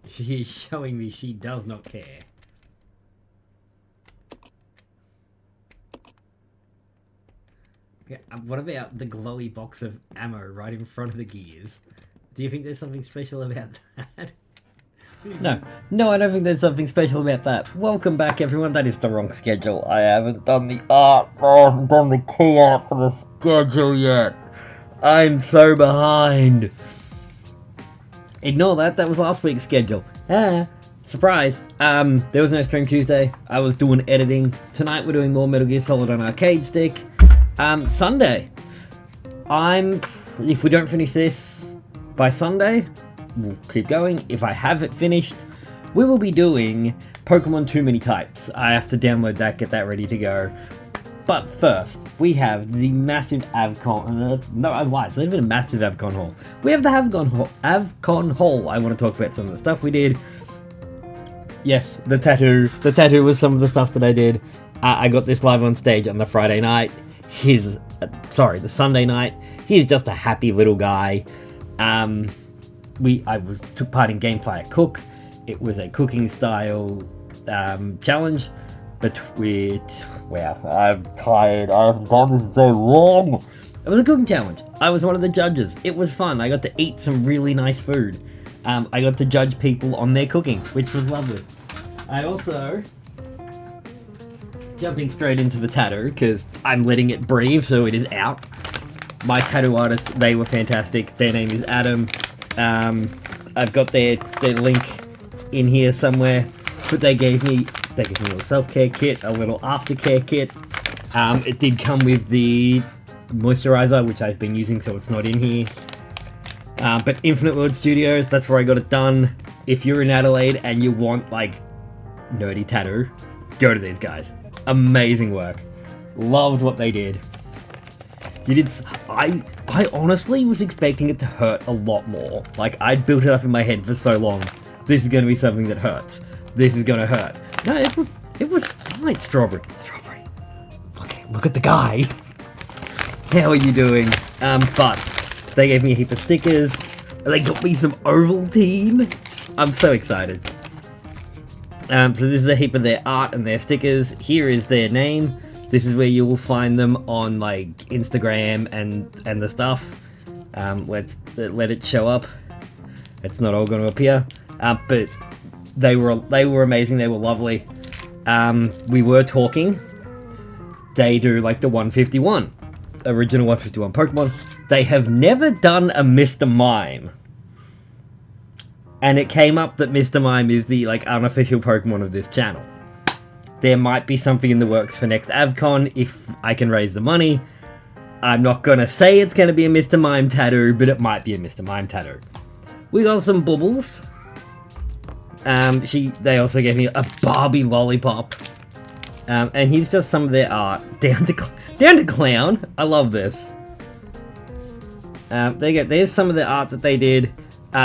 She is showing me she does not care. Yeah, what about the glowy box of ammo right in front of the gears? Do you think there's something special about that? No, I don't think there's something special about that. Welcome back, everyone. That is the wrong schedule. I haven't done the art. I haven't done the key out for the schedule yet. I'm so behind. Ignore that. That was last week's schedule. Surprise. There was no stream Tuesday. I was doing editing. Tonight we're doing more Metal Gear Solid on arcade stick. Sunday. If we don't finish this by Sunday, we'll keep going. If I have it finished, we will be doing Pokemon Too Many Types. I have to download that, get that ready to go. But first, we have the massive AVCon. No, why? It's not even a massive AVCon haul. We have the AVCon haul. I want to talk about some of the stuff we did. Yes, the tattoo. The tattoo was some of the stuff that I did. I got this live on stage on the Friday night. The Sunday night. He's just a happy little guy. I took part in Gamefire Cook. It was a cooking style challenge. But wow, I'm tired. I haven't done this so long. It was a cooking challenge. I was one of the judges. It was fun. I got to eat some really nice food. I got to judge people on their cooking, which was lovely. I also, jumping straight into the tattoo, because I'm letting it breathe, so it is out. My tattoo artists, they were fantastic. Their name is Adam. I've got their link in here somewhere. But they gave me a little self-care kit, a little aftercare kit. It did come with the moisturizer, which I've been using, so it's not in here. But Infinite World Studios, that's where I got it done. If you're in Adelaide and you want, like, nerdy tattoo, go to these guys. Amazing work. Loved what they did. I honestly was expecting it to hurt a lot more. Like, I'd built it up in my head for so long. This is going to be something that hurts. This is going to hurt. No, it was fine. Strawberry. Look at the guy. How are you doing? But they gave me a heap of stickers. They got me some Ovaltine. I'm so excited. So this is a heap of their art and their stickers. Here is their name. This is where you will find them on like Instagram and the stuff. Let's let it show up. It's not all going to appear. But they were amazing. They were lovely. We were talking. They do like the 151, original 151 Pokemon. They have never done a Mr. Mime. And it came up that Mr. Mime is the like unofficial Pokemon of this channel. There might be something in the works for next AVCon if I can raise the money. I'm not gonna say it's gonna be a Mr. Mime tattoo, but it might be a Mr. Mime tattoo. We got some bubbles. They also gave me a Barbie lollipop. And here's just some of their art. Down to Clown. I love this. There's some of the art that they did.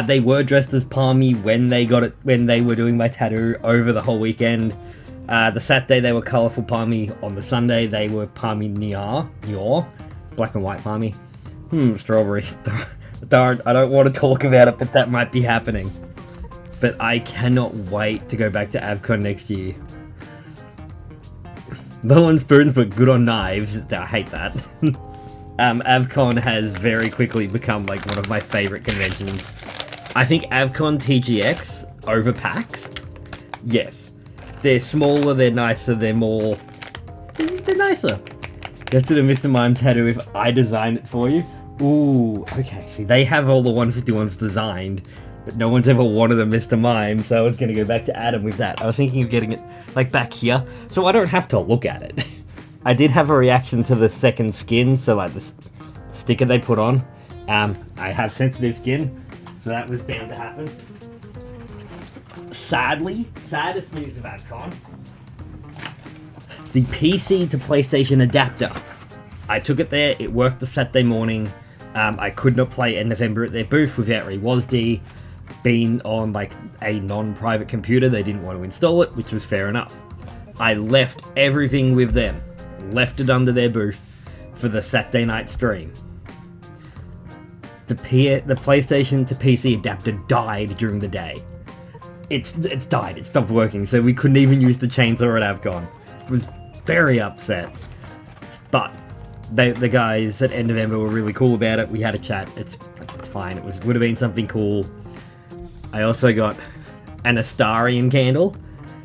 They were dressed as Palmy when they were doing my tattoo over the whole weekend. The Saturday they were colourful Palmy. On the Sunday they were Palmy Nior. Black and white Palmy. Strawberry. I don't want to talk about it, but that might be happening. But I cannot wait to go back to AVCon next year. Low on spoons, but good on knives. I hate that. AVCon has very quickly become like one of my favourite conventions. I think AVCon TGX over PAX. Yes. They're smaller, they're nicer, they're nicer. Just did a Mr. Mime tattoo if I design it for you. Ooh, okay. See, they have all the 151s designed. But no one's ever wanted a Mr. Mime, so I was going to go back to Adam with that. I was thinking of getting it, like, back here, so I don't have to look at it. I did have a reaction to the second skin, so, like, the sticker they put on. I have sensitive skin, so that was bound to happen. Sadly, saddest news of AVCon, the PC to PlayStation adapter. I took it there, it worked the Saturday morning. I could not play in November at their booth without ReWASD. Being on like a non-private computer, they didn't want to install it, which was fair enough. I left everything with them, left it under their booth for the Saturday night stream. The PlayStation to PC adapter died during the day. it's died. It stopped working, so we couldn't even use the chainsaw at AVCon. I was very upset. But the guys at End of Ember were really cool about it. We had a chat. It's fine. It would have been something cool. I also got an Astarian candle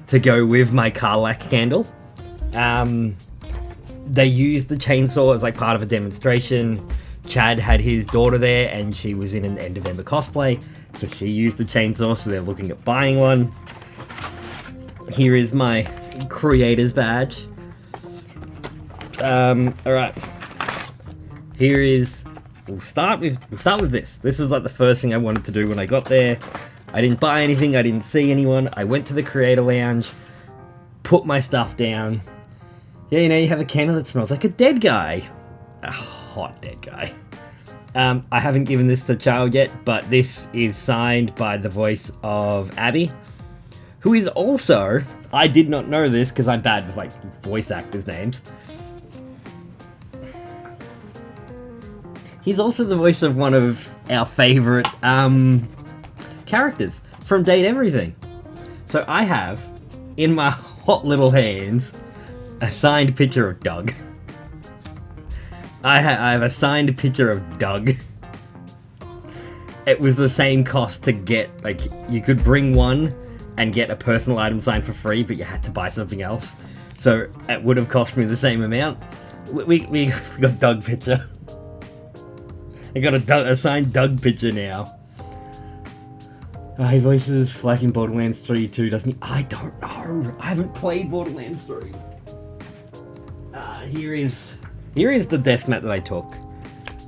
to go with my Karlach candle. They used the chainsaw as like part of a demonstration. Chad had his daughter there and she was in an End of Ember cosplay, so she used the chainsaw, so they're looking at buying one. Here is my creator's badge. Alright. Here is... We'll start with this. This was like the first thing I wanted to do when I got there. I didn't buy anything, I didn't see anyone. I went to the creator lounge, put my stuff down. Yeah, you know, you have a candle that smells like a dead guy. A hot dead guy. I haven't given this to child yet, but this is signed by the voice of Abby, who is also... I did not know this because I'm bad with like voice actors' names. He's also the voice of one of our favourite characters from Date Everything. So I have, in my hot little hands, a signed picture of Doug. I have a signed picture of Doug. It was the same cost to get, like, you could bring one and get a personal item signed for free, but you had to buy something else. So it would have cost me the same amount. We got Doug picture. I got a signed Doug picture now. He voices Flack in Borderlands 3 too, doesn't he? I don't know. I haven't played Borderlands 3. Here is the desk mat that I took.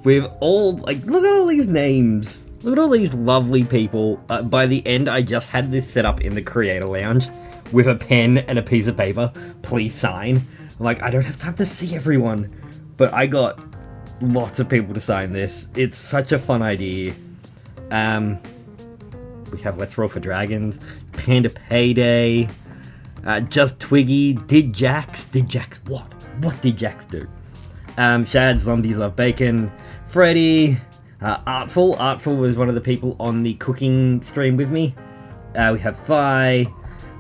With all, like, look at all these names. Look at all these lovely people. By the end, I just had this set up in the creator lounge with a pen and a piece of paper. Please sign. I'm like, I don't have time to see everyone. But I got lots of people to sign this. It's such a fun idea. We have Let's Roll for Dragons, Panda Payday, Just Twiggy, Did Jax what? What did Jax do? Shad, Zombies Love Bacon, Freddy, Artful was one of the people on the cooking stream with me. We have Fi,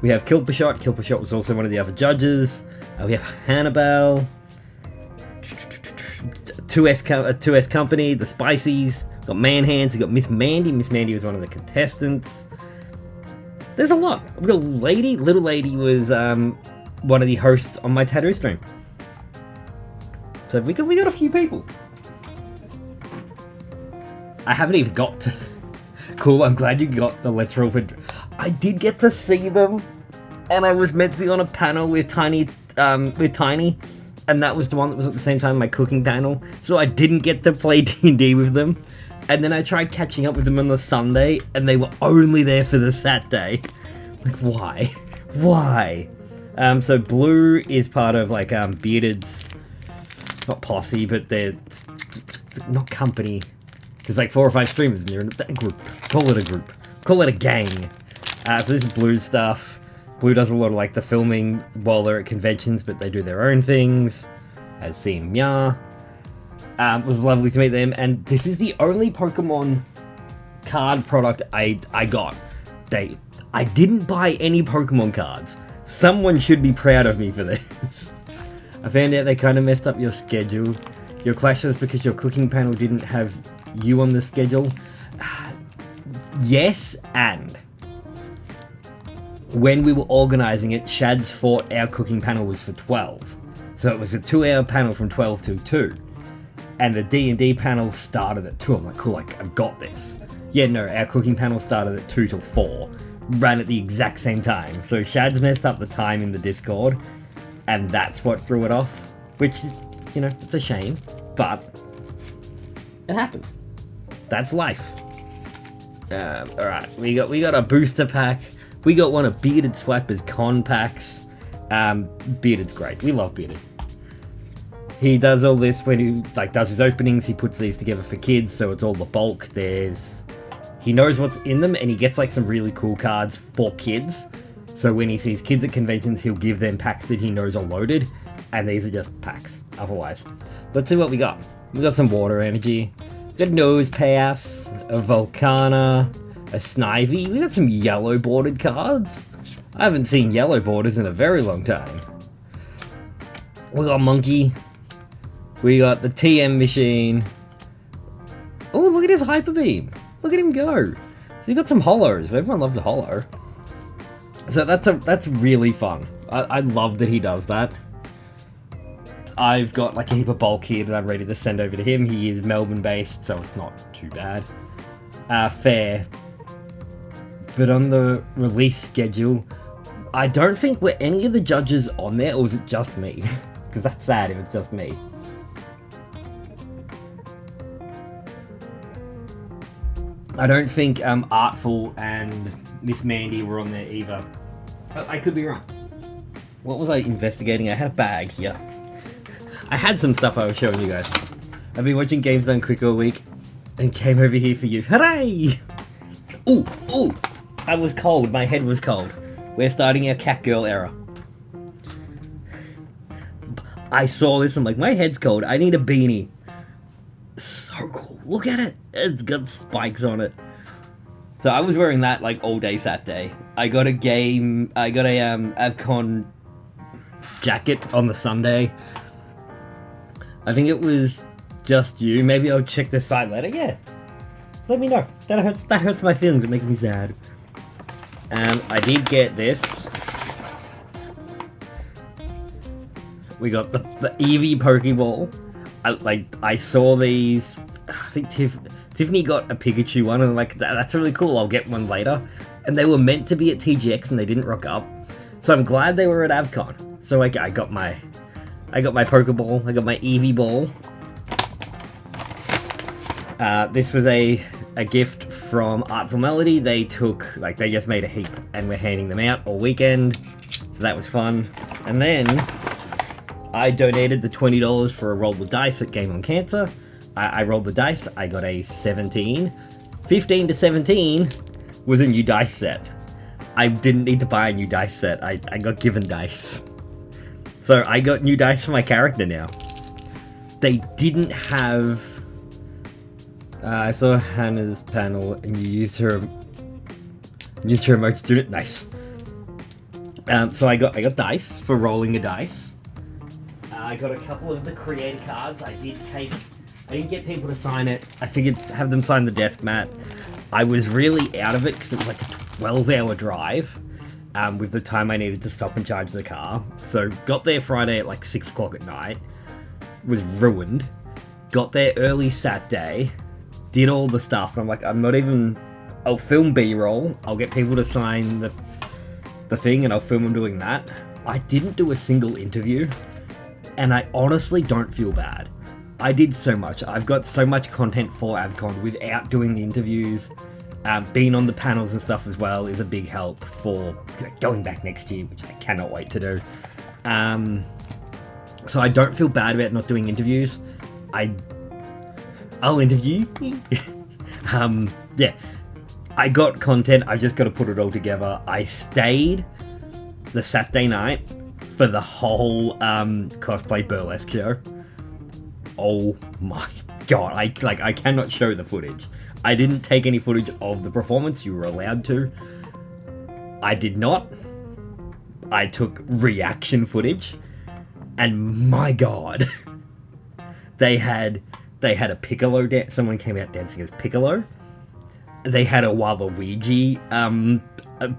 we have Kilpershot was also one of the other judges. We have Hannibal, 2S Company, The Spicies, got Manhands, we got Miss Mandy was one of the contestants. There's a lot. We got Little Lady was one of the hosts on my tattoo stream. So we got a few people. I haven't even got to... Cool, I'm glad you got the Let's Roll for... I did get to see them, and I was meant to be on a panel with Tiny, and that was the one that was at the same time my cooking panel, so I didn't get to play D&D with them. And then I tried catching up with them on the Sunday, and they were only there for the Saturday. Like, why? Why? So Blue is part of, like, Bearded's... Not posse, but they're... Not company. There's like 4 or 5 streamers, and they're in a group. Call it a group. Call it a gang. So this is Blue's stuff. Blue does a lot of, like, the filming while they're at conventions, but they do their own things. As seen Mya. It was lovely to meet them, and this is the only Pokemon card product I got. I didn't buy any Pokemon cards. Someone should be proud of me for this. I found out they kind of messed up your schedule. Your clash was because your cooking panel didn't have you on the schedule. Yes, and when we were organising it, Shad's thought our cooking panel was for 12. So it was a 2-hour panel from 12 to 2. And the D&D panel started at 2. I'm like, cool, like, I've got this. Yeah, no, our cooking panel started at 2 till 4. Ran at the exact same time. So Shad's messed up the time in the Discord, and that's what threw it off. Which is, you know, it's a shame, but it happens. That's life. Alright, we got a booster pack. We got one of Bearded Swiper's con packs. Bearded's great. We love Bearded. He does all this when he does his openings. He puts these together for kids, so it's all the bulk. He knows what's in them, and he gets like some really cool cards for kids. So when he sees kids at conventions, he'll give them packs that he knows are loaded, and these are just packs. Otherwise, let's see what we got. We got some water energy. Good Nose Pass, a Volcana, a Snivy. We got some yellow bordered cards. I haven't seen yellow borders in a very long time. We got Monkey. We got the TM machine. Oh, look at his Hyper Beam. Look at him go. So you got some holos. Everyone loves a holo. So that's really fun. I love that he does that. I've got like a heap of bulk here that I'm ready to send over to him. He is Melbourne based, so it's not too bad. Fair. But on the release schedule, I don't think were any of the judges on there, or was it just me? Because that's sad if it's just me. I don't think Artful and Miss Mandy were on there either. I could be wrong. What was I investigating? I had a bag here. I had some stuff I was showing you guys. I've been watching Games Done Quick all week and came over here for you. Hooray! Ooh, ooh! I was cold. My head was cold. We're starting our cat girl era. I saw this. I'm like, my head's cold. I need a beanie. So cool. Look at it. It's got spikes on it. So I was wearing that like all day Saturday. I got a AVCon jacket on the Sunday. I think it was just you. Maybe I'll check the site later. Yeah. Let me know. That hurts my feelings. It makes me sad. I did get this. We got the Eevee Pokeball. I saw these. I think Tiffany got a Pikachu one, and like that's really cool. I'll get one later. And they were meant to be at TGX, and they didn't rock up. So I'm glad they were at AVCon. So I got my Pokeball. I got my Eevee ball. This was a gift from Artful Melody. They just made a heap, and we're handing them out all weekend. So that was fun. And then I donated the $20 for a roll the dice at Game on Cancer. I rolled the dice. I got a 17. 15 to 17 was a new dice set. I didn't need to buy a new dice set. I got given dice. So I got new dice for my character now. They didn't have... I saw Hannah's panel and you used her remote student. Nice. So I got dice for rolling a dice. I got a couple of the creator cards. I didn't get people to sign it. I figured have them sign the desk mat. I was really out of it because it was like a 12-hour drive with the time I needed to stop and charge the car. So got there Friday at like 6 o'clock at night. Was ruined. Got there early Saturday. Did all the stuff. And I'm like, I'll film B-roll. I'll get people to sign the thing and I'll film them doing that. I didn't do a single interview. And I honestly don't feel bad. I did so much. I've got so much content for AVCon without doing the interviews. Being on the panels and stuff as well is a big help for going back next year, which I cannot wait to do. So I don't feel bad about not doing interviews. I'll interview. Yeah. I got content. I've just got to put it all together. I stayed the Saturday night for the whole cosplay burlesque show. Oh my god, I cannot show the footage. I didn't take any footage of the performance. You were allowed to. I did not. I took reaction footage, and my god, they had a Piccolo dance. Someone came out dancing as Piccolo. They had a Waluigi,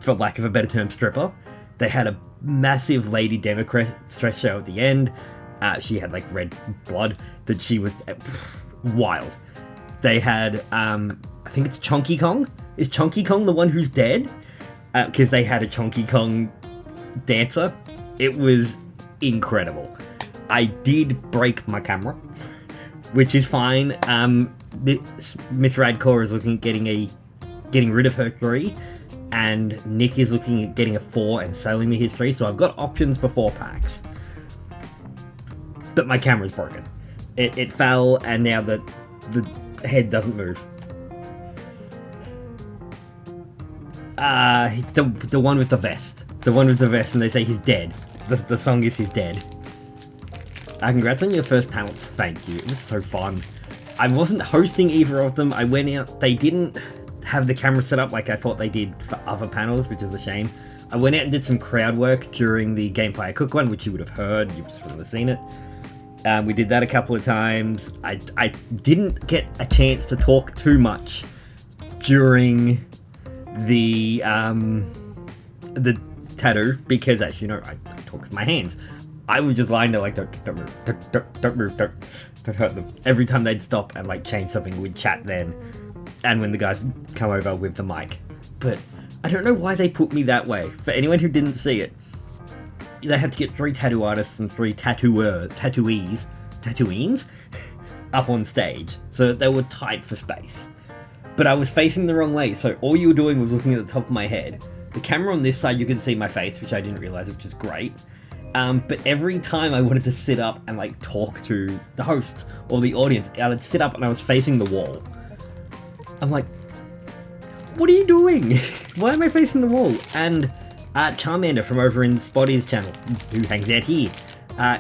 for lack of a better term, stripper. They had a massive Lady Democrat stress show at the end. She had like red blood that she was wild. They had, I think it's Chunky Kong. Is Chunky Kong the one who's dead? Because they had a Chunky Kong dancer. It was incredible. I did break my camera, which is fine. Miss Radcore is looking at getting rid of her 3, and Nick is looking at getting a 4 and selling me his 3. So I've got options for 4 packs. But my camera's broken. It fell, and now the head doesn't move. The one with the vest. The one with the vest, and they say he's dead. The song is he's dead. Congrats on your first panel. Thank you. It was so fun. I wasn't hosting either of them. I went out. They didn't have the camera set up like I thought they did for other panels, which is a shame. I went out and did some crowd work during the Gamefire Cook one, which you would have heard, you just wouldn't have seen it. We did that a couple of times. I didn't get a chance to talk too much during the tattoo, because as you know, I talk with my hands. I was just lying there like, don't move, don't move, don't hurt them. Every time they'd stop and like change something, we'd chat then. And when the guys come over with the mic. But I don't know why they put me that way. For anyone who didn't see it, they had to get 3 tattoo artists and 3 tattooees up on stage so that they were tight for space. But I was facing the wrong way, so all you were doing was looking at the top of my head. The camera on this side, you could see my face, which I didn't realize, which is great. But every time I wanted to sit up and like talk to the host or the audience, I would sit up and I was facing the wall. I'm like, what are you doing? Why am I facing the wall? And Charmander from over in Spotty's channel, who hangs out here,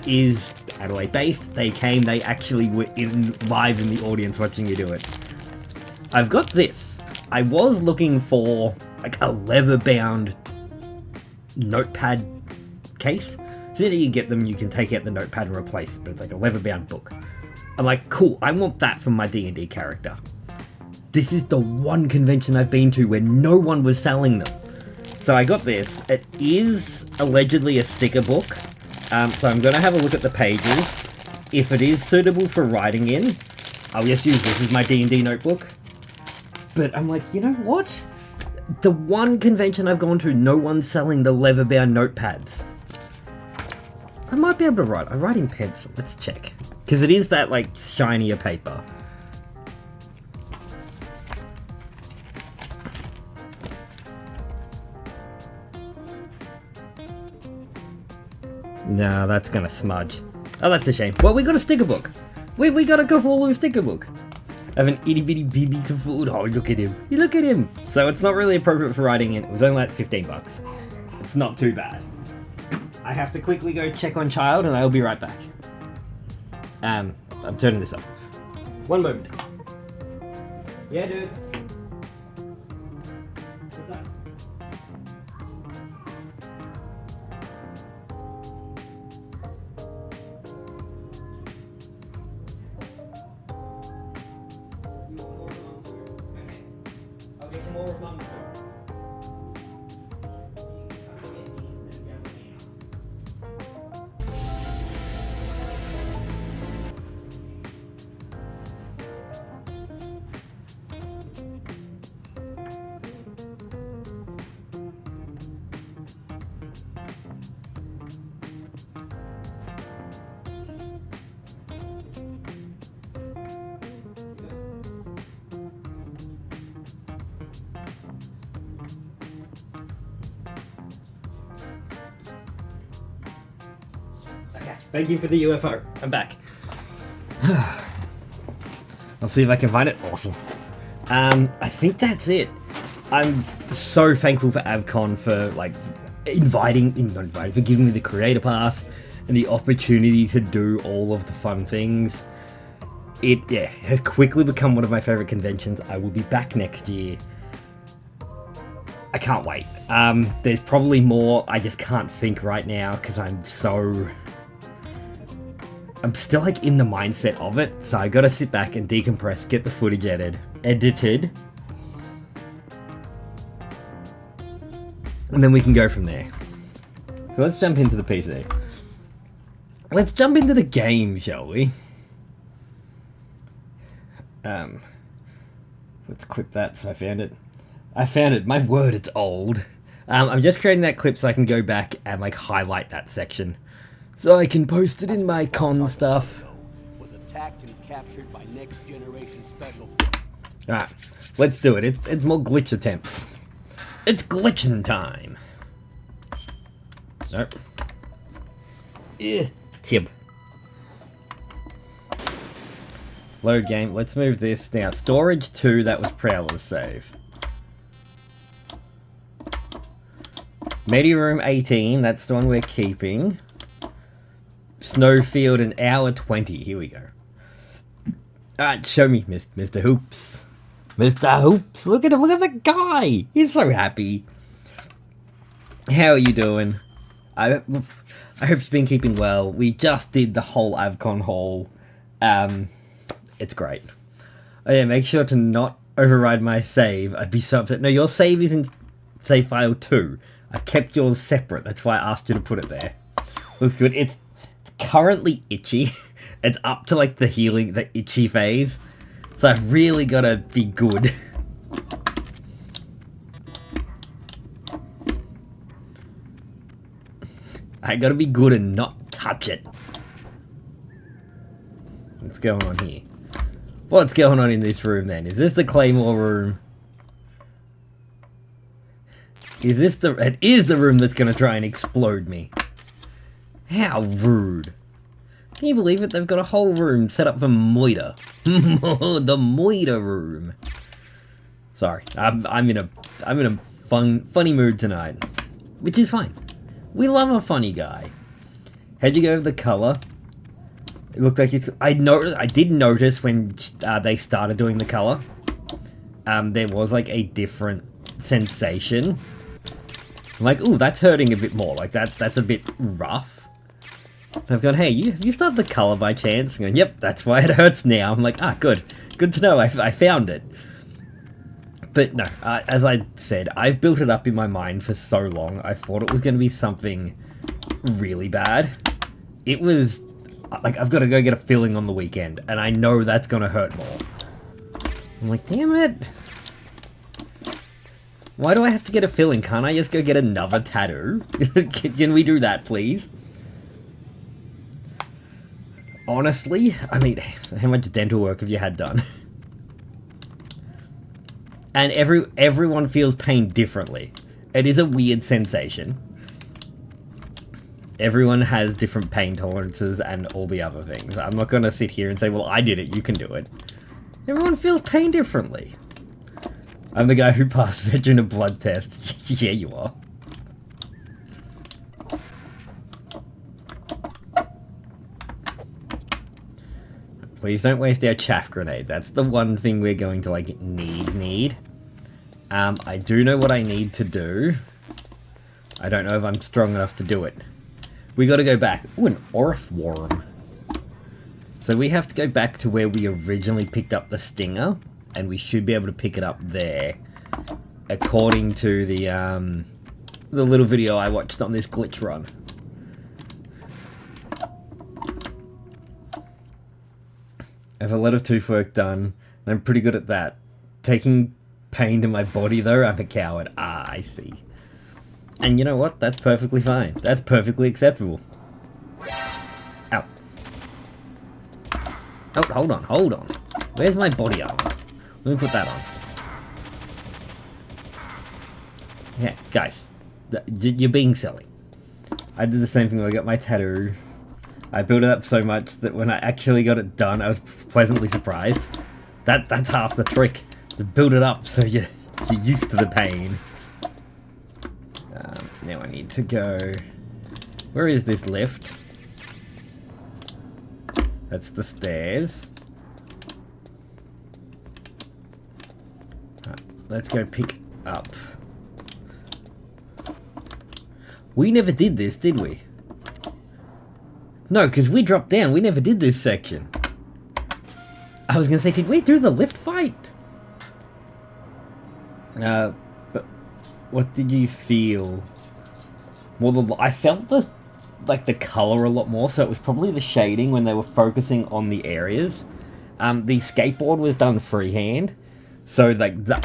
is Adelaide based. They came, they actually were live in the audience watching you do it. I've got this. I was looking for like a leather bound notepad case. So that you get them, you can take out the notepad and replace it, but it's like a leather bound book. I'm like, cool, I want that for my D&D character. This is the one convention I've been to where no one was selling them. So I got this. It is allegedly a sticker book. So I'm going to have a look at the pages. If it is suitable for writing in, I'll just use this as my D&D notebook. But I'm like, you know what? The one convention I've gone to, no one's selling the leather-bound notepads. I might be able to write. I write in pencil. Let's check. Because it is that, like, shinier paper. No, that's gonna smudge. Oh, that's a shame. Well, we got a sticker book. We got a Cthulhu sticker book. I have an itty bitty baby Cthulhu. Oh, look at him. You look at him. So it's not really appropriate for writing in. It was only like 15 bucks. It's not too bad. I have to quickly go check on Child and I'll be right back. I'm turning this off. One moment. Yeah, dude. What's up? Thank you for the UFO. I'm back. I'll see if I can find it. Awesome. I think that's it. I'm so thankful for AVCon for like for giving me the creator pass and the opportunity to do all of the fun things. It has quickly become one of my favorite conventions. I will be back next year. I can't wait. There's probably more. I just can't think right now because I'm still like in the mindset of it, so I gotta sit back and decompress, get the footage edited, and then we can go from there. So let's jump into the PC. Let's jump into the game, shall we? Let's clip that, so I found it. My word, it's old. I'm just creating that clip so I can go back and like highlight that section. So I can post it in my con stuff. Was attacked and captured by next generation special. Alright, let's do it. It's more glitch attempts. It's glitching time. Nope. Tib. Load game. Let's move this. Now, storage 2, that was Prowler's save. Media room 18, that's the one we're keeping. Snowfield, an hour 20. Here we go. Alright, show me, Mr. Hoops. Mr. Hoops, look at him, look at the guy! He's so happy. How are you doing? I hope you've been keeping well. We just did the whole AVCon haul. It's great. Oh yeah, make sure to not override my save. I'd be so upset. No, your save is in save file 2. I've kept yours separate. That's why I asked you to put it there. Looks good. It's currently itchy. It's up to like the itchy phase. So I've really got to be good. I got to be good and not touch it. What's going on here? What's going on in this room then? Is this the Claymore room? Is this it is the room that's going to try and explode me. How rude. Can you believe it? They've got a whole room set up for moiter. The moiter room. Sorry, I'm in a funny mood tonight, which is fine. We love a funny guy. How'd you go with the color? It looked like I did notice when they started doing the color. There was like a different sensation. I'm like, ooh, that's hurting a bit more. Like that's a bit rough. And I've gone, hey, have you started the color by chance? I'm going, yep, that's why it hurts now. I'm like, good to know. I found it. But no, as I said, I've built it up in my mind for so long. I thought it was going to be something really bad. It was like, I've got to go get a filling on the weekend, and I know that's going to hurt more. I'm like, damn it. Why do I have to get a filling? Can't I just go get another tattoo? Can we do that, please? Honestly, I mean, how much dental work have you had done? And everyone feels pain differently. It is a weird sensation. Everyone has different pain tolerances and all the other things. I'm not going to sit here and say, well, I did it, you can do it. Everyone feels pain differently. I'm the guy who passes it during a blood test. Yeah, you are. Please don't waste our chaff grenade. That's the one thing we're going to, like, need. I do know what I need to do. I don't know if I'm strong enough to do it. We gotta go back. Ooh, an earthworm. So we have to go back to where we originally picked up the stinger, and we should be able to pick it up there. According to the little video I watched on this glitch run. I have a lot of tooth work done, and I'm pretty good at that. Taking pain to my body, though, I'm a coward. Ah, I see. And you know what? That's perfectly fine. That's perfectly acceptable. Ow. Oh, hold on. Where's my body armor? Let me put that on. Yeah, guys. You're being silly. I did the same thing when I got my tattoo. I built it up so much that when I actually got it done, I was pleasantly surprised. That's half the trick. To build it up so you're used to the pain. Now I need to go... Where is this lift? That's the stairs. Let's go pick up. We never did this, did we? No, because we dropped down. We never did this section. I was going to say, did we do the lift fight? But what did you feel? Well, I felt the color a lot more, so it was probably the shading when they were focusing on the areas. The skateboard was done freehand, so like the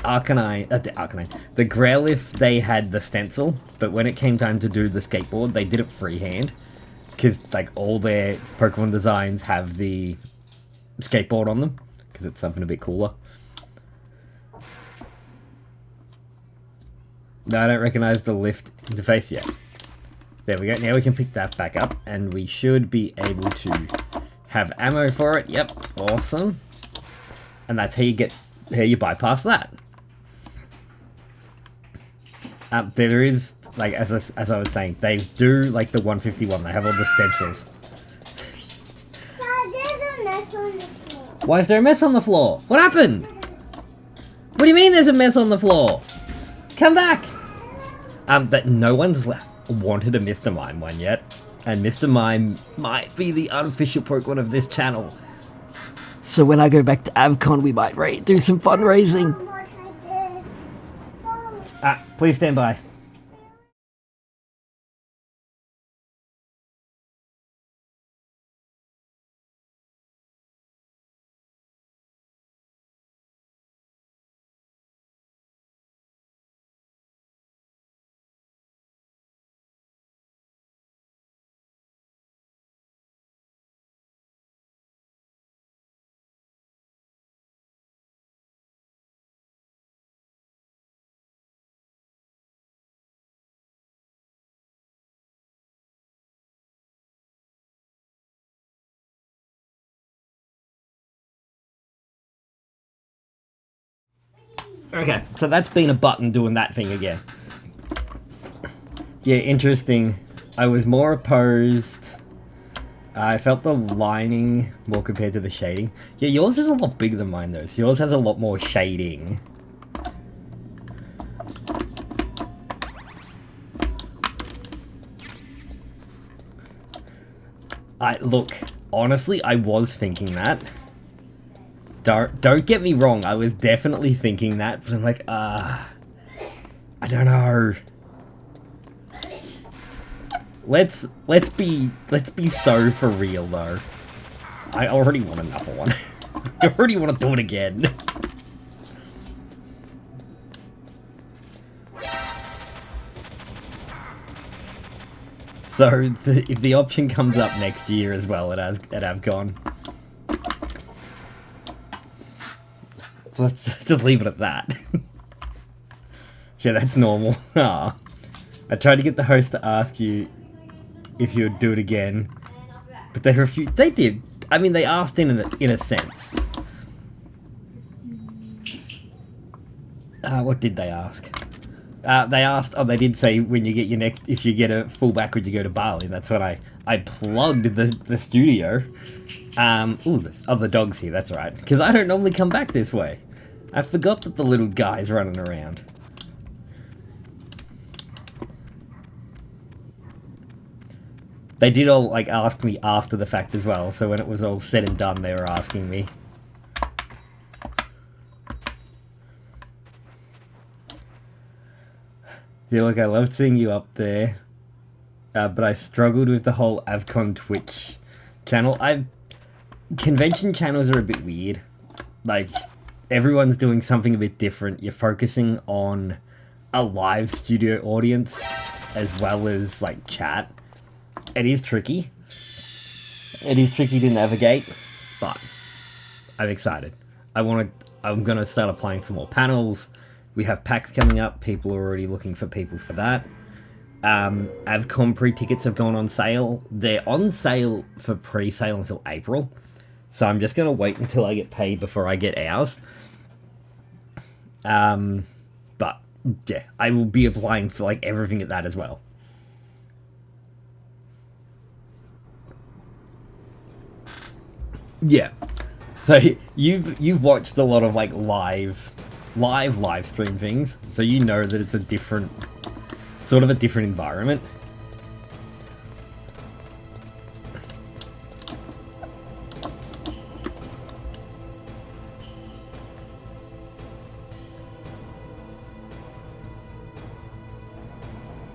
Growlithe, they had the stencil, but when it came time to do the skateboard, they did it freehand, because like all their Pokemon designs have the skateboard on them, because it's something a bit cooler. No, I don't recognize the lift interface yet. There we go. Now we can pick that back up, and we should be able to have ammo for it. Yep, awesome. And that's how you bypass that. There is, like, as I was saying, they do like the 151. They have all the stencils. Dad, there's a mess on the floor. Why is there a mess on the floor? What happened? What do you mean there's a mess on the floor? Come back! But no one's wanted a Mr. Mime one yet. And Mr. Mime might be the unofficial Pokemon of this channel. So when I go back to AVCon, we might do some fundraising. Please stand by. Okay, so that's been a button doing that thing again. Yeah, interesting. I was more opposed. I felt the lining more compared to the shading. Yeah, yours is a lot bigger than mine though, so yours has a lot more shading. Look, honestly, I was thinking that. Don't get me wrong, I was definitely thinking that, but I'm like, I don't know. Let's be so for real though. I already want another one. I already want to do it again. So if the option comes up next year as well at AVCon, let's just leave it at that. Yeah, that's normal. I tried to get the host to ask you if you would do it again, but they refused. They did. I mean, they asked in a sense. What did they ask? They asked. Oh, they did say when you get your next. If you get a fullback, would you go to Bali? That's when I plugged the studio. The dog's here. That's right. Because I don't normally come back this way. I forgot that the little guy's running around. They did all, like, ask me after the fact as well, so when it was all said and done, they were asking me. Yeah, look, I loved seeing you up there, but I struggled with the whole AVCon Twitch channel. Convention channels are a bit weird. Like, everyone's doing something a bit different. You're focusing on a live studio audience as well as, like, chat. It is tricky. It is tricky to navigate, but I'm excited. I'm gonna start applying for more panels. We have packs coming up. People are already looking for people for that. AVCon pre-tickets have gone on sale. They're on sale for pre-sale until April. So I'm just gonna wait until I get paid before I get ours. But yeah, I will be applying for like everything at that as well. Yeah, so you've watched a lot of like live stream things, so you know that it's a different environment.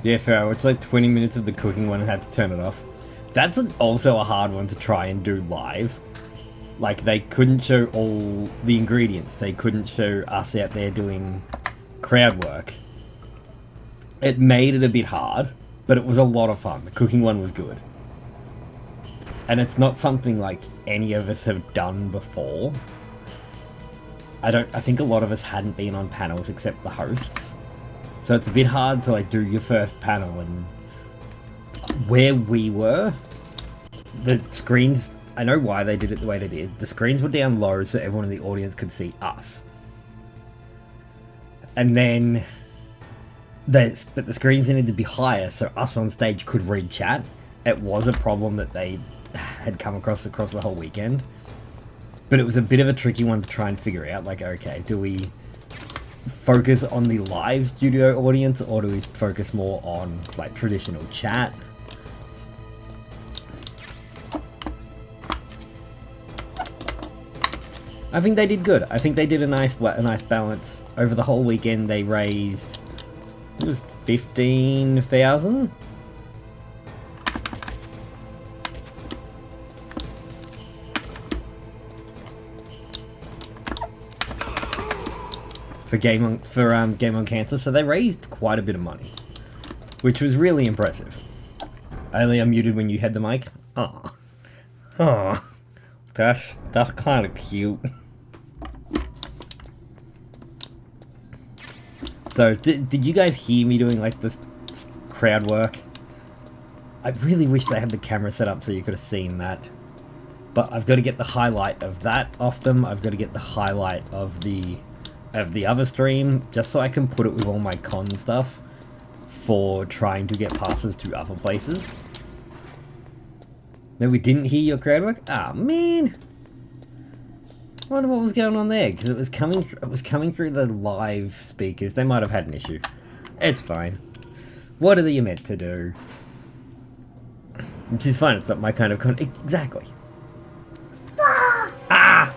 Yeah, fair. I watched like 20 minutes of the cooking one and had to turn it off. That's also a hard one to try and do live. Like, they couldn't show all the ingredients. They couldn't show us out there doing crowd work. It made it a bit hard, but it was a lot of fun. The cooking one was good. And it's not something, like, any of us have done before. I think a lot of us hadn't been on panels except the hosts. So it's a bit hard to, like, do your first panel. And where we were, the screens... I know why they did it the way they did. The screens were down low so everyone in the audience could see us. And then... but the screens needed to be higher so us on stage could read chat. It was a problem that they had come across the whole weekend. But it was a bit of a tricky one to try and figure out. Like, okay, do we focus on the live studio audience, or do we focus more on like traditional chat? I think they did good. I think they did a nice balance. Over the whole weekend they raised, it was 15,000? For Game on Cancer, so they raised quite a bit of money, which was really impressive. I only unmuted when you had the mic. Oh, that's kind of cute. So, did you guys hear me doing like this crowd work? I really wish they had the camera set up so you could have seen that. But I've got to get the highlight of that off them. I've got to get the highlight of the other stream, just so I can put it with all my con stuff for trying to get passes to other places. No, we didn't hear your crowd work? Ah, man! I wonder what was going on there, because it was coming through the live speakers. They might have had an issue. It's fine. What are you meant to do? Which is fine, it's not my kind of con- Exactly. Ah!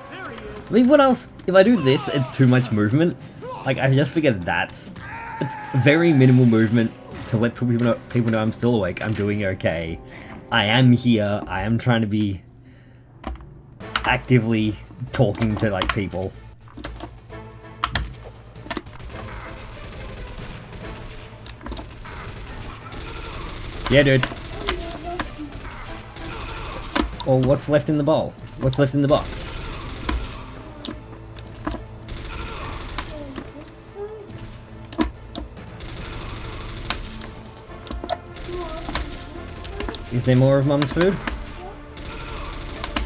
I mean, what else? If I do this, it's too much movement. Like, I just figured it's very minimal movement to let people know I'm still awake, I'm doing okay. I am here, I am trying to be actively talking to, like, people. Yeah, dude. Or what's left in the bowl? What's left in the box? Is there more of Mum's food?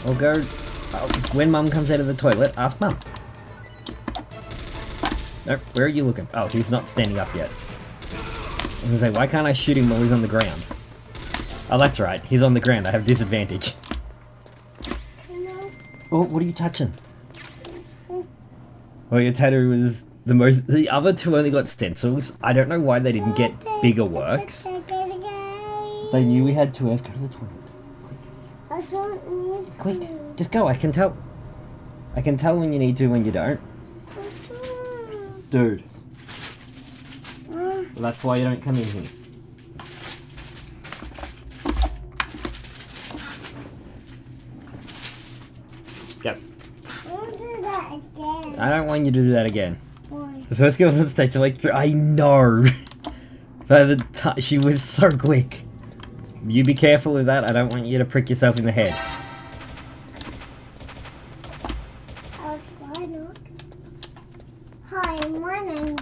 I'll go... when Mum comes out of the toilet, ask Mum. Nope, where are you looking? Oh, he's not standing up yet. I was gonna say, why can't I shoot him while he's on the ground? Oh, that's right, he's on the ground, I have disadvantage. Oh, what are you touching? Well, your tattoo was the most... The other two only got stencils. I don't know why they didn't get bigger works. They knew we had 2 hours. Go to the toilet. Quick. I don't need to. Quick, just go. I can tell. I can tell when you need to, when you don't. Dude. Well, that's why you don't come in here. Go. I won't do that again. I don't want you to do that again. Why? The first girl on stage, like, I know. By the time she was so quick. You be careful with that. I don't want you to prick yourself in the head. Why not? Hi, my name.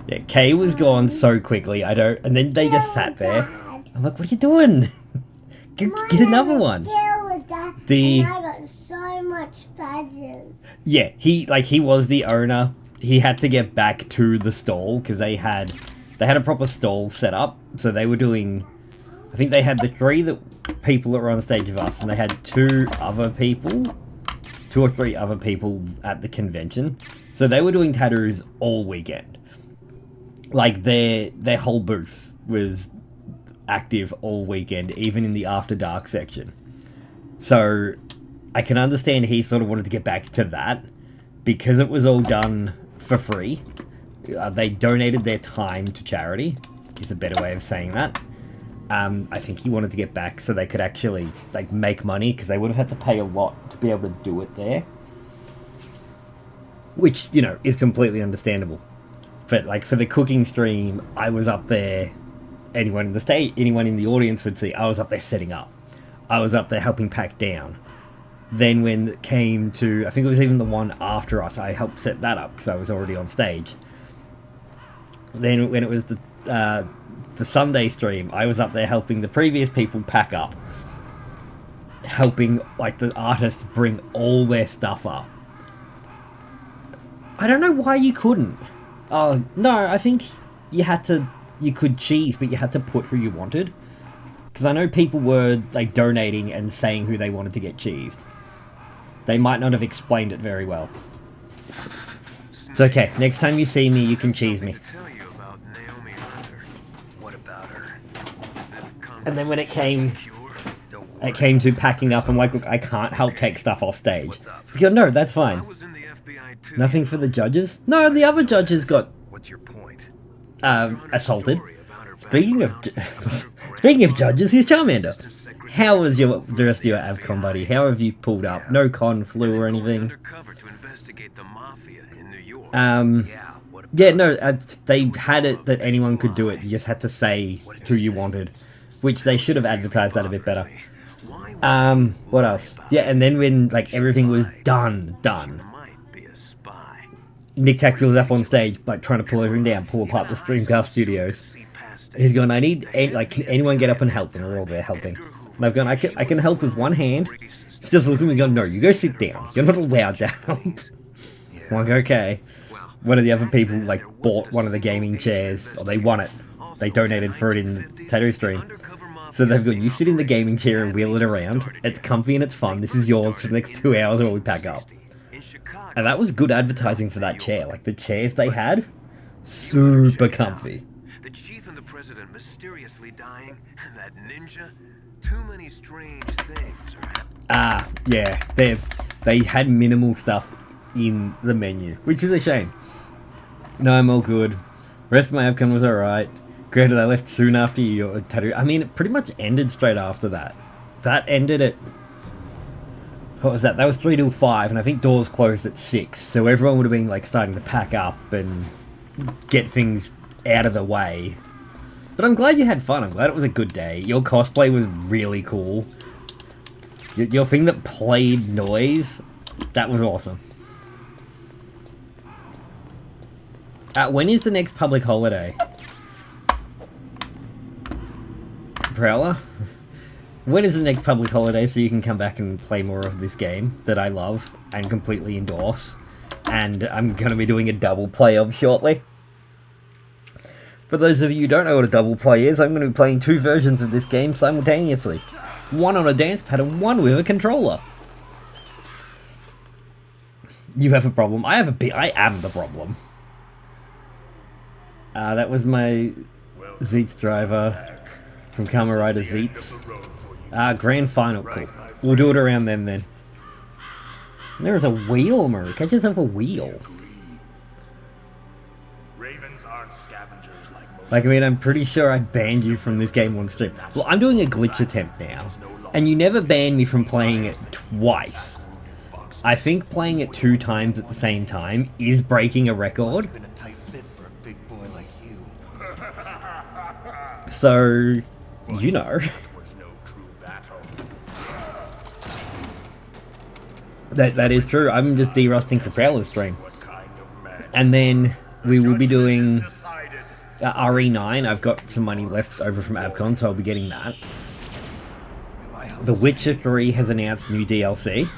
Yeah, Kay was gone so quickly. I don't. And then they just sat there. Dad. I'm like, what are you doing? Get another one. The And I got so much badges. yeah, he was the owner. He had to get back to the stall because they had a proper stall set up. So they were doing, I think they had the 3 people that were on stage with us, and they had 2 or 3 other people at the convention. So they were doing tattoos all weekend. Like their whole booth was active all weekend, even in the after dark section. So I can understand he sort of wanted to get back to that because it was all done for free. They donated their time to charity, is a better way of saying that. I think he wanted to get back so they could actually like make money, because they would have had to pay a lot to be able to do it there. Which, you know, is completely understandable. But like for the cooking stream, I was up there, anyone in the audience would see, I was up there setting up. I was up there helping pack down. Then when it came to, I think it was even the one after us, I helped set that up because I was already on stage. Then when it was the Sunday stream, I was up there helping the previous people pack up. Helping, like, the artists bring all their stuff up. I don't know why you couldn't. Oh, no, I think you could cheese, but you had to put who you wanted. Because I know people were, like, donating and saying who they wanted to get cheesed. They might not have explained it very well. It's okay. Next time you see me, you can cheese me. And then when it came to packing up, I'm like, look, I can't help take stuff off stage. He goes, no, that's fine. Nothing for the judges? No, the other judges got assaulted. Speaking of judges, here's Charmander. How was the rest of your AVCon, buddy? How have you pulled up? No con, flu, or anything? Yeah, no, they had it that anyone could do it. You just had to say who you wanted, which they should have advertised that a bit better. What else? Yeah, and then when, like, everything was done, Nick Tactical was up on stage, like, trying to pull everything down, pull apart the Streamcast studios. He's going, I need, like, can anyone get up and help? And we're all there helping. And I've gone, I can help with one hand. He's just looking at me going, no, you go sit down. You're not allowed to help. I'm like, okay. One of the other people, like, bought one of the gaming chairs, or they won it. They donated for it in the tattoo stream. So they've gone, you sit in the gaming chair and wheel it around. It's comfy and it's fun. This is yours for the next 2 hours while we pack up. And that was good advertising for that chair. Like, the chairs they had, super comfy. The chief and the president mysteriously dying, and that ninja. Too many strange things are happening. Yeah. They had minimal stuff in the menu, which is a shame. No, I'm all good. Rest of my AVCon was alright. Granted, I left soon after your tattoo. I mean, it pretty much ended straight after that. That ended at... What was that? That was 3 till 5, and I think doors closed at 6. So everyone would have been, like, starting to pack up and get things out of the way. But I'm glad you had fun. I'm glad it was a good day. Your cosplay was really cool. Your thing that played noise, that was awesome. When is the next public holiday? Prowler? When is the next public holiday so you can come back and play more of this game that I love and completely endorse? And I'm going to be doing a double play of shortly. For those of you who don't know what a double play is, I'm going to be playing 2 versions of this game simultaneously. One on a dance pad and one with a controller. You have a problem. I am the problem. That was my Zeets driver from Kamen Rider Zeets. Grand final, cool. We'll do it around then. There is a wheel, Mark. Catch yourself a wheel. Like, I mean, I'm pretty sure I banned you from this game on stream. Well, I'm doing a glitch attempt now, and you never banned me from playing it twice. I think playing it 2 times at the same time is breaking a record. So, you know. That is true. I'm just derusting for Prowler's stream. And then we will be doing RE9. I've got some money left over from AVCon, so I'll be getting that. The Witcher 3 has announced new DLC.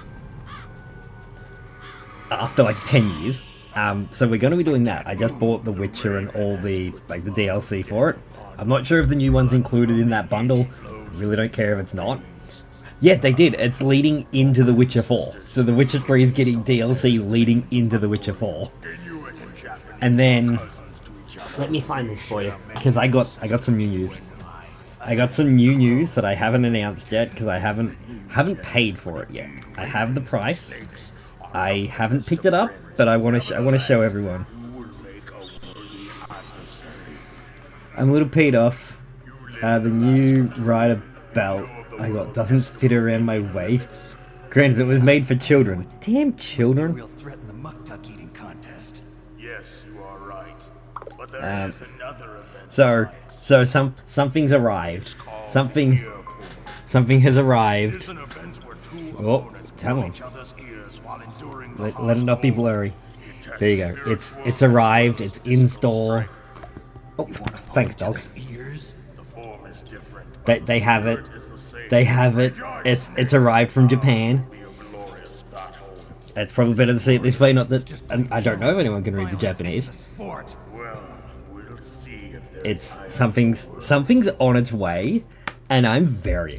After like 10 years. So we're going to be doing that. I just bought The Witcher and all the the DLC for it. I'm not sure if the new one's included in that bundle. I really don't care if it's not. Yeah, they did. It's leading into The Witcher 4. So The Witcher 3 is getting DLC leading into The Witcher 4. And then... Let me find this for you, because I got some new news. I got some new news that I haven't announced yet, because I haven't paid for it yet. I have the price. I haven't picked it up, but I want to show everyone. I'm a little peed off. The new rider belt I got doesn't fit around my waist. Granted, it was made for children. Damn children. Yes, you are right. But there is another event. So something's arrived. Something has arrived. Oh, tell me. Let it not be blurry. There you go. It's arrived. It's in store. Oh, thanks, dog. They have it. They have it. It's arrived from Japan. It's probably better to see it this way. Not that I don't know if anyone can read the Japanese. It's something's on its way, and I'm very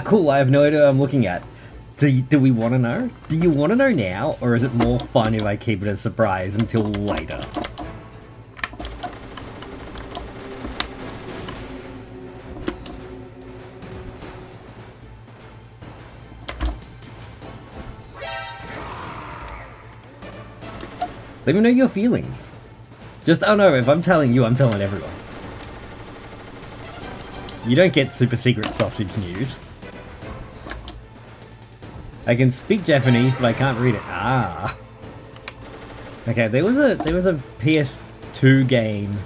Cool, I have no idea what I'm looking at. Do we want to know? Do you want to know now, or is it more fun if I keep it a surprise until later? Let me know your feelings. Just, oh no, if I'm telling you, I'm telling everyone. You don't get super secret sausage news. I can speak Japanese, but I can't read it. Ah. Okay, there was a PS2 game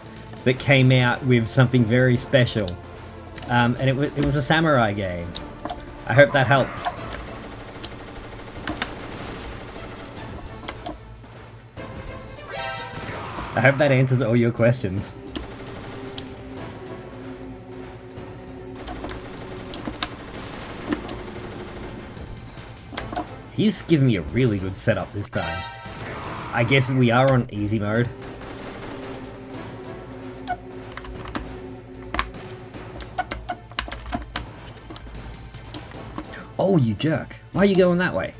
that came out with something very special. And it was a samurai game. I hope that helps. I hope that answers all your questions. He's given me a really good setup this time. I guess we are on easy mode. Oh, you jerk. Why are you going that way?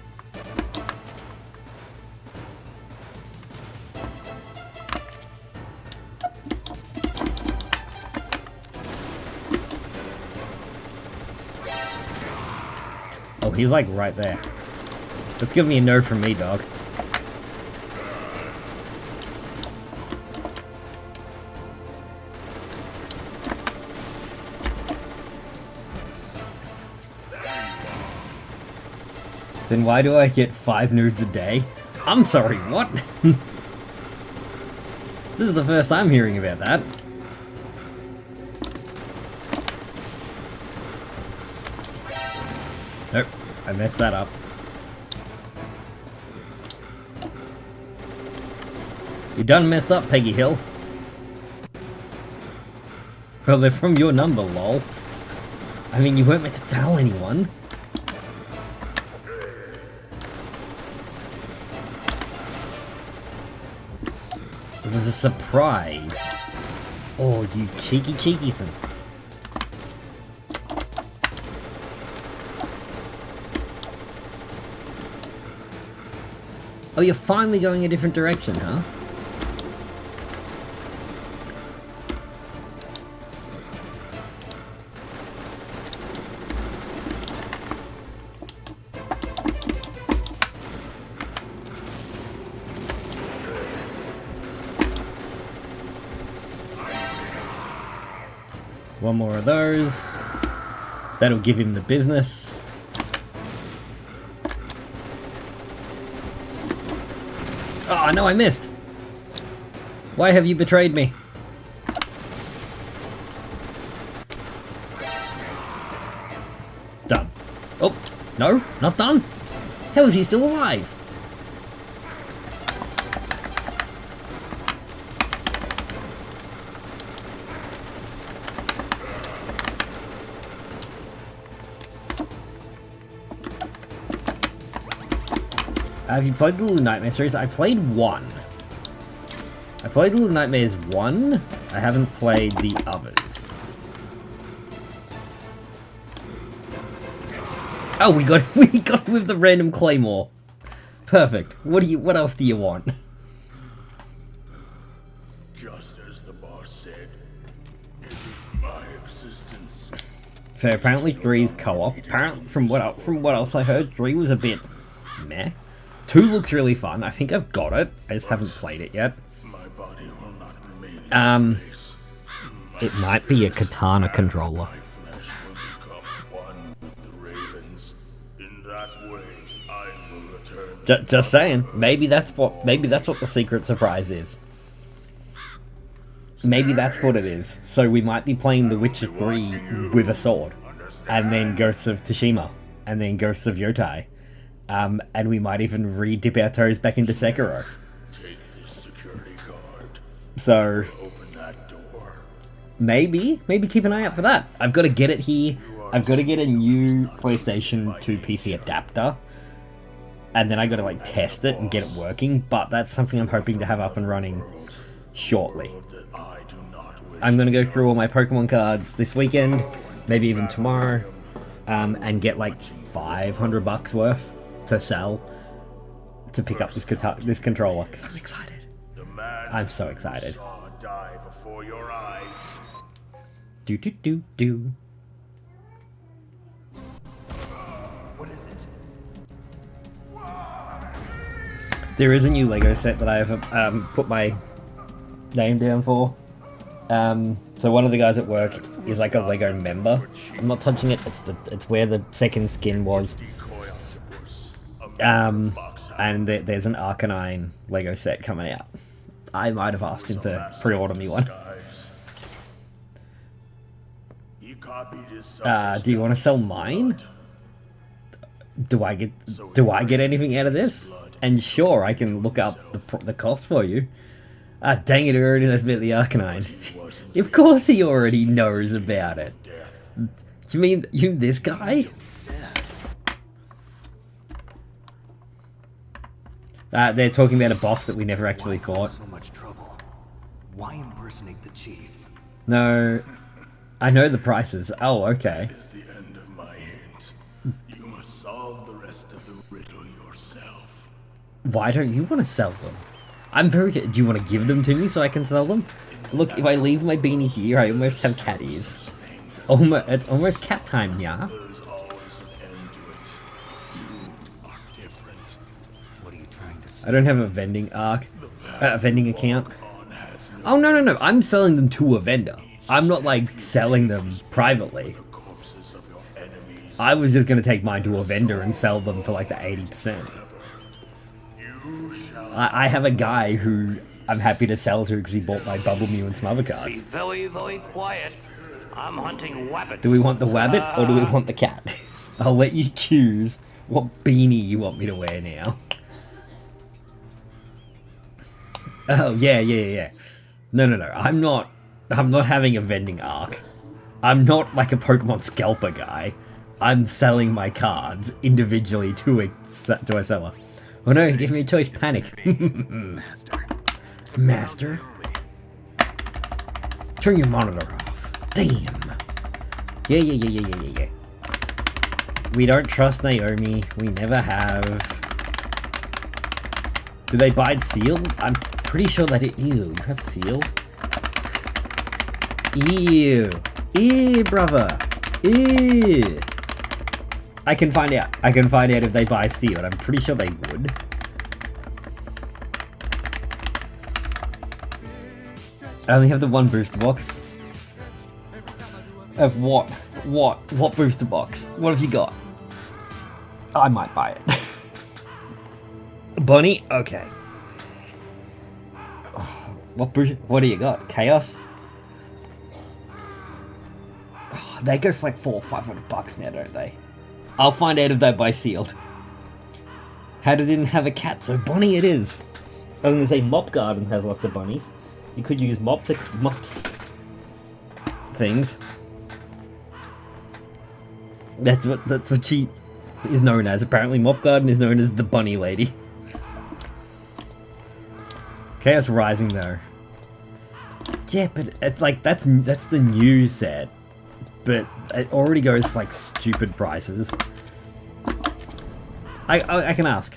Oh, he's like right there. That's giving me a no from me, dog. Then why do I get 5 nudes a day? I'm sorry, what? This is the first I'm hearing about that. Nope, I messed that up. You done messed up, Peggy Hill. Well, they're from your number, lol. I mean, you weren't meant to tell anyone. It was a surprise. Oh, you cheeky son. Oh, you're finally going a different direction, huh? One more of those. That'll give him the business. Oh, no, I missed. Why have you betrayed me? Done. Oh, no, not done. How is he still alive? Have you played the Little Nightmare series? I played 1. I played Little Nightmares 1. I haven't played the others. Oh, we got it with the random claymore. Perfect. What else do you want? Just as the boss said, it is my existence. So apparently 3's co-op. Apparently, from what else I heard, 3 was a bit meh. 2 looks really fun. I think I've got it. I just haven't played it yet. My body will not remain in space. It might be a katana controller. My flesh will become one with the ravens. In that way, I will return. Just saying. Maybe that's what the secret surprise is. Maybe that's what it is. So we might be playing The Witcher 3 with a sword, and then Ghosts of Tsushima, and then Ghosts of Yotai. And we might even re-dip our toes back into Sekiro. Take this security card. So, Open that door. maybe keep an eye out for that. I've got to get it here. I've got to get a new PlayStation 2 PC adapter. And then I got to like test it and get it working. But that's something I'm hoping to have up and running shortly. I'm going to go through all my Pokemon cards this weekend. Maybe even tomorrow. and get like $500 worth to sell to pick up this controller, because I'm excited. I'm so excited. Die before your eyes. Do do do do. What is it? There is a new Lego set that I have put my name down for. So one of the guys at work is like a Lego member. I'm not touching it. It's where the second skin was. And there's an Arcanine Lego set coming out. I might have asked him to pre-order me one. Do you want to sell mine? Do I get anything out of this? And sure, I can look up the cost for you. Ah, dang it! He already knows about the Arcanine. Of course, he already knows about it. You mean this guy? They're talking about a boss that we never actually fought. So much trouble. Why impersonate the chief? No, I know the prices. Oh, okay. That is the end of my hint. You must solve the rest of the riddle yourself. Why don't you want to sell them? I'm very... Do you want to give them to me so I can sell them? Look, if I leave my beanie here, I almost have cat ears. It's almost cat time, yeah? There's always an end to it. You are different. What are you trying to say? I don't have a vending vending account. Oh, no. I'm selling them to a vendor. I'm not, like, selling them privately. The corpses of your enemies. I was just going to take mine to a vendor and sell them for, like, the 80%. You shall I have a guy who I'm happy to sell to because he bought my Bubble Mew and some other Be cards. very, very quiet. I'm hunting wabbit. Do we want the wabbit or do we want the cat? I'll let you choose what beanie you want me to wear now. Oh, yeah. No. I'm not having a vending arc. I'm not like a Pokemon scalper guy. I'm selling my cards individually to a seller. Oh no, give me a choice, panic. Master? Turn your monitor off. Damn. Yeah. We don't trust Naomi. We never have. Do they buy it sealed? I'm pretty sure that it... Ew, you have sealed? Ew, brother. Ew. I can find out. If they buy sealed. I'm pretty sure they would. I only have the one booster box. Of what? What booster box? What have you got? I might buy it. Bunny? Okay. What do you got? Chaos? Oh, they go for like $400 or $500 now, don't they? I'll find out if they buy sealed. How didn't have a cat, so bunny it is. I was gonna say Mop Garden has lots of bunnies. You could use mops things. That's what she is known as. Apparently, Mop Garden is known as the bunny lady. Chaos Rising though. Yeah, but it's like that's the new set. But it already goes for like stupid prices. I can ask.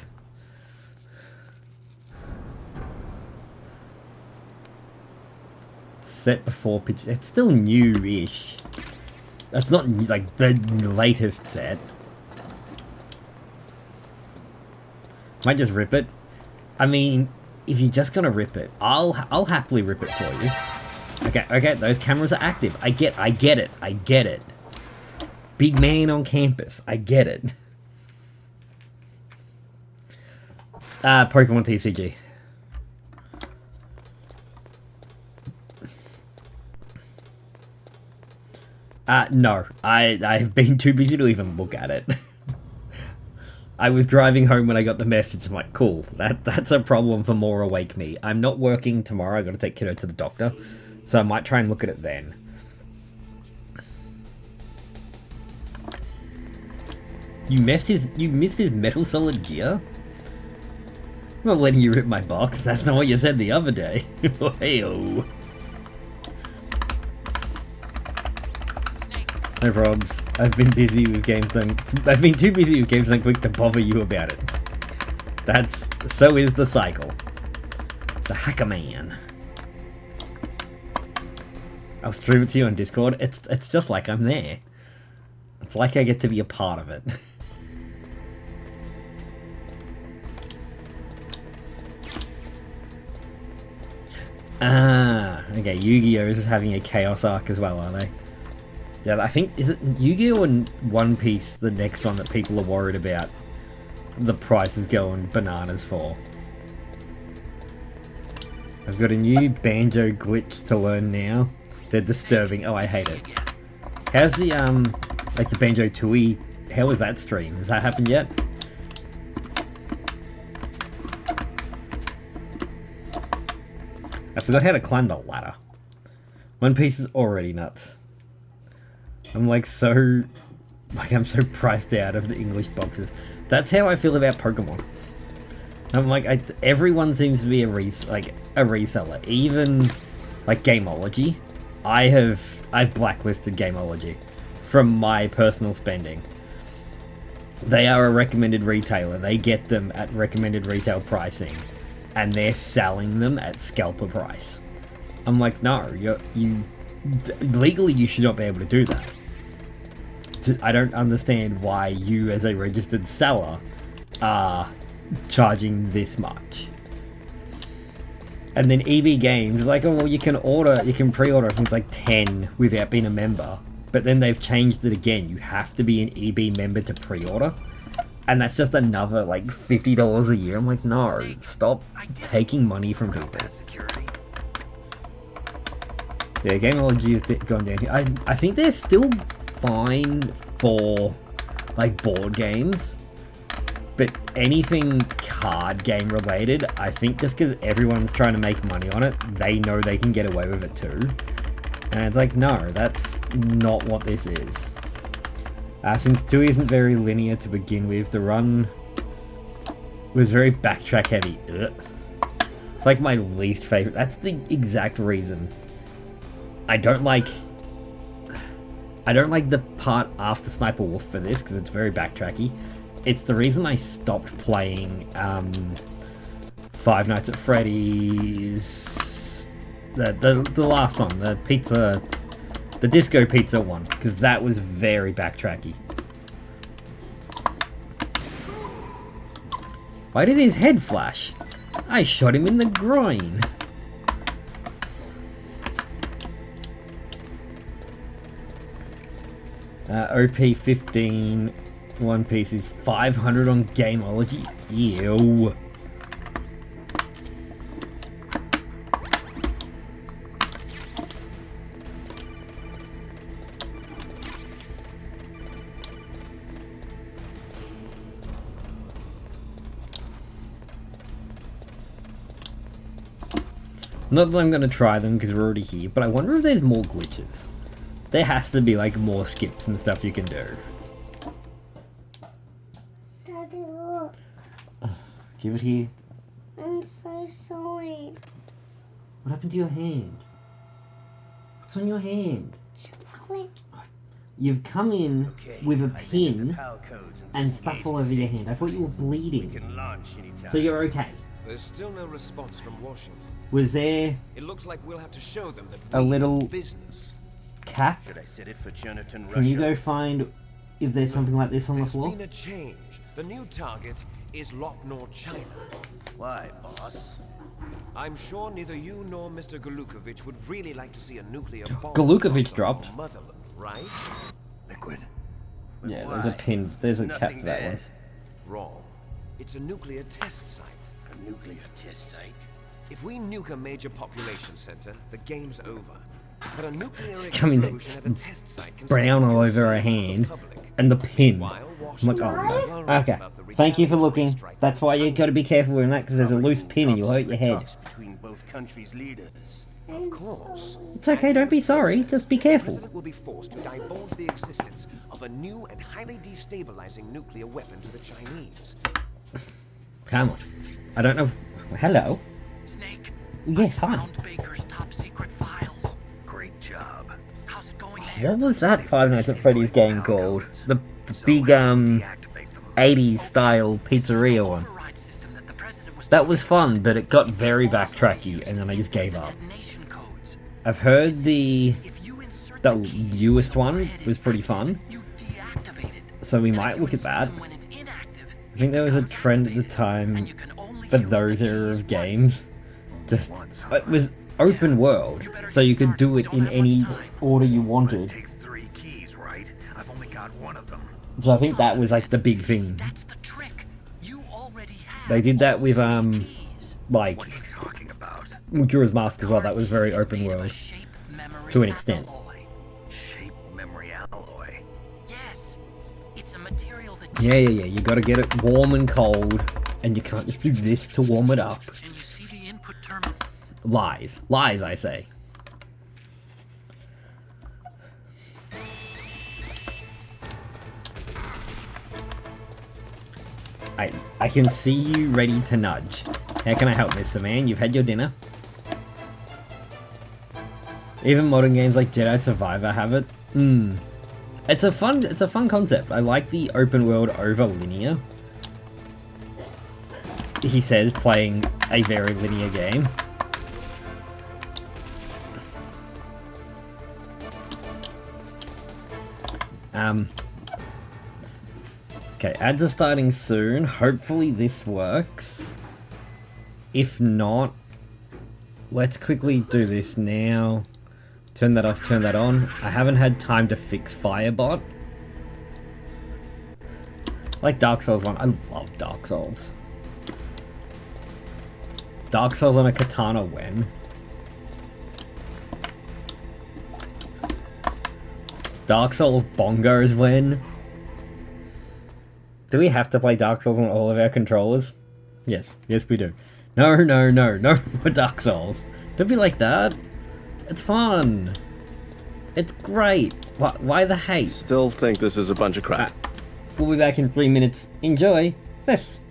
Set before pitch. It's still new-ish. That's not like the latest set. Might just rip it. I mean, if you're just gonna rip it, I'll happily rip it for you. Okay, those cameras are active. I get it. Big man on campus. I get it. Pokemon TCG. No. I've been too busy to even look at it. I was driving home when I got the message. I'm like, cool, that's a problem for more awake me. I'm not working tomorrow. I gotta take kiddo to the doctor. So I might try and look at it then. You missed his Metal Solid Gear? I'm not letting you rip my box. That's not what you said the other day. Hey-oh. No probs. I've been busy with games done. I've been too busy with games done quick to bother you about it. So is the cycle. The hacker man. I'll stream it to you on Discord. It's just like I'm there. It's like I get to be a part of it. Okay, Yu-Gi-Oh! Is having a Chaos arc as well, are they? Yeah, I think, is it Yu-Gi-Oh! And One Piece the next one that people are worried about the price is going bananas for? I've got a new banjo glitch to learn now. They're disturbing. Oh, I hate it. How's the, like the Banjo Tooie, how was that stream? Has that happened yet? I forgot how to climb the ladder. One Piece is already nuts. I'm like so... I'm so priced out of the English boxes. That's how I feel about Pokemon. I'm like, everyone seems to be a reseller. Even, like, Gameology. I've blacklisted Gameology from my personal spending. They are a recommended retailer. They get them at recommended retail pricing. And they're selling them at scalper price. I'm like, no, legally you should not be able to do that. I don't understand why you, as a registered seller, are charging this much. And then EB Games is like, oh, well, you can pre-order things like 10 without being a member. But then they've changed it again. You have to be an EB member to pre-order. And that's just another, like, $50 a year. I'm like, no, stop taking money from people. Yeah, Gameology has gone down here. I think they're still fine for, like, board games. But anything card game related, I think just because everyone's trying to make money on it, they know they can get away with it too. And it's like, no, that's not what this is. Since 2 isn't very linear to begin with, the run was very backtrack heavy. Ugh. It's like my least favorite. That's the exact reason I don't like the part after Sniper Wolf for this, because it's very backtracky. It's the reason I stopped playing Five Nights at Freddy's, the last one, the Disco Pizza one, because that was very backtracky. Why did his head flash? I shot him in the groin. OP 15 One Piece is 500 on Gameology. Ew. Not that I'm going to try them because we're already here, but I wonder if there's more glitches. There has to be like more skips and stuff you can do. Daddy, look. Give it here. I'm so sorry. What happened to your hand? What's on your hand? Quick. You've come in with a pin and stuff all over your hand. I thought you were bleeding. So you're okay. There's still no response from Washington. Was there It looks like we'll have to show them that a we little do business. cap? Should I set it for Jonathan Can you go find if there's something like this on the There's floor? been a change. The new target is Lopnor, China. Why, boss? I'm sure neither you nor Mr. Galukovich would really like to see a nuclear bomb. Galukovich drop dropped. on Motherland, right? Liquid. Yeah, there's a pin. There's a cap Nothing for that there. one. Wrong. It's a nuclear test site. A nuclear test site. If we nuke a major population center, the game's over. But a nuclear coming explosion at a test site can Brown still all be over her concealed from the hand. public. And the pin. While I'm like, Washington oh is no. worried Okay. about the Thank you for retaliatory looking. strike That's from why you China. got to be careful with that, because there's a loose pin and you'll hurt your head. Talks between both countries' leaders. Of course. It's okay, don't be sorry. Just be The careful. president will be forced to divulge the existence of a new and highly destabilizing nuclear weapon to the Chinese. Come on. I don't know. Hello. Snake, Yes, I hi. found Baker's top secret files. Great job. How's it going there? What was that Five Nights at Freddy's game called? The big 80s style pizzeria one. That was fun, but it got very backtracky, and then I just gave up. I've heard the newest one was pretty fun, so we might look at that. I think there was a trend at the time for those era of games. Just, it was open world, so you could do it in any order you wanted. So I think that was like the big thing. They did that with like Majora's Mask as well. That was very open world to an extent. Yeah. You gotta get it warm and cold, and you can't just do this to warm it up. Lies, I say. I can see you ready to nudge. How can I help, Mr. Man? You've had your dinner. Even modern games like Jedi Survivor have it. It's a fun concept. I like the open world over linear. He says, playing a very linear game. Okay, ads are starting soon. Hopefully this works. If not, let's quickly do this now. Turn that off, turn that on. I haven't had time to fix Firebot. Like Dark Souls 1. I love Dark Souls. Dark Souls on a katana when? Dark Souls bongos when? Do we have to play Dark Souls on all of our controllers? Yes we do. No for Dark Souls. Don't be like that. It's fun. It's great. Why the hate? Still think this is a bunch of crap. We'll be back in 3 minutes. Enjoy this.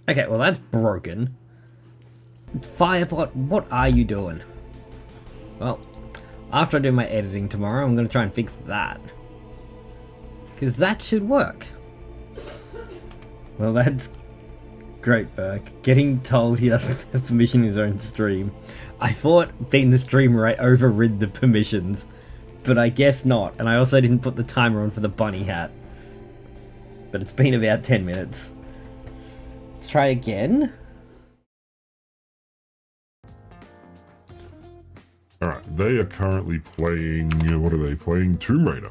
Okay, well that's broken. Firebot, what are you doing? Well, after I do my editing tomorrow, I'm going to try and fix that. Because that should work. Well, that's great, Burke. Getting told he doesn't have permission in his own stream. I thought being the streamer I overrid the permissions, but I guess not. And I also didn't put the timer on for the bunny hat. But it's been about 10 minutes. Let's try again. Alright, they are currently playing, what are they playing? Tomb Raider.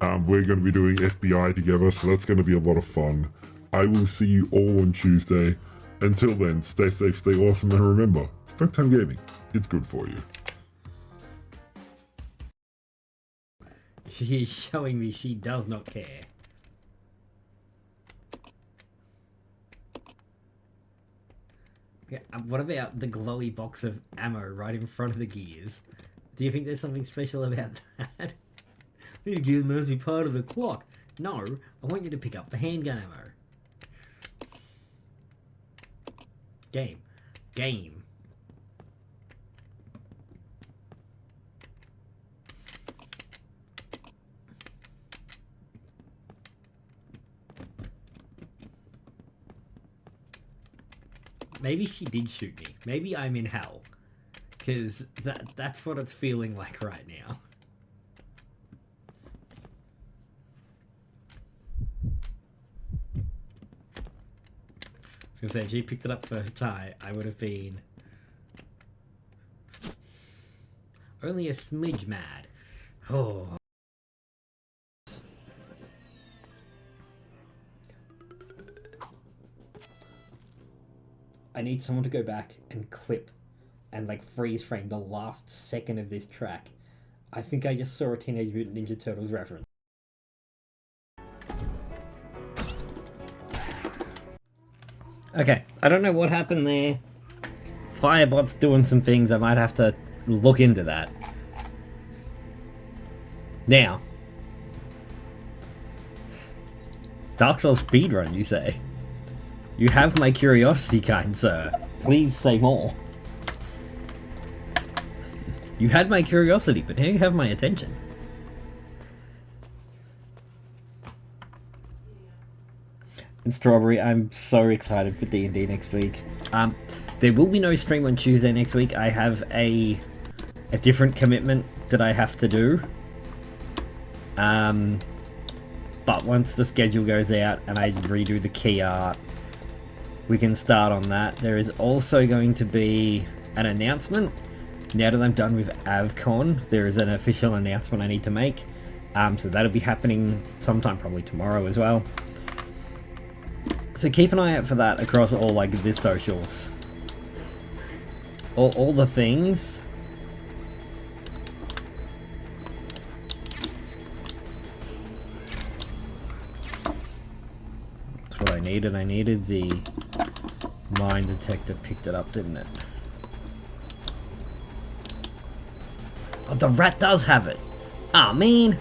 We're going to be doing FBI together, so that's going to be a lot of fun. I will see you all on Tuesday. Until then, stay safe, stay awesome, and remember, Spoke Time Gaming, it's good for you. She is showing me she does not care. Okay, what about the glowy box of ammo right in front of the gears? Do you think there's something special about that? These gears must be part of the clock. No, I want you to pick up the handgun ammo. Game. Maybe she did shoot me. Maybe I'm in hell. Because that's what it's feeling like right now. I was gonna say, if she picked it up first try, I would have been only a smidge mad. Oh. I need someone to go back and clip and like freeze frame the last second of this track. I think I just saw a Teenage Mutant Ninja Turtles reference. Okay, I don't know what happened there. Firebot's doing some things, I might have to look into that. Now, Dark Souls speedrun, you say? You have my curiosity, kind sir. Please say more. You had my curiosity, but now you have my attention. And Strawberry, I'm so excited for D&D next week. There will be no stream on Tuesday next week. I have a different commitment that I have to do. But once the schedule goes out and I redo the key art, we can start on that. There is also going to be an announcement. Now that I'm done with AVCon, there is an official announcement I need to make. So that'll be happening sometime probably tomorrow as well. So keep an eye out for that across all like the socials. All the things. That's what I needed. I needed the mine detector, picked it up, didn't it? Oh, the rat does have it. Ah, man.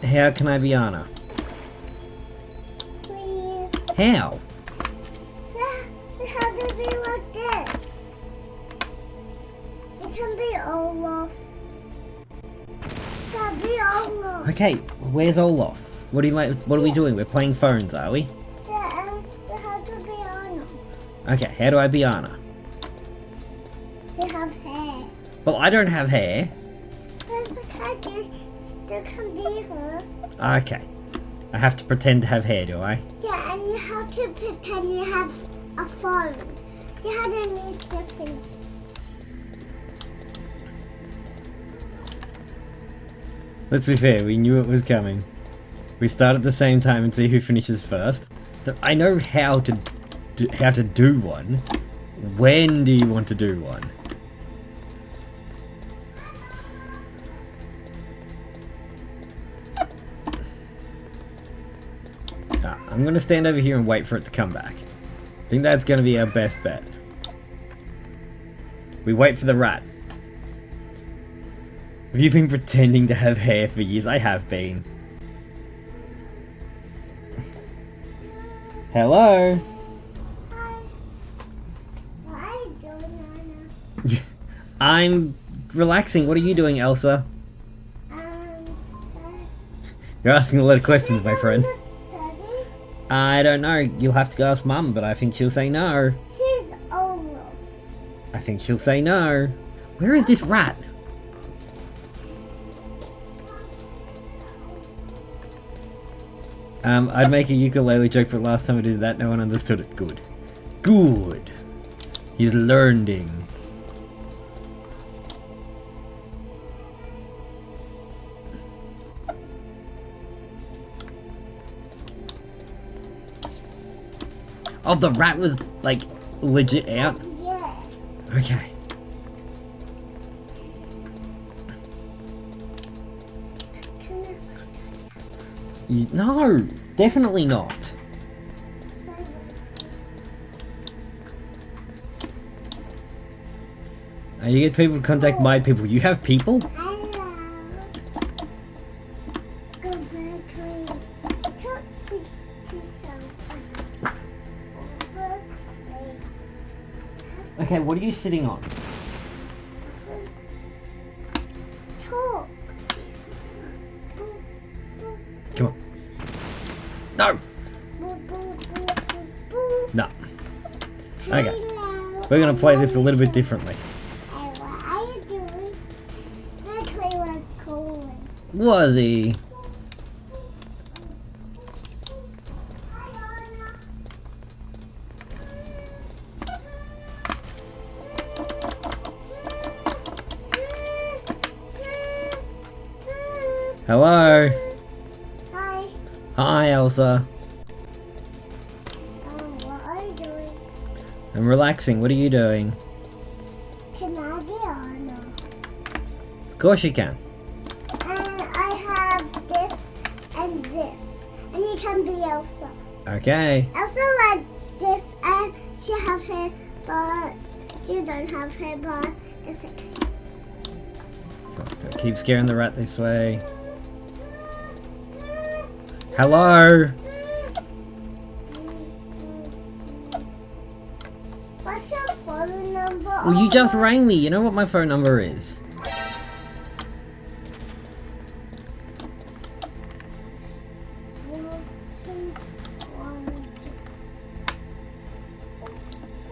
How can I be Anna? Please. How? It has to be like this. It can be Olaf. It can be Olaf. Okay, where's Olaf? What are we doing? We're playing phones, are we? Yeah, and it has to be Anna. Okay, how do I be Anna? She have hair. Well, I don't have hair. But still can be her. Okay. I have to pretend to have hair, do I? Yeah, and you have to pretend you have a phone. You have to need different. Let's be fair, we knew it was coming. We start at the same time and see who finishes first. I know how to do one. When do you want to do one? I'm gonna stand over here and wait for it to come back. I think that's gonna be our best bet. We wait for the rat. Have you been pretending to have hair for years? I have been. Hello? Hi. What are you doing, Anna? I'm relaxing. What are you doing, Elsa? You're asking a lot of questions, my friend. Study? I don't know. You'll have to go ask Mum, but I think she'll say no. She's Olaf. I think she'll say no. Where is this rat? I'd make a ukulele joke, but last time I did that, no one understood it. Good. Good. He's learning. Oh, the rat was, like, legit out? Yeah. Okay. No, definitely not. You get people to contact my people. You have people? Okay, what are you sitting on? Talk. Come on. No! No. Okay. We're gonna play this a little bit differently. What are you doing? Clay was cool. Was he? Hello? Hi. Hi, Elsa. I'm relaxing. What are you doing? Can I be Anna? Of course you can. And I have this and this. And you can be Elsa. Okay. Elsa like this and she have hair, but you don't have hair, but it's okay. Keep scaring the rat this way. Hello? What's your phone number? Well, you just rang me. You know what my phone number is.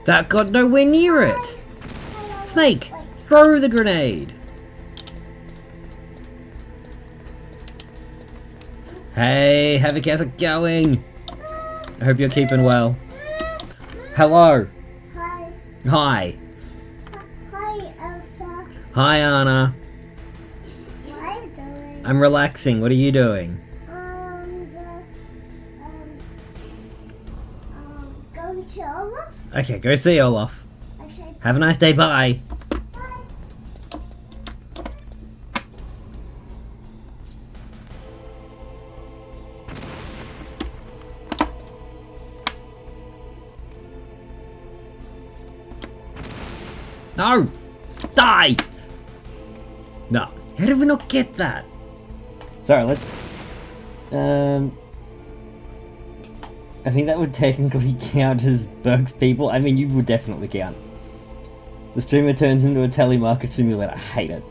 That got nowhere near it. Snake, throw the grenade. Hey, Havoc, how's it going? I hope you're keeping well. Hello. Hi. Hi. Hi, Elsa. Hi, Anna. What are you doing? I'm relaxing. What are you doing? Going to Olaf? Okay, go see Olaf. Okay. Have a nice day. Bye. No! Die! No. How did we not get that? Sorry, let's... I think that would technically count as Burke's people. I mean, you would definitely count. The streamer turns into a telemarket simulator. I hate it.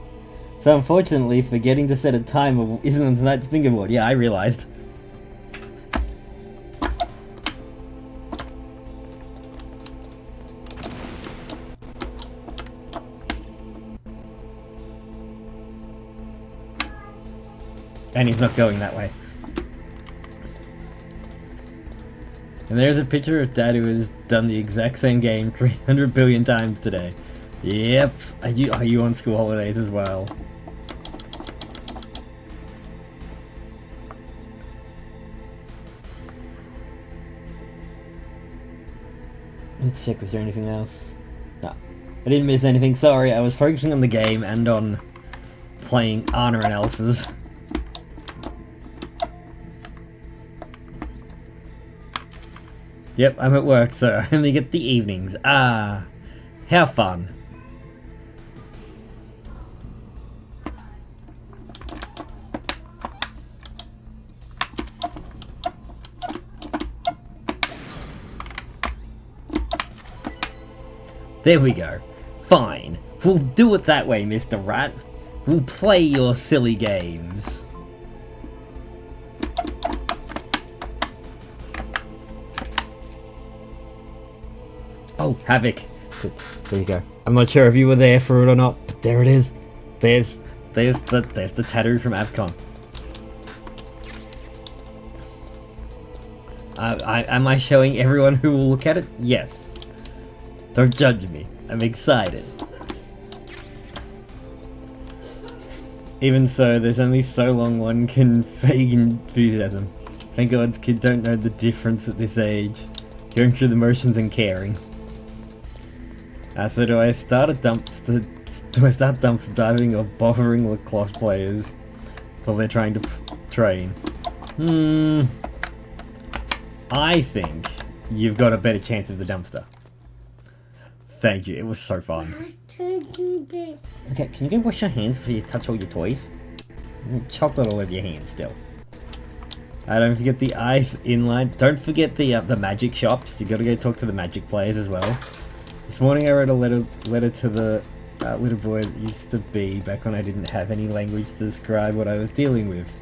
So unfortunately, forgetting to set a timer isn't on tonight's bingo board. Yeah, I realized. And he's not going that way. And there's a picture of Dad who has done the exact same game 300 billion times today. Yep. Are you on school holidays as well? Let's check, was there anything else? No. I didn't miss anything, sorry. I was focusing on the game and on playing Anna and Elsa's. Yep, I'm at work, so I only get the evenings. Ah, how fun. There we go. Fine. We'll do it that way, Mr. Rat. We'll play your silly games. Oh, Havoc. There you go. I'm not sure if you were there for it or not, but there it is. There's the tattoo from AVCon. Am I showing everyone who will look at it? Yes. Don't judge me. I'm excited. Even so, there's only so long one can fake enthusiasm. Thank God kids don't know the difference at this age. Going through the motions and caring. So do I start dumpster diving or bothering lacrosse players while they're trying to train? I think you've got a better chance of the dumpster. Thank you, it was so fun. Okay, can you go wash your hands before you touch all your toys? Chocolate all over your hands still. Don't forget the ice inline. Don't forget the magic shops. You gotta go talk to the magic players as well. This morning I wrote a letter to the little boy that used to be back when I didn't have any language to describe what I was dealing with.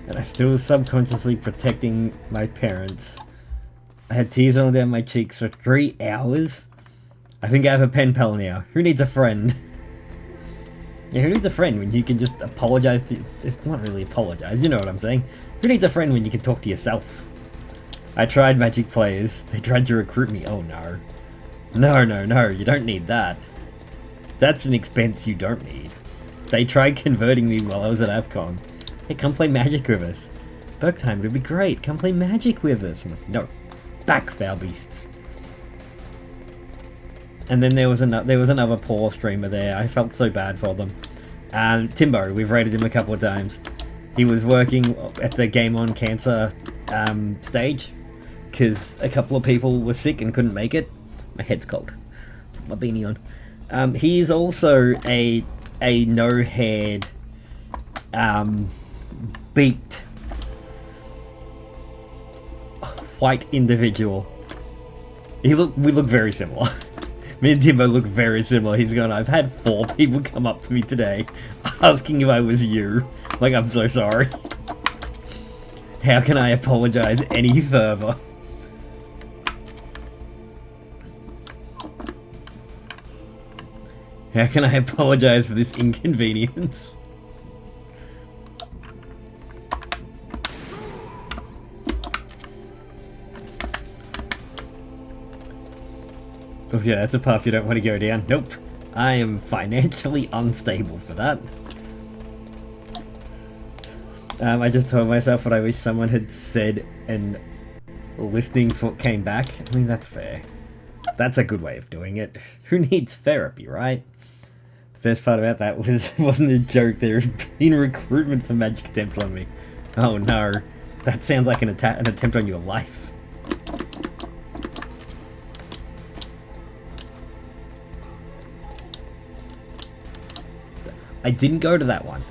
And I still was subconsciously protecting my parents. I had tears rolling down my cheeks for 3 hours. I think I have a pen pal now. Who needs a friend? Yeah, who needs a friend when you can just apologize to... It's not really apologize, you know what I'm saying. Who needs a friend when you can talk to yourself? I tried magic players. They tried to recruit me. Oh no. No, you don't need that. That's an expense you don't need. They tried converting me while I was at AVCon. Hey, come play magic with us. Burke time would be great. Come play magic with us. I'm like, no. Back, foul beasts. And then there was another poor streamer there. I felt so bad for them. Timbo, we've rated him a couple of times. He was working at the Game On Cancer stage because a couple of people were sick and couldn't make it. My head's cold. Put my beanie on. He's also a no-haired, beaked, white individual. We look very similar. Me and Timbo look very similar. He's gone, I've had 4 people come up to me today asking if I was you. Like, I'm so sorry. How can I apologize any further? How can I apologize for this inconvenience? Oh yeah, that's a path you don't want to go down. Nope. I am financially unstable for that. I just told myself what I wish someone had said and listening for came back. I mean, that's fair. That's a good way of doing it. Who needs therapy, right? The best part about that wasn't a joke. There had been recruitment for magic attempts on me. Oh no. That sounds like an attempt on your life. I didn't go to that one.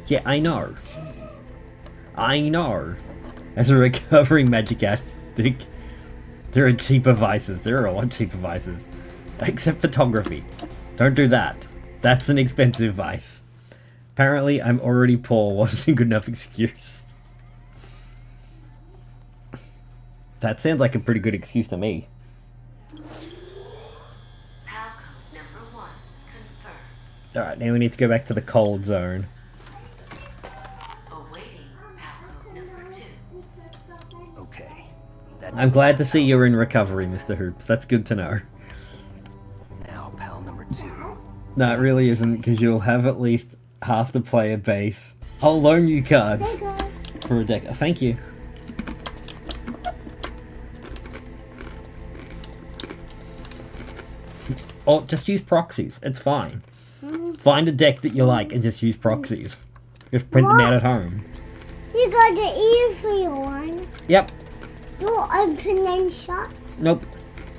Yeah, I know. I know. As a recovering magic addict, there are cheaper vices. There are a lot cheaper vices. Except photography. Don't do that. That's an expensive vice. Apparently, I'm already poor wasn't a good enough excuse. That sounds like a pretty good excuse to me. Alright, now we need to go back to the cold zone. Okay. I'm glad to see you're in recovery, Mr. Hoops. That's good to know. Now, pal number 2. No, it really isn't, because you'll have at least half the player base. I'll loan you cards for a deck. Oh, thank you. Or just use proxies. It's fine. Find a deck that you like and just use proxies. Just print them out at home. You got the easy one. Yep. You open and shut. Nope.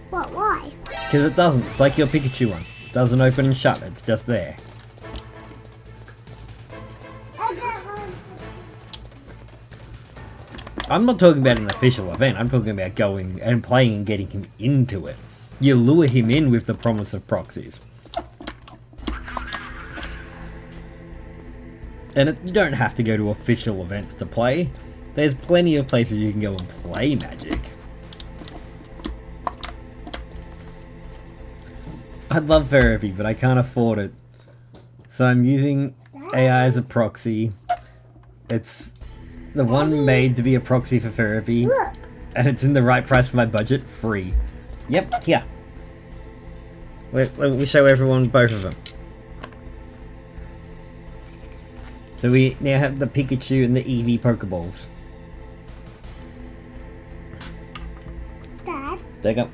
What? Why? Because it doesn't. It's like your Pikachu one. It doesn't open and shut. It's just there. I got one. I'm not talking about an official event. I'm talking about going and playing and getting him into it. You lure him in with the promise of proxies. And you don't have to go to official events to play. There's plenty of places you can go and play Magic. I'd love therapy, but I can't afford it. So I'm using AI as a proxy. It's the one made to be a proxy for therapy. Look. And it's in the right price for my budget, free. Yep, here. Let me show everyone both of them. So we now have the Pikachu and the Eevee Pokeballs. Dad, There you go.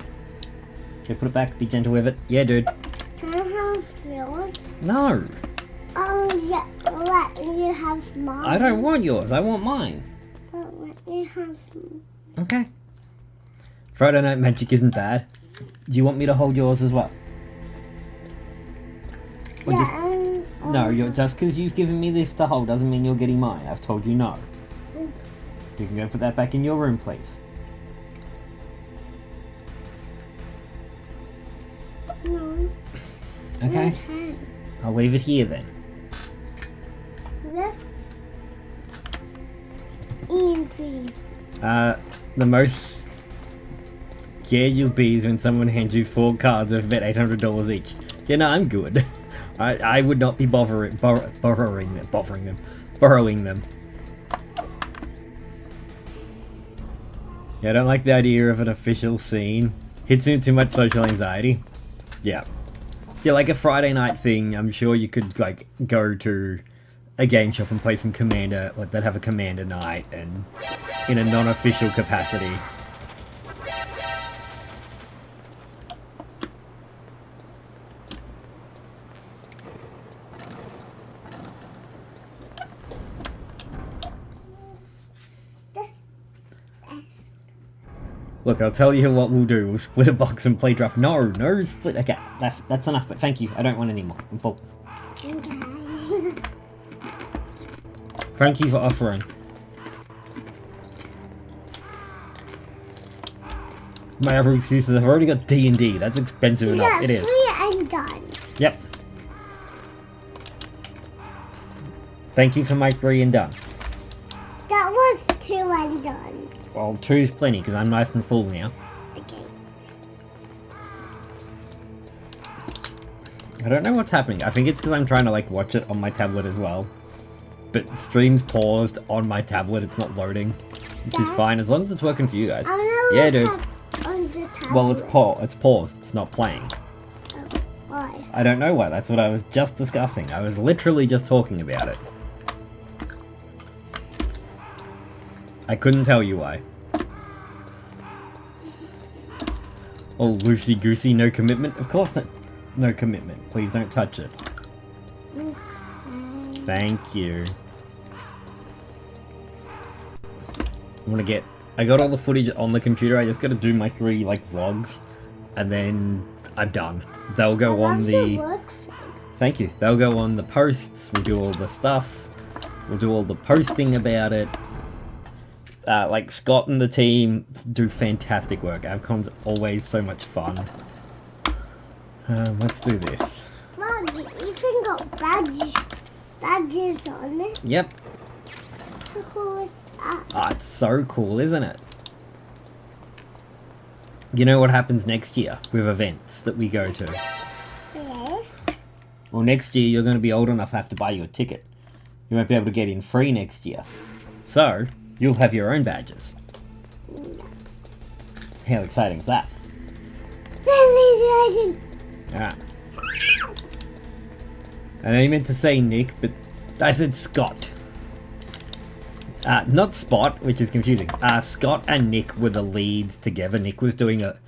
Okay, put it back, be gentle with it. Yeah, dude. can I have yours? No, Yeah, let me have mine. I don't want yours, I want mine. Let me have. Okay. Friday Night Magic isn't bad. Do you want me to hold yours as well? Or just- No, just because you've given me this to hold doesn't mean you're getting mine. I've told you no. You can go put that back in your room, please. No. Okay. Okay. I'll leave it here then. This. Easy. The most scared you'll be is when someone hands you 4 cards worth about $800 each. Yeah, no, I'm good. I would not be borrowing them. Yeah, I don't like the idea of an official scene. Hits me too much social anxiety. Yeah. Yeah, like a Friday night thing, I'm sure you could, like, go to a game shop and play some Commander, like, they'd have a Commander night, and in a non-official capacity. Look, I'll tell you what we'll do. We'll split a box and play draft. No split. Okay, that's enough, but thank you. I don't want any more. I'm full. Okay. Thank you for offering. My other excuse is I've already got D&D. That's expensive enough. Yeah, It is. free and done. Yep. Thank you for my 3 and done. That was 2 and done. Well, 2's plenty because I'm nice and full now. Okay. I don't know what's happening. I think it's because I'm trying to like watch it on my tablet as well. But stream's paused on my tablet. It's not loading, which is Dad? fine as long as it's working for you guys. I'm gonna Yeah, look dude. up on the tablet. Well, it's paused. It's not playing. Oh, why? I don't know why. That's what I was just discussing. I was literally just talking about it. I couldn't tell you why. Oh, loosey goosey, no commitment. Of course not. No commitment. Please don't touch it. Okay. Thank you. I got all the footage on the computer. I just got to do my 3 like vlogs, and then I'm done. They'll go on Love the. your work thing. Thank you. They'll go on the posts. We'll do all the stuff. We'll do all the posting about it. Like Scott and the team do fantastic work. AVCon's always so much fun. Let's do this. Mom, you even got badges on it. Yep. How cool is that? Ah, it's so cool, isn't it? You know what happens next year with events that we go to? Yeah. Well, next year you're going to be old enough to have to buy you a ticket. You won't be able to get in free next year. So, you'll have your own badges. How exciting is that? Really exciting. Ah. I know you meant to say Nick, but I said Scott. Not Spot, which is confusing. Scott and Nick were the leads together. Nick was doing a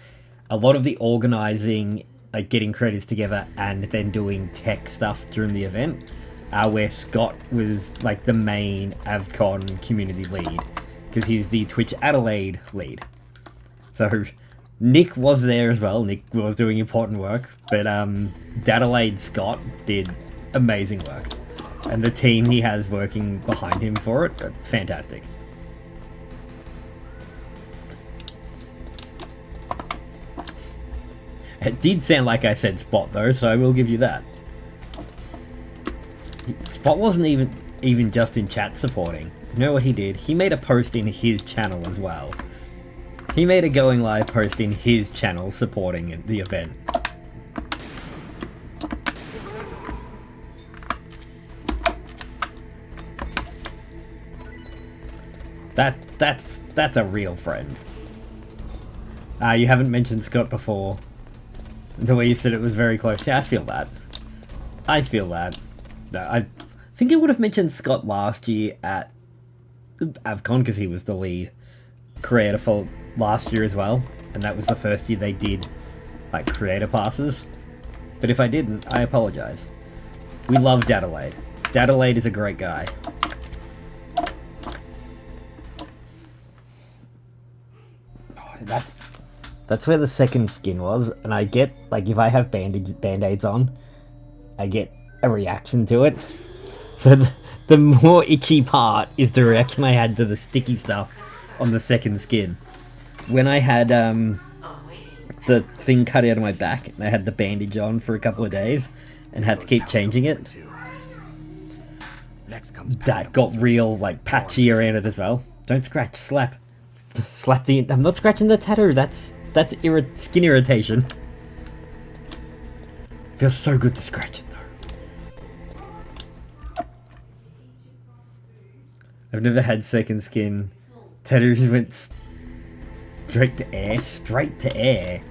lot of the organising, like getting credits together, and then doing tech stuff during the event. Where Scott was like the main AVCon community lead, because he's the Twitch Adelaide lead. So Nick was there as well. Nick was doing important work, but Adelaide Scott did amazing work. And the team he has working behind him for it, fantastic. It did sound like I said Spot though, so I will give you that. Spot wasn't even just in chat supporting. You know what he did? He made a post in his channel as well. He made a going live post in his channel supporting the event. That's a real friend. You haven't mentioned Scott before. The way you said it was very close. Yeah, I feel that. I feel that. I think I would have mentioned Scott last year at AVCon because he was the lead creator for last year as well, and that was the first year they did like creator passes. But if I didn't, I apologize. We love Adelaide. Adelaide is a great guy. That's where the second skin was, and I get, like, if I have band-aids on, I get a reaction to it. So the more itchy part is the reaction I had to the sticky stuff on the second skin. When I had the thing cut out of my back, and I had the bandage on for a couple of days, and had to keep changing it, that got real, like, patchy around it as well. Don't scratch, slap. Slap the... I'm not scratching the tattoo, that's skin irritation. Feels so good to scratch it though. I've never had second skin. Tattoos went straight to air.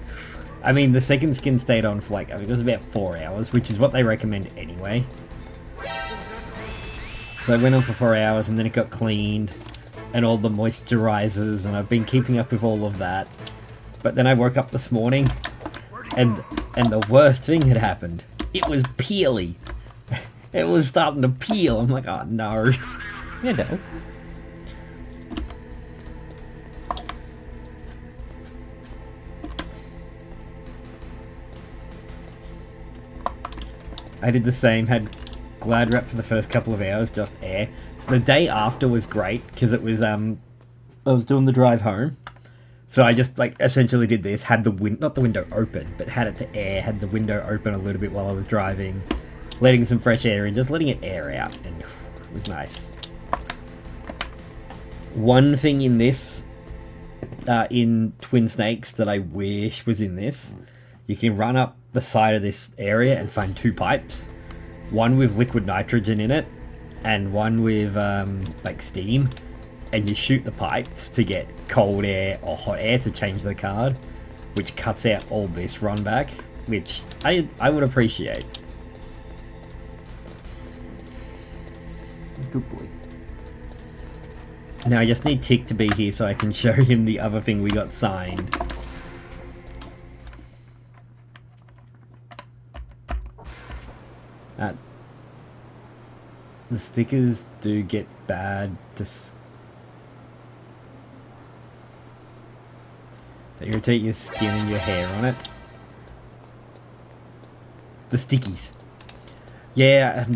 I mean, the second skin stayed on for like, I think it was about 4 hours, which is what they recommend anyway. So I went on for 4 hours and then it got cleaned. And all the moisturizers, and I've been keeping up with all of that. But then I woke up this morning, and the worst thing had happened. It was peely. It was starting to peel. I'm like, oh no. You know. I did the same, had glad wrap for the first couple of hours, just air. The day after was great, because it was, I was doing the drive home. So I just, like, essentially did this, had the not the window open, but had it to air, had the window open a little bit while I was driving, letting some fresh air in, just letting it air out, and it was nice. One thing in this, in Twin Snakes that I wish was in this, you can run up the side of this area and find 2 pipes. One with liquid nitrogen in it, and one with, like, steam. And you shoot the pipes to get cold air or hot air to change the card, which cuts out all this run back, which I would appreciate. Good boy. Now I just need Tick to be here so I can show him the other thing we got signed. The stickers do get bad they irritate your skin and your hair on it. The stickies. Yeah,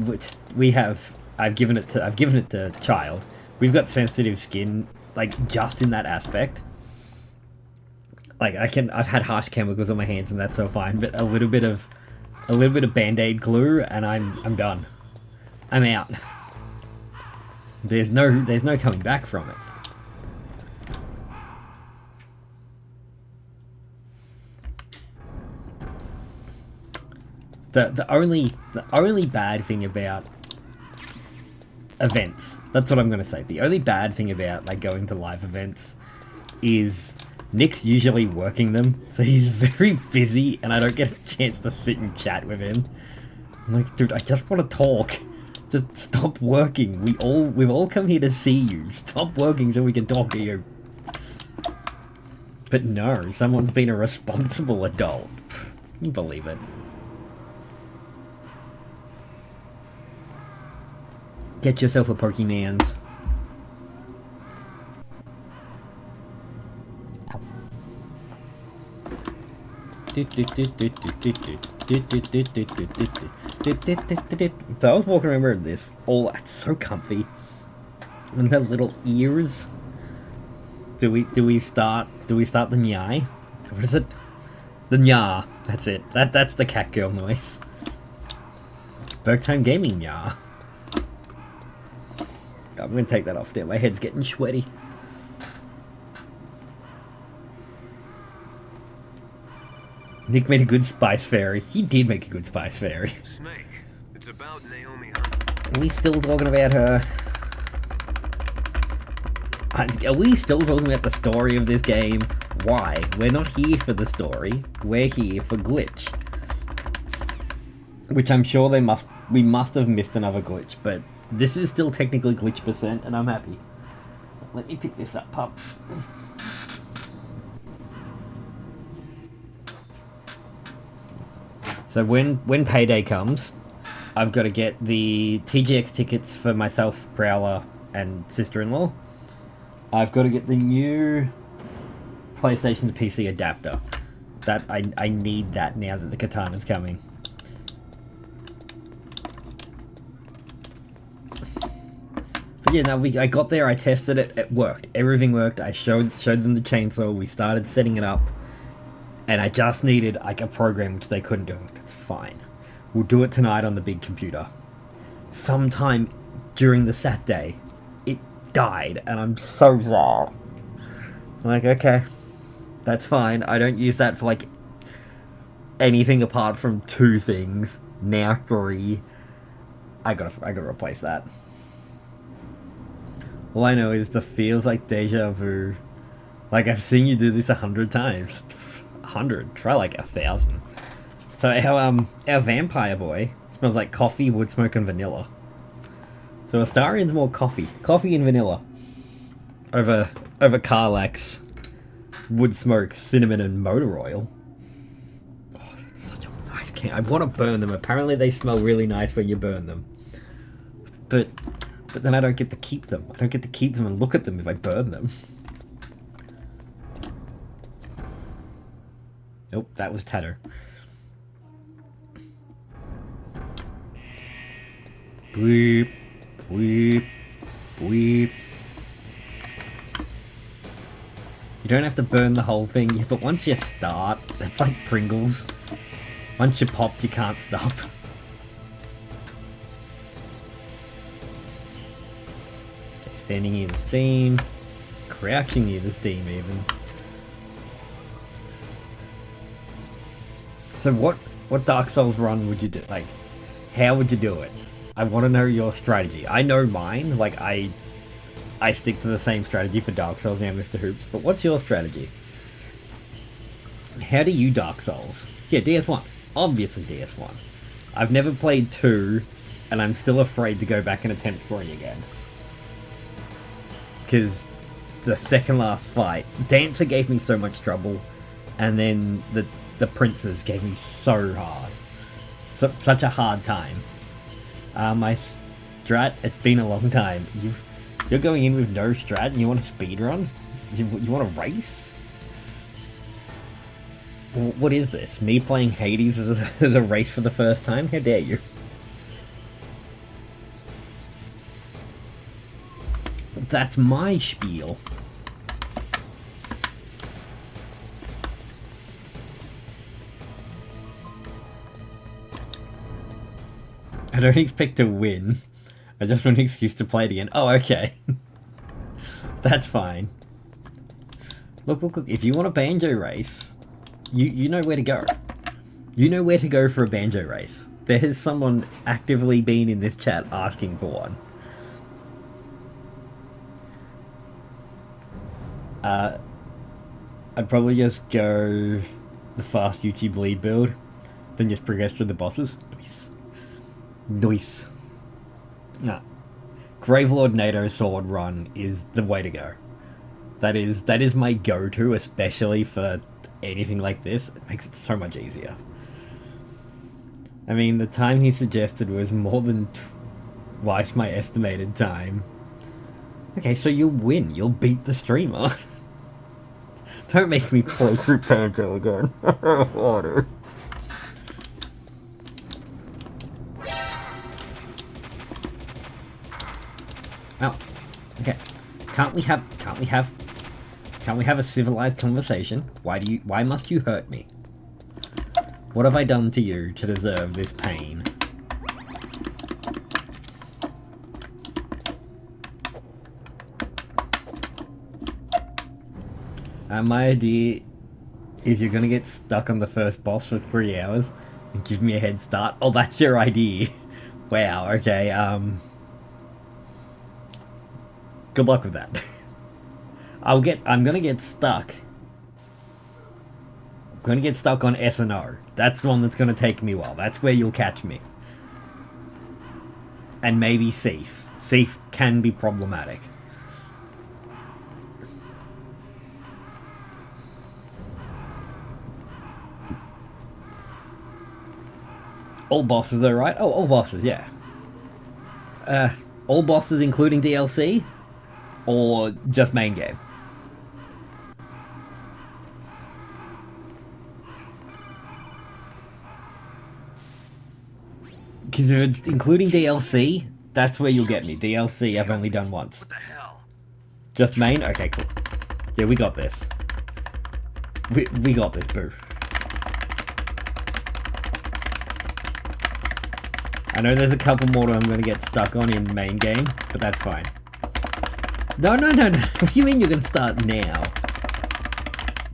we have. I've given it to Child. We've got sensitive skin, like just in that aspect. Like I've had harsh chemicals on my hands and that's so fine, but a little bit of Band-Aid glue and I'm done. I'm out. There's no coming back from it. The only bad thing about events, that's what I'm gonna say. The only bad thing about like going to live events is Nick's usually working them, so he's very busy and I don't get a chance to sit and chat with him. I'm like, dude, I just want to talk. Just stop working. We've all come here to see you. Stop working so we can talk to you. But no, someone's been a responsible adult. Can you believe it? Get yourself a Pokemans. Ow. So I was walking around with this. Oh, it's so comfy. And the little ears. Do we start the nyai? What is it? The nya. That's it. That's the cat girl noise. Bergtime Gaming nya. I'm gonna take that off there. My head's getting sweaty. Nick made a good spice fairy. He did make a good spice fairy. Snake. It's about Naomi Hunt. Are we still talking about her? Are we still talking about the story of this game? Why? We're not here for the story. We're here for glitch. Which I'm sure we must have missed another glitch, but this is still technically glitch % and I'm happy. Let me pick this up, pup. So when payday comes, I've got to get the TGX tickets for myself, Prowler, and sister-in-law. I've got to get the new PlayStation to PC adapter. That I need that now that the Katana's coming. But yeah, no, I got there, I tested it, it worked. Everything worked. I showed them the chainsaw, we started setting it up, and I just needed like a program which they couldn't do. That's fine. We'll do it tonight on the big computer. Sometime during the Saturday, it died, and I'm so sad. I'm like, okay, that's fine. I don't use that for like anything apart from 2 things. Now 3. I gotta replace that. All I know is the feels like deja vu. Like I've seen you do this 100 times. 100. Try like 1,000. So our vampire boy smells like coffee, wood smoke, and vanilla. So Astarian's more coffee and vanilla. Over Carlax, wood smoke, cinnamon, and motor oil. Oh, that's such a nice can. I want to burn them. Apparently they smell really nice when you burn them. But then I don't get to keep them. I don't get to keep them and look at them if I burn them. Nope, that was Tatter. Weep, weep, weep. You don't have to burn the whole thing, but once you start, it's like Pringles. Once you pop, you can't stop. Okay, standing near the steam. Crouching near the steam, even. So what Dark Souls run would you do? Like, how would you do it? I want to know your strategy. I know mine. Like, I stick to the same strategy for Dark Souls and Mr. Hoops, but what's your strategy? How do you Dark Souls? Yeah, DS1. Obviously DS1. I've never played 2, and I'm still afraid to go back and attempt 3 again. Because the second last fight, Dancer gave me so much trouble, and then the Princes gave me so hard. Such a hard time. My strat, it's been a long time. You're going in with no strat and you want to speedrun? You want to race? What is this? Me playing Hades as a race for the first time? How dare you? That's my spiel. I don't expect to win. I just want an excuse to play it again. Oh, okay. That's fine. Look. If you want a banjo race, you know where to go. You know where to go for a banjo race. There has someone actively been in this chat asking for one. I'd probably just go the fast Uchi bleed build, then just progress through the bosses. Nice. Nah. Gravelord NATO sword run is the way to go. That is my go-to, especially for anything like this. It makes it so much easier. I mean, the time he suggested was more than twice my estimated time. Okay, so you'll win. You'll beat the streamer. Don't make me play through Banjo again. Water. Oh, okay. Can't we have a civilized conversation? Why must you hurt me? What have I done to you to deserve this pain? My idea is you're gonna get stuck on the first boss for 3 hours and give me a head start. Oh, that's your idea. Wow, okay, good luck with that. I'm gonna get stuck. I'm gonna get stuck on S&O. That's the one that's gonna take me a while. That's where you'll catch me. And maybe Seif. Seif can be problematic. All bosses are right. Oh, all bosses, yeah. All bosses including DLC? Or just main game? Because if it's including DLC, that's where you'll get me. DLC I've only done once. What the hell? Just main? Okay, cool. Yeah, we got this. We got this, boo. I know there's a couple more that I'm going to get stuck on in main game, but that's fine. No. What do you mean you're going to start now?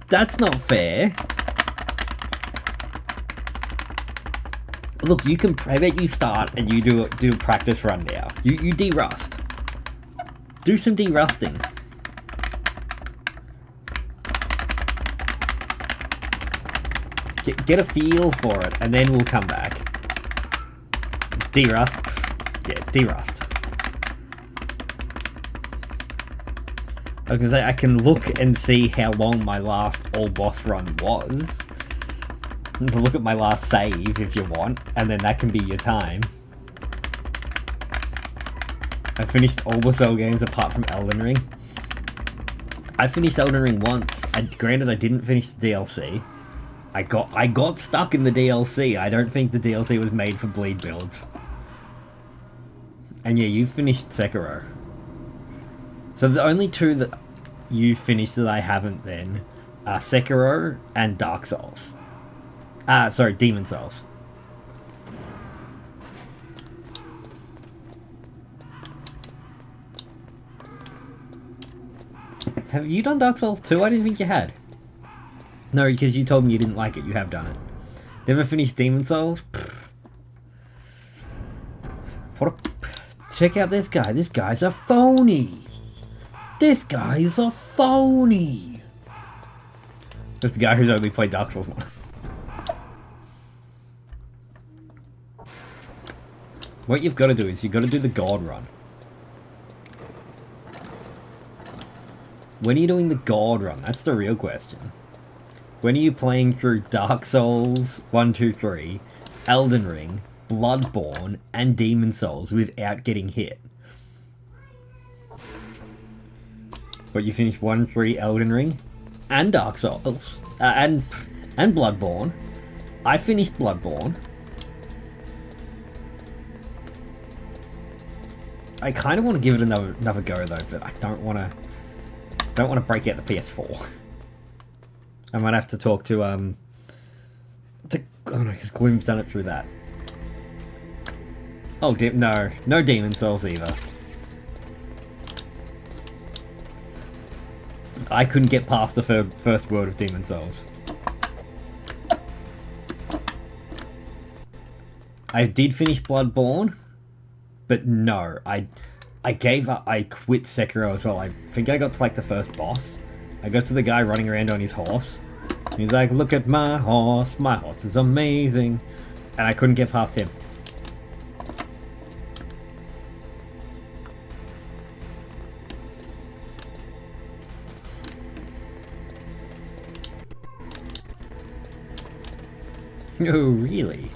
That's not fair. Look, you can. I bet you start and you do a practice run now. You de-rust. Do some de-rusting. Get a feel for it, and then we'll come back. De-rust? Yeah, de-rust. Because I can look and see how long my last all-boss run was. Look at my last save if you want, and then that can be your time. I finished all the Cell games apart from Elden Ring. I finished Elden Ring once, and granted I didn't finish the DLC. I got stuck in the DLC. I don't think the DLC was made for bleed builds. And yeah, you finished Sekiro. So the only two that you finished that I haven't then are Sekiro and Dark Souls. Sorry, Demon Souls. Have you done Dark Souls 2? I didn't think you had. No, because you told me you didn't like it. You have done it. Never finished Demon Souls? Pfft. What a... Check out this guy. This guy's a phony. This guy's a phony. That's the guy who's only played Dark Souls 1. What you've got to do is you've got to do the God Run. When are you doing the God Run? That's the real question. When are you playing through Dark Souls 1, 2, 3, Elden Ring, Bloodborne, and Demon Souls without getting hit? But you finished 1, 3, Elden Ring, and Dark Souls, and Bloodborne. I finished Bloodborne. I kind of want to give it another go though, but I don't want to break out the PS4. I might have to talk to oh no, because Gloom's done it through that. Oh no Demon Souls either. I couldn't get past the first word of Demon Souls. I did finish Bloodborne, but no, I gave up. I quit Sekiro as well. I think I got to like the first boss. I got to the guy running around on his horse. He's like, look at my horse is amazing. And I couldn't get past him. Oh, really?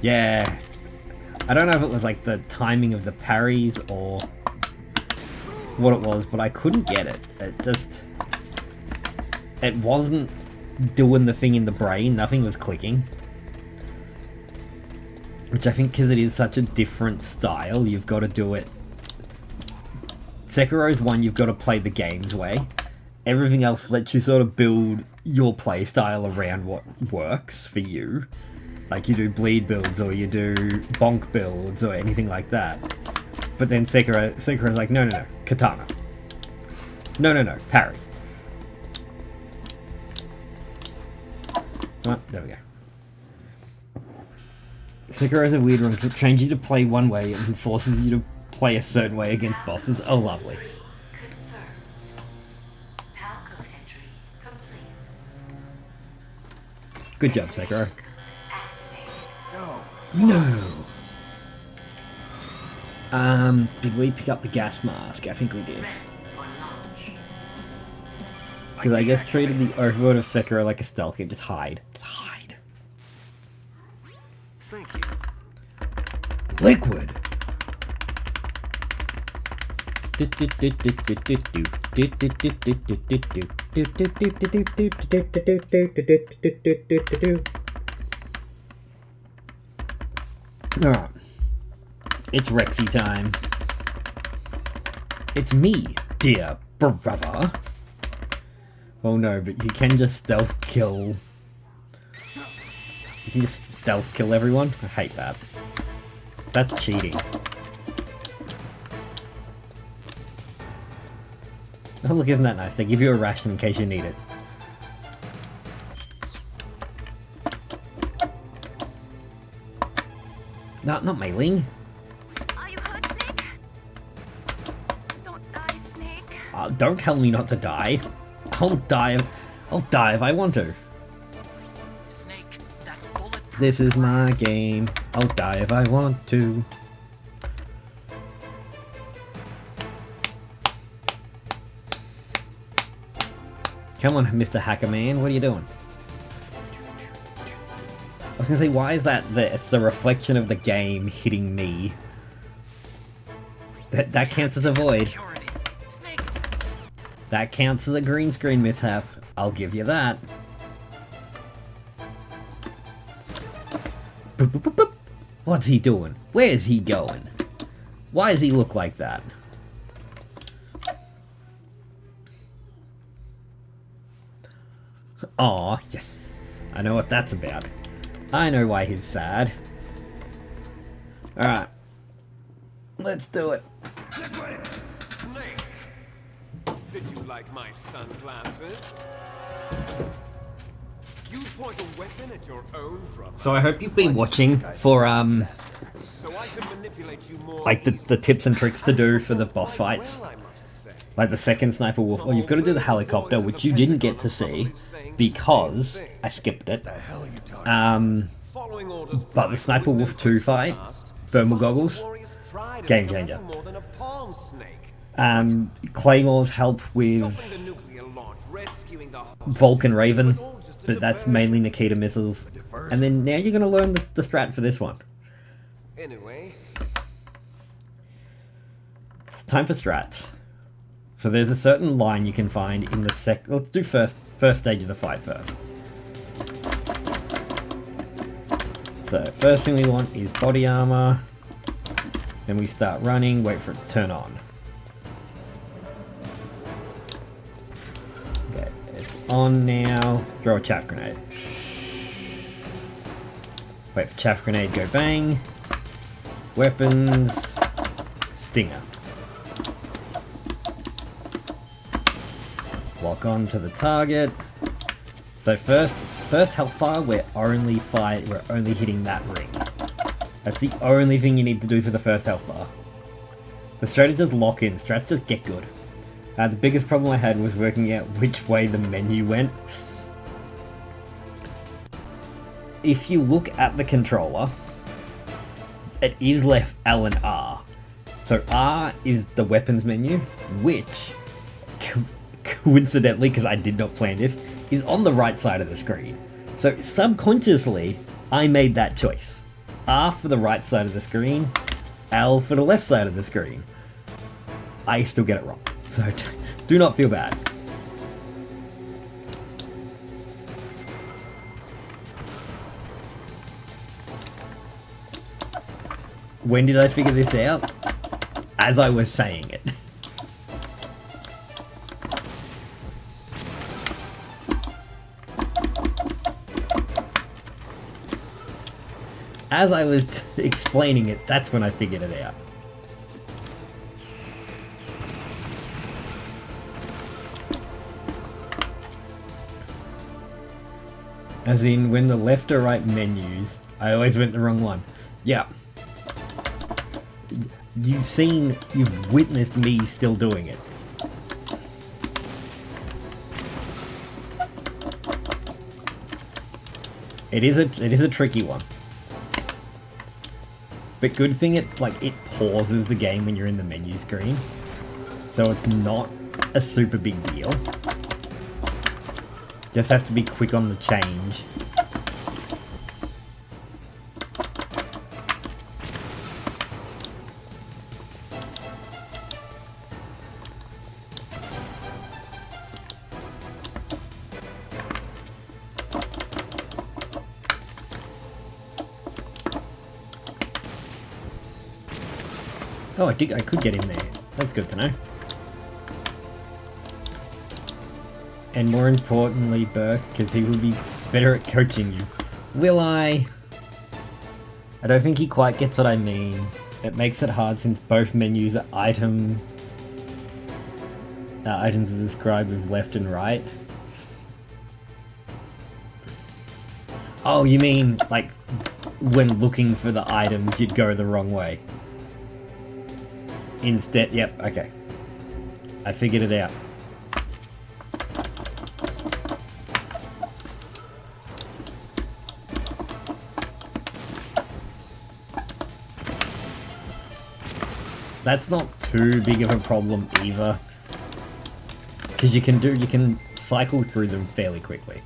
Yeah. I don't know if it was like the timing of the parries or what it was, but I couldn't get it. It wasn't doing the thing in the brain. Nothing was clicking. Which I think because it is such a different style, you've got to do it. Sekiro's one, you've got to play the game's way. Everything else lets you sort of build your play style around what works for you. Like you do bleed builds or you do bonk builds or anything like that. But then Sekiro's like, no, katana. No, parry. Oh, there we go. Sekiro's a weird one because it trains you to play one way and forces you to play a certain way against bosses. Oh, lovely. Good job, Sekiro. No. Did we pick up the gas mask? I think we did. Because I guess treated the overlord of Sekiro like a stealth game. Just hide. Just hide. Thank you. Liquid. Alright. It's Rexy time. It's me, dear brother. Oh no, but you can just stealth kill. You can just stealth kill everyone? I hate that. That's cheating. Oh look, isn't that nice? They give you a ration in case you need it. No, not my wing. Are you hurt, Snake? Don't die, Snake. Don't tell me not to die. I'll die if I want to. Snake, that's bulletproof. This is my game. I'll die if I want to. Come on, Mr. Hacker Man, what are you doing? I was gonna say, why is that it's the reflection of the game hitting me? That counts as a void. Snake. That counts as a green screen mishap. I'll give you that. Boop, boop, boop, boop. What's he doing? Where's he going? Why does he look like that? Aw, yes. I know what that's about. I know why he's sad. Alright. Let's do it. Snake! Did you like my sunglasses? You point a weapon at your own brother. So I hope you've been watching for, So I can manipulate you more like the tips and tricks to do for the boss fights. well, I must say. Like the second sniper wolf. Oh, you've got to do the helicopter, which you didn't get to see because I skipped it. Following orders But the sniper wolf 2 fight, thermal goggles, game changer. more than a pawn snake. Claymores help with Stopping the nuclear launch, rescuing the Vulcan Raven, but that's mainly Nikita missiles. And then now you're going to learn the strat for this one. Anyway, It's time for strats. So there's a certain line you can find in the let's do first stage of the fight first. So first thing we want is body armor. Then we start running, wait for it to turn on. Okay, it's on now. Throw a chaff grenade. Wait for chaff grenade, go bang. Weapons, stinger. Lock on to the target. So first health bar, we're only hitting that ring. That's the only thing you need to do for the first health bar. The strats just lock in, strats just get good. The biggest problem I had was working out which way the menu went. If you look at the controller, it is left L and R. So R is the weapons menu, which, coincidentally, because I did not plan this, is on the right side of the screen. So subconsciously, I made that choice. R for the right side of the screen, L for the left side of the screen. I still get it wrong, so do not feel bad. When did I figure this out? As I was saying it. As I was explaining it, that's when I figured it out. As in, when the left or right menus, I always went the wrong one. Yeah. You've witnessed me still doing it. It is a tricky one. But good thing it pauses the game when you're in the menu screen. So it's not a super big deal. Just have to be quick on the change. Oh, I could get him there. That's good to know. And more importantly, Burke, because he will be better at coaching you. Will I? I don't think he quite gets what I mean. It makes it hard since both menus are items are described with left and right. Oh, you mean, like, when looking for the items, you'd go the wrong way. Instead, yep, okay. I figured it out. That's not too big of a problem either. Because you can cycle through them fairly quickly.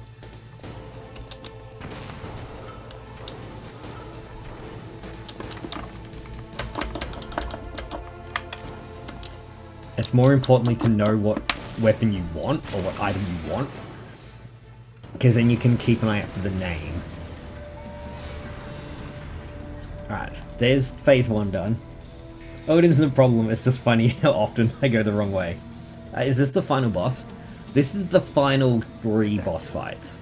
It's more importantly to know what weapon you want, or what item you want. Because then you can keep an eye out for the name. Alright, there's phase 1 done. Oh, it isn't a problem, it's just funny how often I go the wrong way. Is this the final boss? This is the final 3 boss fights.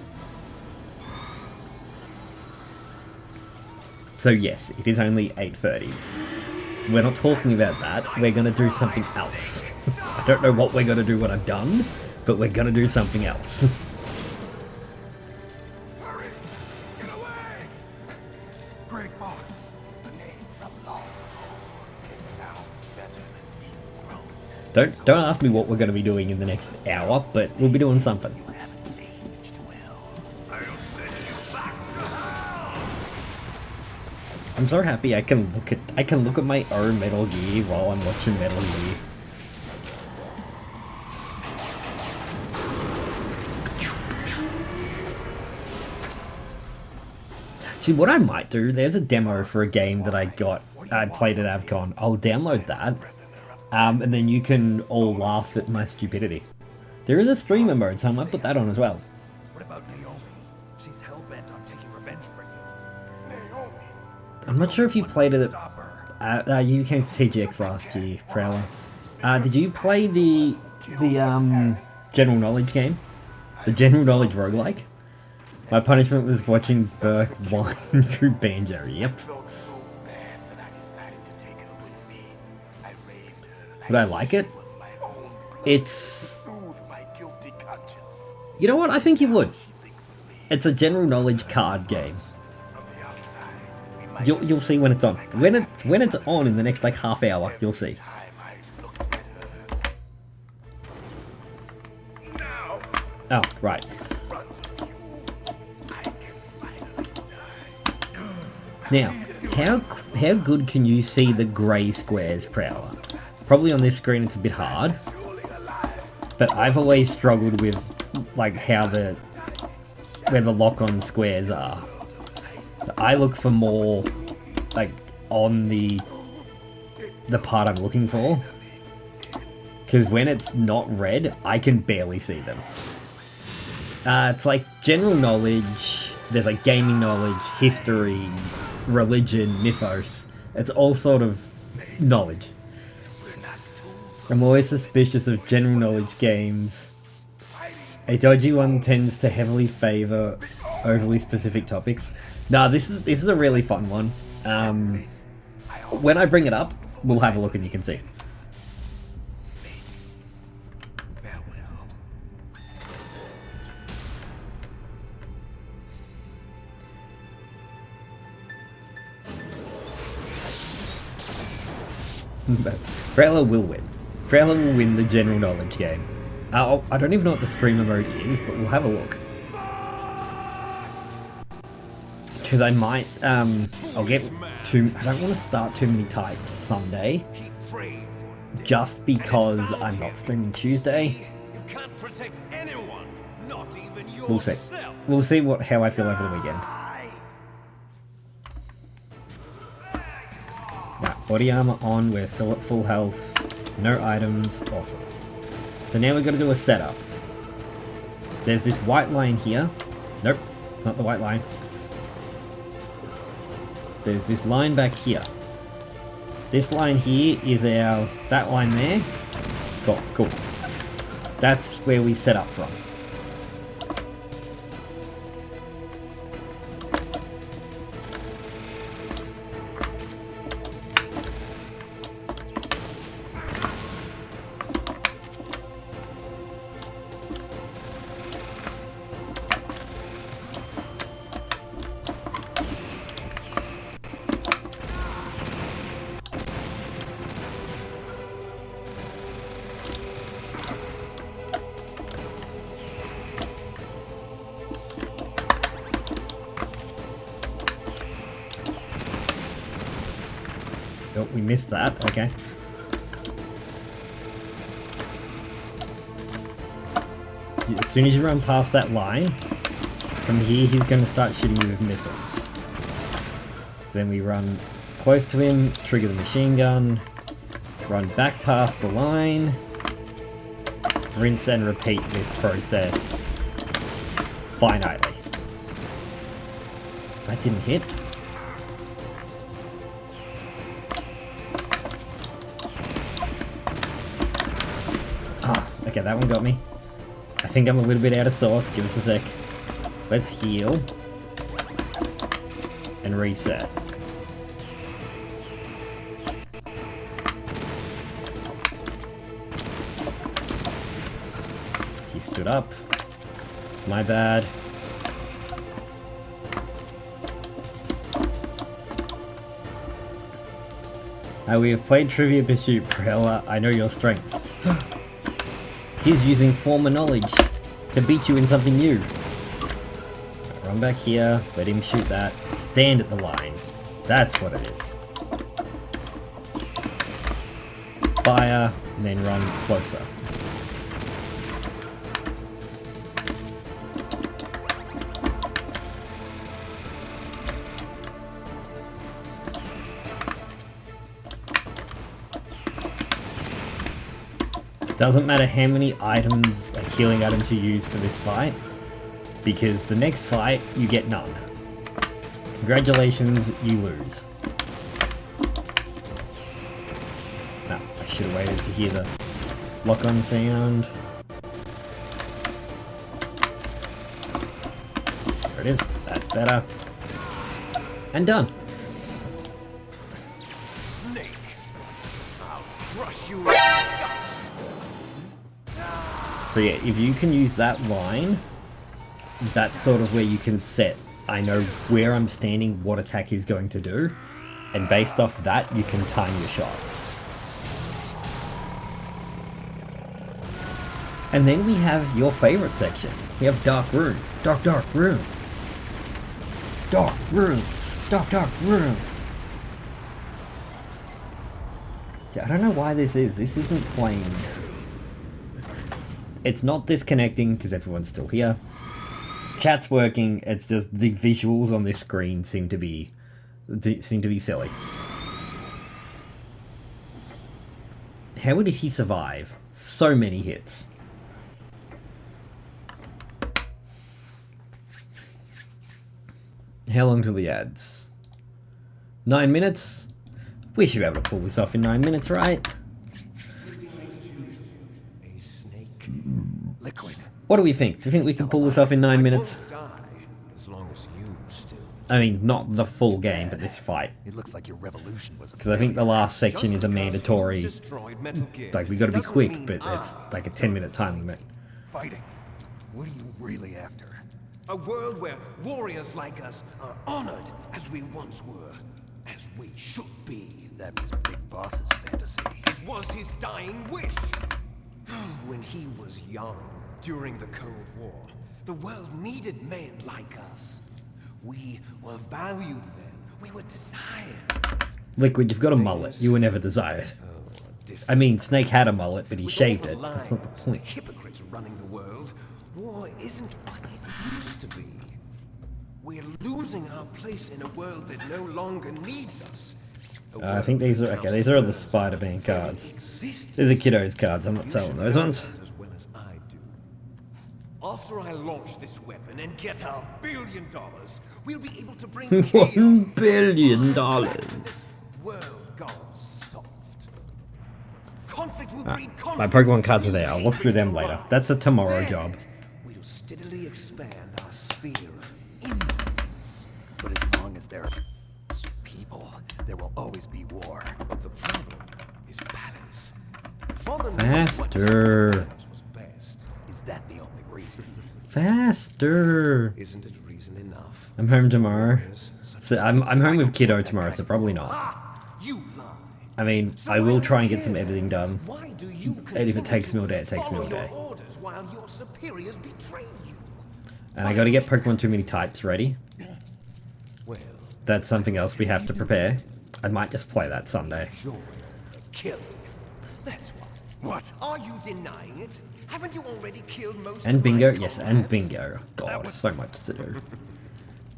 So yes, it is only 8:30. We're not talking about that, we're gonna do something else. I don't know what we're gonna do when I'm done, but we're gonna do something else. Hurry! Get away! Great Fox. The name from long ago. It sounds better than Deep Throat. Don't ask me what we're gonna be doing in the next hour, but we'll be doing something. You haven't aged well. I'm so happy I can look at my own Metal Gear while I'm watching Metal Gear. See, what I might do, there's a demo for a game that I played at AVCon. I'll download that, and then you can all laugh at my stupidity. There is a streamer mode, so I might put that on as well. What about Naomi? She's hell-bent on taking revenge for you. Naomi. I'm not sure if you played it Stop her. you came to TGX last year, Prowler. Did you play the general knowledge game? The general knowledge roguelike? My punishment was watching Burke whine through Banjo, yep. Felt so bad that I decided to take her with me. I raised her like Would I like it? she was my own blood. It's... Soothe my guilty conscience. You know what? I think you would. She thinks of me. It's a general knowledge card game. From the outside, we might You'll see when it's on. When it's on in the next like half hour, you'll see. time I looked at her. Now, Oh, right. in front of you, I can finally die. Now, how good can you see the grey squares, Prowler? Probably on this screen it's a bit hard, but I've always struggled with like how where the lock-on squares are. So I look for more like on the part I'm looking for, because when it's not red, I can barely see them. It's like general knowledge, there's like gaming knowledge, history, religion, mythos. It's all sort of knowledge. I'm always suspicious of general knowledge games. A dodgy one tends to heavily favour overly specific topics. Nah, this is a really fun one. When I bring it up, we'll have a look and you can see. Farewell. But Prowler will win. Prowler will win the general knowledge game. I don't even know what the streamer mode is, but we'll have a look. Because I might, I'll get I don't want to start too many types Sunday, just because I'm not streaming Tuesday. You can't protect anyone, not even We'll see. yourself. We'll see how I feel over the weekend. Right, body armor on, we're still at full health, no items, awesome. So now we've got to do a setup. There's this white line here. Nope, not the white line. There's this line back here. This line here is that line there. Cool. That's where we set up from. Oh, we missed that, okay. As soon as you run past that line, from here he's going to start shooting you with missiles. So then we run close to him, trigger the machine gun, run back past the line, rinse and repeat this process finitely. That didn't hit. Okay, that one got me. I think I'm a little bit out of sorts. Give us a sec. Let's heal. And reset. He stood up. It's my bad. We have played Trivia Pursuit, Prella. I know your strengths. He's using former knowledge to beat you in something new. Run back here, let him shoot that. Stand at the line. That's what it is. Fire, and then run closer. Doesn't matter how many items, like healing items you use for this fight, because the next fight, you get none. Congratulations, you lose. No, I should have waited to hear the lock-on sound. There it is, that's better. And done. Snake, I'll crush you into dust. So yeah, if you can use that line, that's sort of where you can set, I know where I'm standing, what attack he's going to do, and based off that, you can time your shots. And then we have your favorite section. We have Dark Room. Dark Room. Dark Room. Dark Room. I don't know why this is. This isn't playing. It's not disconnecting because everyone's still here. Chat's working. It's just the visuals on this screen seem to be silly. How did he survive so many hits? How long till the ads? 9 minutes? We should be able to pull this off in 9 minutes, right? A snake. Liquid. What do we think? Do you think we can pull this off in 9 minutes? Die as long as you still. I mean, not the full game, but this fight. It looks like your revolution was a Because I think the last section is a mandatory, Destroyed Metal Gear like, we gotta be doesn't quick, mean but it's like a 10-minute time limit. fighting. What are you really after? a world where warriors like us are honored as we once were, as we should be. That was Big Boss's fantasy. It was his dying wish. When he was young, during the Cold War, the world needed men like us. We were valued then. We were desired. Liquid, you've got a mullet. You were never desired. I mean, Snake had a mullet, but he shaved it. That's not the point. Hypocrites running the world. War isn't what it used to be. We're losing our place in a world that no longer needs us. I think these are okay. These are the Spider-Man cards. These are Kiddo's cards. I'm not selling those ones. As well as I do. After I launch this weapon and get $1 billion, we'll be able to bring chaos $1 billion. this world gone soft. Conflict will breed conflict. My Pokemon cards are there. I'll look through them later. That's a tomorrow job. We'll steadily expand our sphere of influence. But as long as there are people, there will always be war. But the problem is balance. Father knew Faster. what balance was best. Is that the only reason? Faster. Isn't it reason enough? I'm home tomorrow. So I'm home with Kiddo tomorrow, so probably not. You lie. I mean, I will try and get some editing done. Why do you And if it takes me all day, it takes me all follow day. your orders while your superiors betray you? And I gotta get Pokemon Too Many Types ready. Well, That's something else we have to prepare. I might just play that Sunday. joy of killing. That's what. What? Are you denying it? Haven't you already killed most And of my bingo, yes, and comrades? bingo. God, so much to do.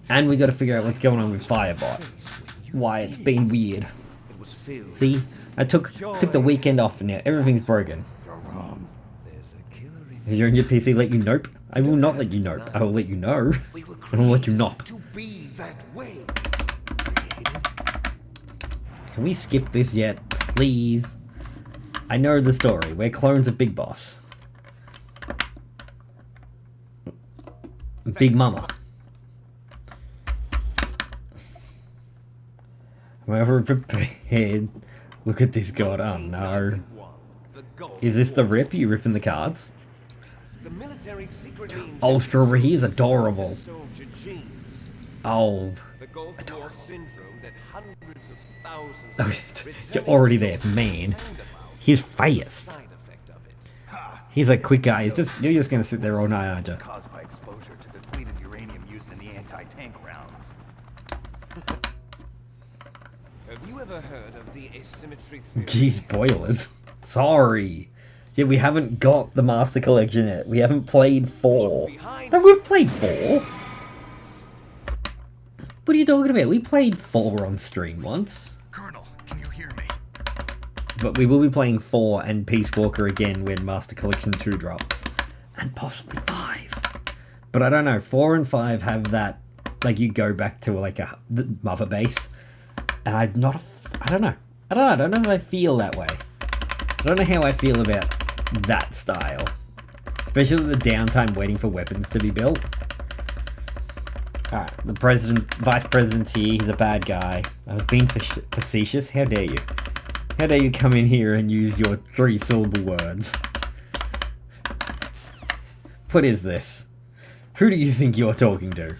And we gotta figure out what's going on with Firebot. Why it's been weird. It was filled. See, I took the weekend off and now everything's broken. You're wrong. There's a killer Is your PC let you nope? I will not let you nope. I will let you know. We were I will let you created nop. to be that way. Can we skip this yet, please? I know the story. We're clones of Big Boss. Big Mama. I'm ever prepared. Look at this god. Oh no. Is this the rip? You ripping the cards? Oh, Strawberry, he's adorable. Oh. Adorable. You're already there, man. He's fast. He's a quick guy. You're just gonna sit there all night, aren't you? Caused by exposure to depleted uranium used in the anti-tank rounds. Have you ever heard of the asymmetry theory? Gee, spoilers. Sorry. Yeah, we haven't got the Master Collection yet. We haven't played 4. No, we've played 4. What are you talking about? We played 4 on stream once. Colonel, can you hear me? But we will be playing 4 and Peace Walker again when Master Collection 2 drops. And possibly 5. But I don't know, 4 and 5 have that, like, you go back to, like, the mother base. And I don't know. I don't know if I feel that way. I don't know how I feel about that style. Especially the downtime waiting for weapons to be built. Alright, the vice president's here, he's a bad guy. I was being facetious, how dare you? How dare you come in here and use your 3-syllable words? What is this? Who do you think you're talking to?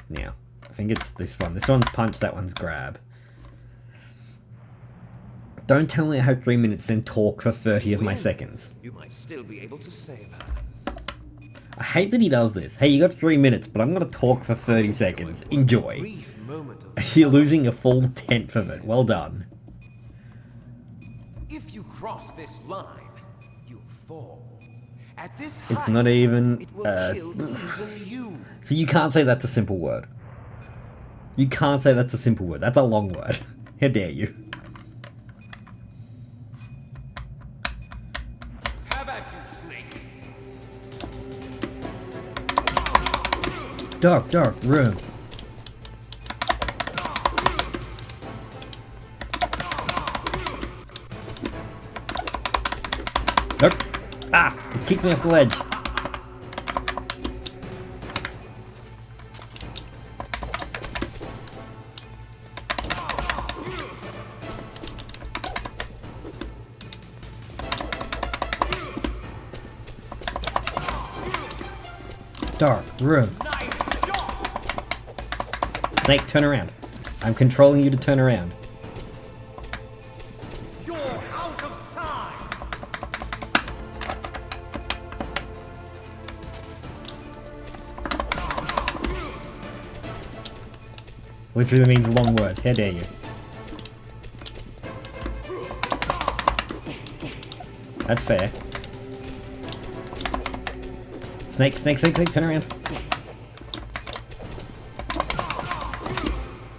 Now, I think it's this one. This one's punch, that one's grab. Don't tell me I have 3 minutes, then talk for 30 of my seconds. You might still be able to save her. I hate that he does this. Hey, you got 3 minutes, but I'm gonna talk for 30 seconds. Enjoy. You're losing a full 10th of it. Well done. If you cross this line, you fall. At this It's height, not even... it will kill even you. So you can't say that's a simple word. You can't say that's a simple word. That's a long word. How dare you? How about you, Snake? Dark room. Nope. Ah! It kicked me off the ledge. Dark room. Snake, turn around. I'm controlling you to turn around. You're out of time. Literally means long words. How dare you? That's fair. Snake, turn around.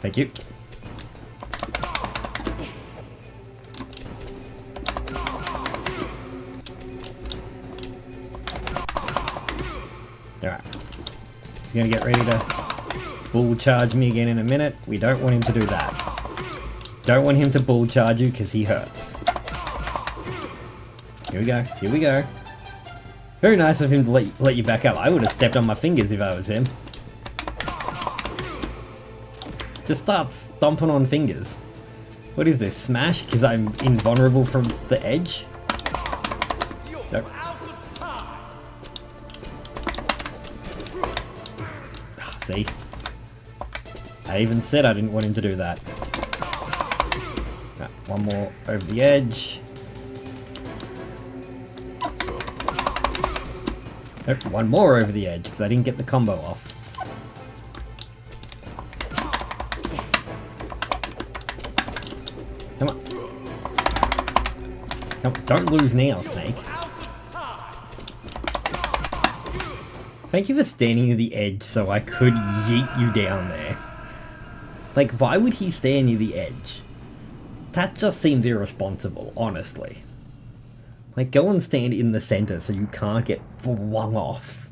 Thank you. Alright. He's gonna get ready to bull charge me again in a minute. We don't want him to do that. Don't want him to bull charge you because he hurts. Here we go. Very nice of him to let you back up. I would have stepped on my fingers if I was him. Just start stomping on fingers. What is this, smash? Because I'm invulnerable from the edge? Nope. See? I even said I didn't want him to do that. Right, one more over the edge. Nope, one more over the edge, because I didn't get the combo off. Come on. Come on. Don't lose now, Snake. Thank you for standing at the edge so I could yeet you down there. Like, why would he stand near the edge? That just seems irresponsible, honestly. Like, go and stand in the center so you can't get flung off.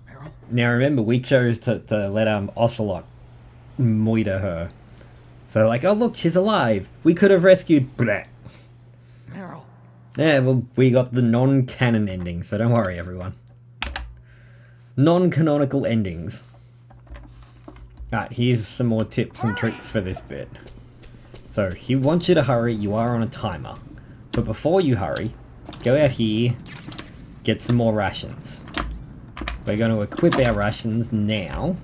Meryl? Now remember, we chose to let Ocelot moiter her. So like, oh look, she's alive. We could have rescued... Bleh. Meryl. Yeah, well, we got the non-canon ending, so don't worry, everyone. Non-canonical endings. Alright, here's some more tips and tricks for this bit. So, he wants you to hurry, you are on a timer. But before you hurry, go out here, get some more rations. We're going to equip our rations now,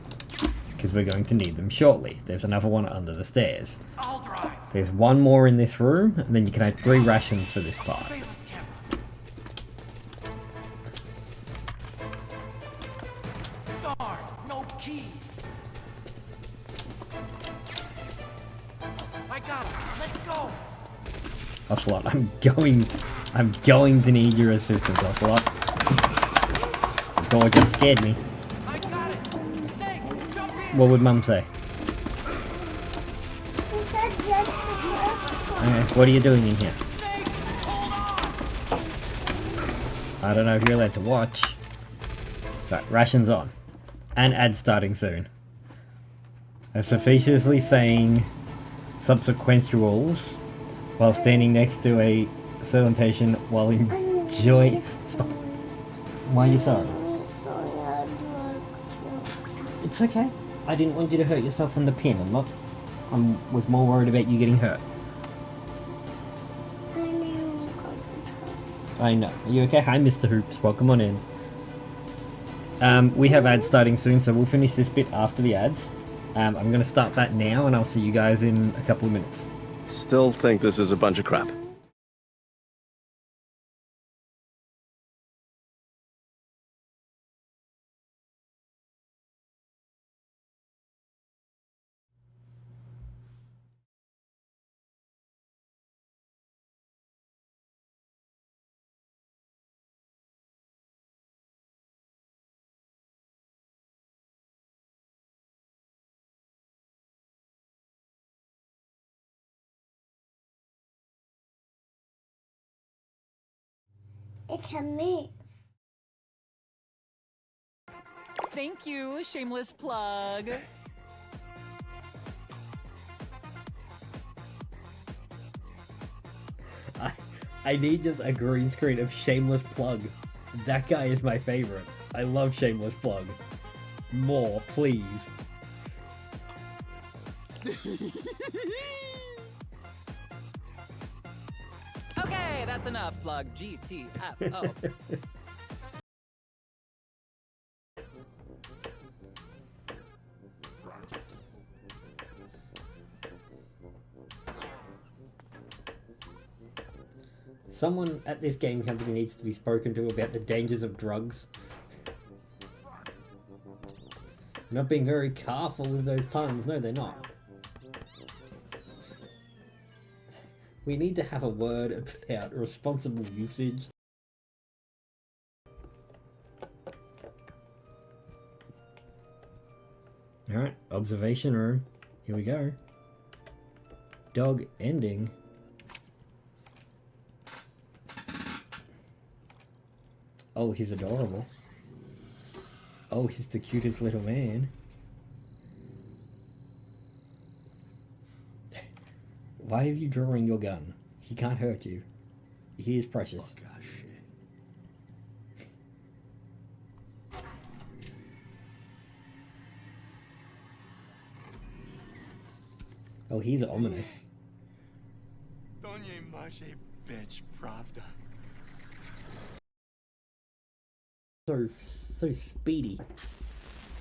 because we're going to need them shortly. There's another one under the stairs. I'll drive. There's one more in this room, and then you can have 3 rations for this part. Surveillance camera. Darn, no keys. I got it. Let's go. Ocelot, I'm going to need your assistance, Ocelot. The door just scared me. I got it. Snake, jump in. What would Mum say? She said yes to Okay, what are you doing in here? Snake, hold on. I don't know if you're allowed to watch. Right, rations on. And ads starting soon. I'm facetiously saying subsequentials while standing next to a salutation while enjoying. Stop. Why are you sorry? It's okay. I didn't want you to hurt yourself on the pin. I was more worried about you getting hurt. I know. Are you okay? Hi, Mr. Hoops. Welcome on in. We have ads starting soon, so we'll finish this bit after the ads. I'm going to start that now, and I'll see you guys in a couple of minutes. Still think this is a bunch of crap. It can move. Thank you, shameless plug. I need just a green screen of Shameless Plug. That guy is my favorite. I love Shameless Plug. More, please. Okay, that's enough, plug. GTFO. Someone at this game company needs to be spoken to about the dangers of drugs. Not being very careful with those puns. No, they're not. We need to have a word about responsible usage. Alright, observation room. Here we go. Dog ending. Oh, he's adorable. Oh, he's the cutest little man. Why are you drawing your gun? He can't hurt you. He is precious. Oh, gosh. Oh, he's ominous. So speedy.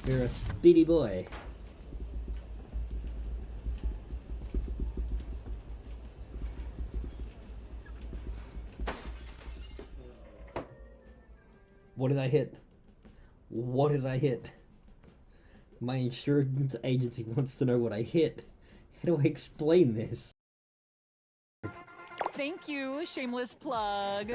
You're a speedy boy. What did I hit? What did I hit? My insurance agency wants to know what I hit. How do I explain this? Thank you, shameless plug.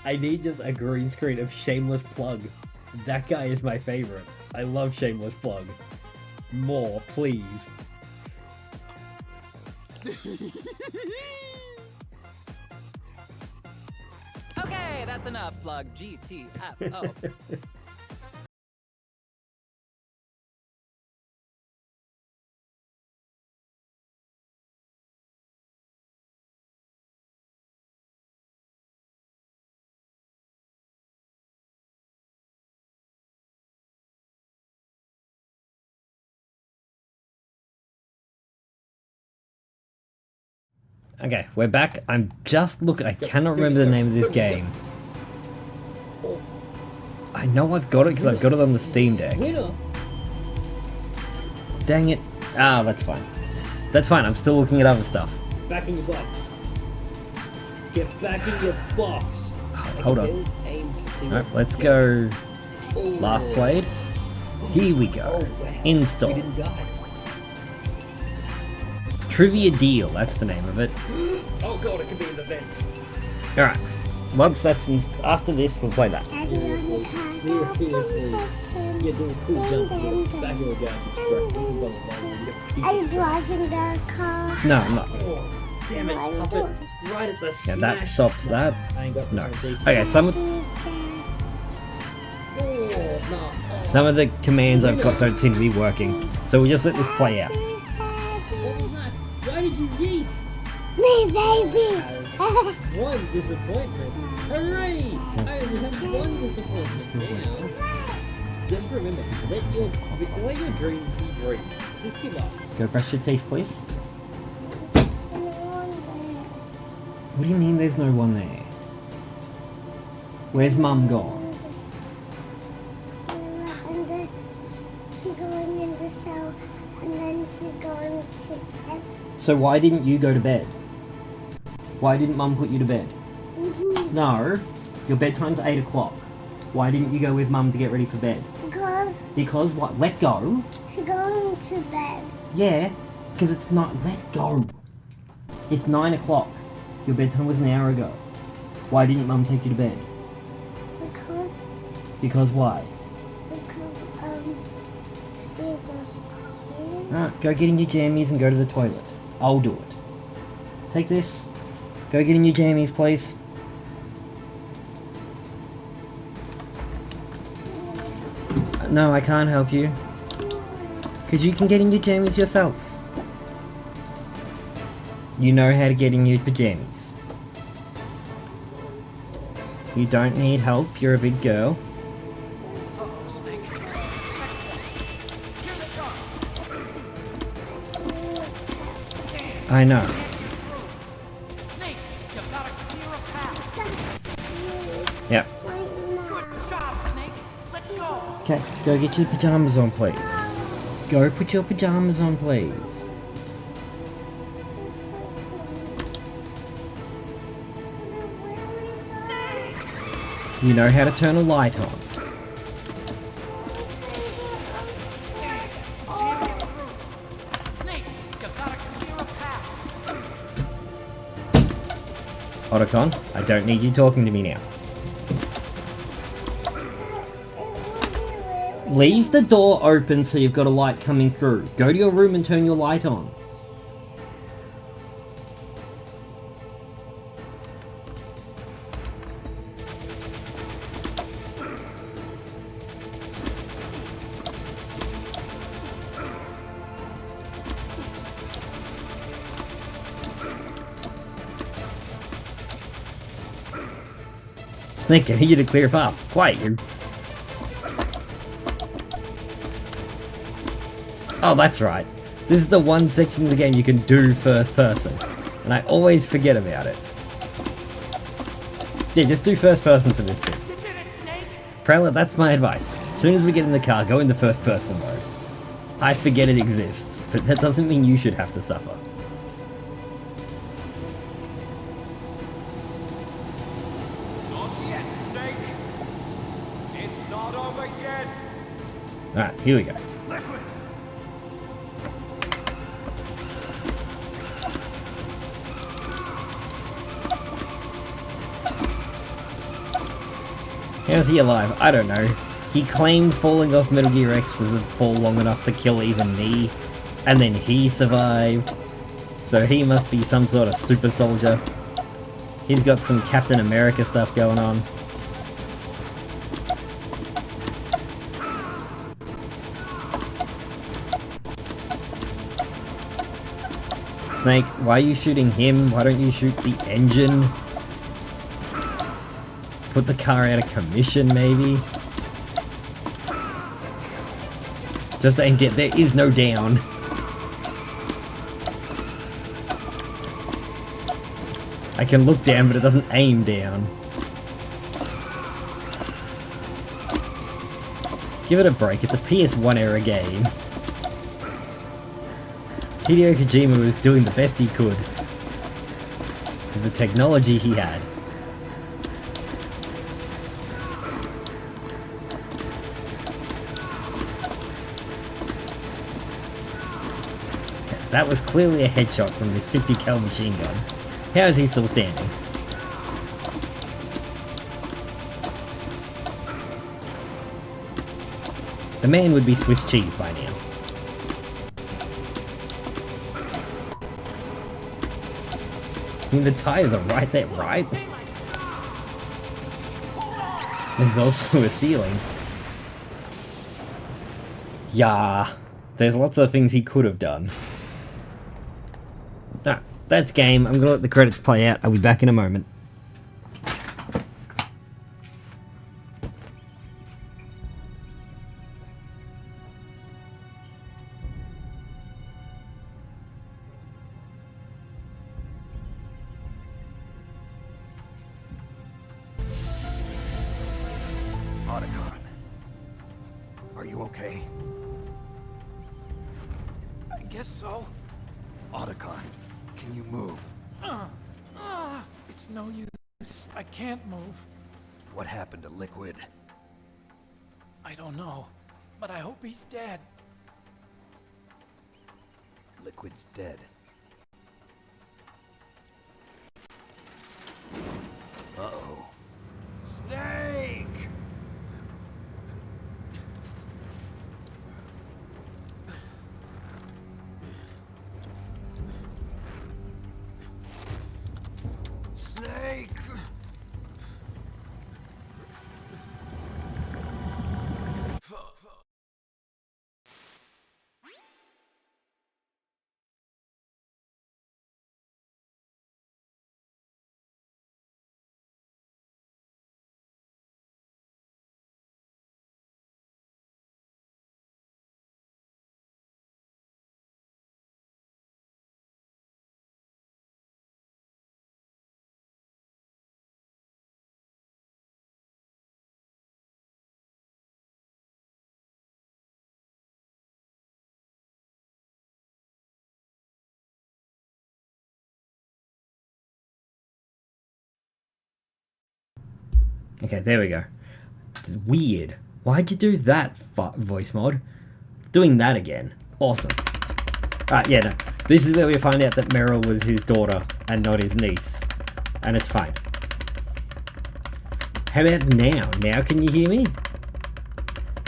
I need just a green screen of Shameless Plug. That guy is my favorite. I love Shameless Plug. More, please. Okay, that's enough, plug. GTFO. Okay, we're back. I'm just looking. I cannot remember the name of this game. I know I've got it because I've got it on the Steam Deck. Dang it. Ah, that's fine. That's fine. I'm still looking at other stuff. Back in your box. Get back in your box. Hold on. Alright, let's go. Last played. Here we go. Install. Trivia Deal, that's the name of it. Oh god, it could be in the vents. Alright. Once that's after this, we'll play that. Seriously, you're doing cool jumps. Back your guys. Are you driving the car? No, I'm not. Oh, damn it, puppet. Right at the Yeah, that stops that. I ain't got No. the Okay, some of the commands I've got don't seem to be working. So we'll just let this play out. Why did you yeet? Me, baby! One disappointment. Hooray! I only have one disappointment now. Just remember, let your dreams be dreams. Just give up. Go brush your teeth, please. What do you mean there's no one there? Where's Mum gone? And then she going in the cell, and then she going to bed. So why didn't you go to bed? Why didn't Mum put you to bed? No, your bedtime's 8 o'clock. Why didn't you go with Mum to get ready for bed? Because what? Let go? She going to bed. Yeah, because it's not. Let go. It's 9 o'clock. Your bedtime was an hour ago. Why didn't Mum take you to bed? Because. Because why? Because she just tired. Alright, go get in your jammies and go to the toilet. I'll do it. Take this. Go get in your jammies, please. No, I can't help you. Because you can get in your jammies yourself. You know how to get in your pajamas. You don't need help, you're a big girl. I know. Snake, you gotta clear a path. Yep. Good job, Snake. Let's go. Okay, go get your pajamas on, please. Go put your pajamas on, please. You know how to turn a light on. Snake, you gotta clear a path. AVCon, I don't need you talking to me now. Leave the door open so you've got a light coming through. Go to your room and turn your light on. Snake, I need you to clear a path. Quiet, you're... Oh, that's right. This is the one section of the game you can do first person. And I always forget about it. Yeah, just do first person for this bit. Prowler, that's my advice. As soon as we get in the car, go in the first person mode. I forget it exists, but that doesn't mean you should have to suffer. Not yet, Snake. It's not over yet. Alright, here we go. Liquid. How's he alive? I don't know. He claimed falling off Metal Gear X was a fall long enough to kill even me, and then he survived. So he must be some sort of super soldier. He's got some Captain America stuff going on. Snake, why are you shooting him? Why don't you shoot the engine? Put the car out of commission, maybe? Just aimed it. There is no down. I can look down, but it doesn't aim down. Give it a break, it's a PS1 era game. Hideo Kojima was doing the best he could with the technology he had. That was clearly a headshot from this 50 cal machine gun. How is he still standing? The man would be Swiss cheese by now. I mean, the tires are right there, right? There's also a ceiling. Yeah, there's lots of things he could have done. No, that's game. I'm gonna let the credits play out. I'll be back in a moment. AVCon. Are you okay? I guess so. AVCon, can you move? It's no use. I can't move. What happened to Liquid? I don't know, but I hope he's dead. Liquid's dead. Uh-oh. Snake! Snake! Okay, there we go. Weird. Why'd you do that, voice mod? Doing that again. Awesome. Alright, yeah, no. This is where we find out that Meryl was his daughter and not his niece. And it's fine. How about now? Now can you hear me?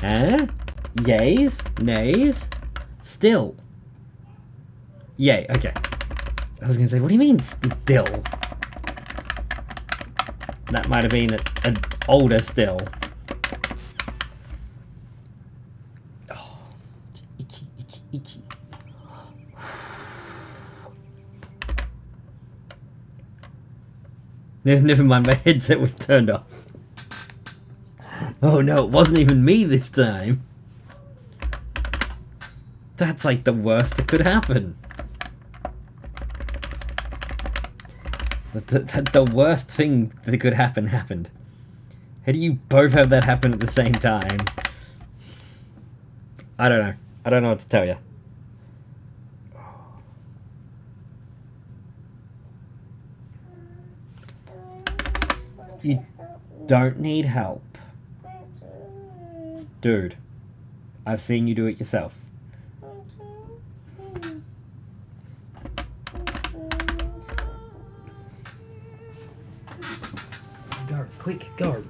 Huh? Yays? Nays? Still. Yay, okay. I was gonna say, what do you mean still? That might have been an older still. Oh, itchy, itchy, itchy. Never mind, my headset was turned off. Oh no, it wasn't even me this time. That's like the worst that could happen. The worst thing that could happen happened. How do you both have that happen at the same time? I don't know. I don't know what to tell you. You don't need help. Dude, I've seen you do it yourself. Go, quick, go.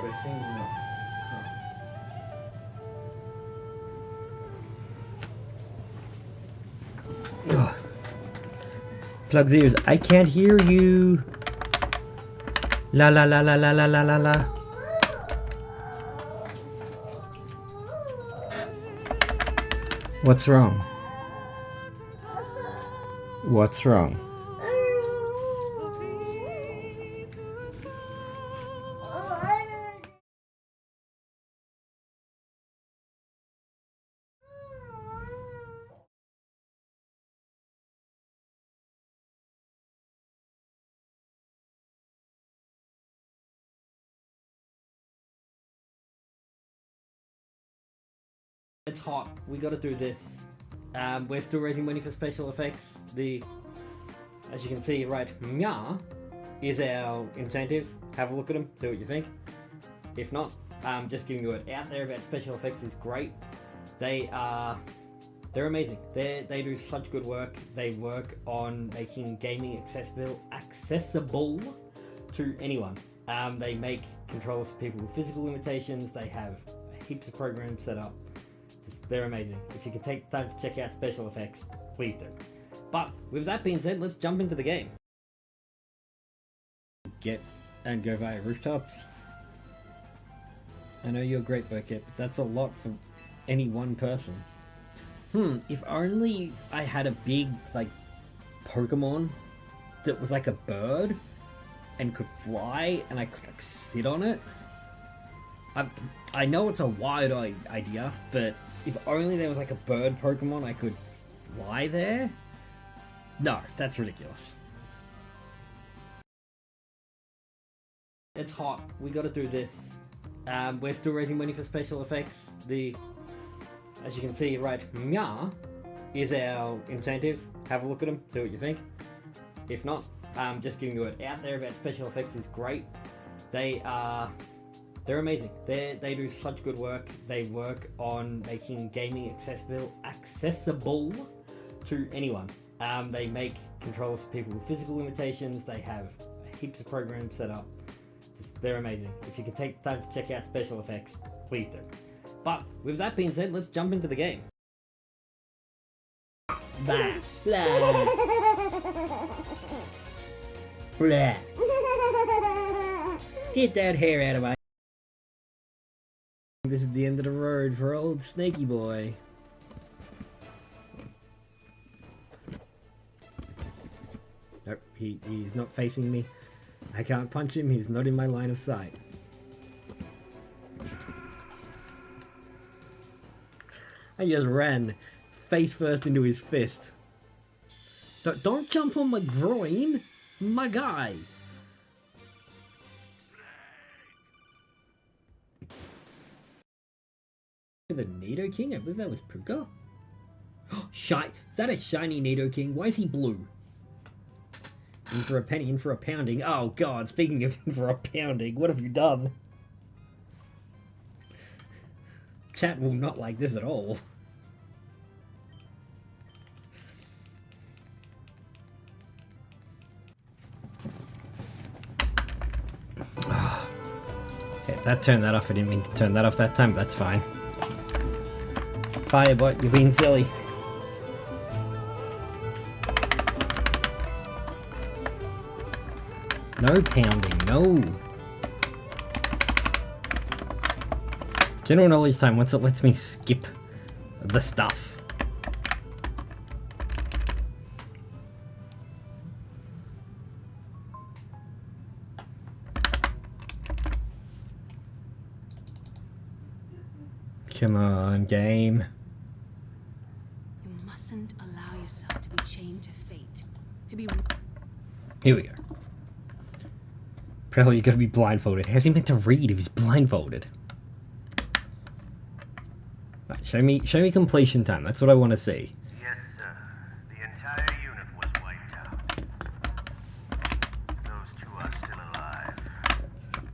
pressing no. Ugh. Plug's ears. I can't hear you. La la la la la la la la la. What's wrong? What's wrong? It's hot. We gotta do this. We're still raising money for special effects. As you can see, right, Nya is our incentives. Have a look at them, see what you think. If not, just giving you it out there about special effects is great. They're amazing. They do such good work. They work on making gaming accessible to anyone. They make controls for people with physical limitations. They have heaps of programs set up. They're amazing. If you can take the time to check out special effects, please do. But with that being said, let's jump into the game. Get and go via rooftops. I know you're great, Burkett, but that's a lot for any one person. If only I had a big, like, Pokemon that was like a bird and could fly and I could, like, sit on it. I know it's a wide idea, but if only there was like a bird Pokemon I could fly there? No, that's ridiculous. It's hot. We gotta do this. We're still raising money for special effects. As you can see, right, Nya is our incentives. Have a look at them, see what you think. If not, just giving you it out there about special effects is great. They're amazing. They do such good work. They work on making gaming accessible to anyone. They make controls for people with physical limitations. They have heaps of programs set up. They're amazing. If you can take the time to check out special effects, please do. But with that being said, let's jump into the game. Blah, blah. Blah. Get that hair out of my... This is the end of the road for old Snaky Boy. Nope, he's not facing me. I can't punch him, he's not in my line of sight. I just ran face first into his fist. Don't jump on my groin, my guy. The Nidoking? I believe that was Puka. Is that a shiny Nidoking? Why is he blue? In for a penny, in for a pounding. Oh god, speaking of in for a pounding, what have you done? Chat will not like this at all. Okay, that turned that off. I didn't mean to turn that off that time, but that's fine. Firebot, you're being silly. No pounding, no. General knowledge time once it lets me skip the stuff. Come on, game. You mustn't allow yourself to be chained to fate. To be... Here we go. Probably gonna be blindfolded. How's he meant to read if he's blindfolded? Right, show me completion time. That's what I want to see. Yes, sir. The entire unit was wiped out. Those two are still alive.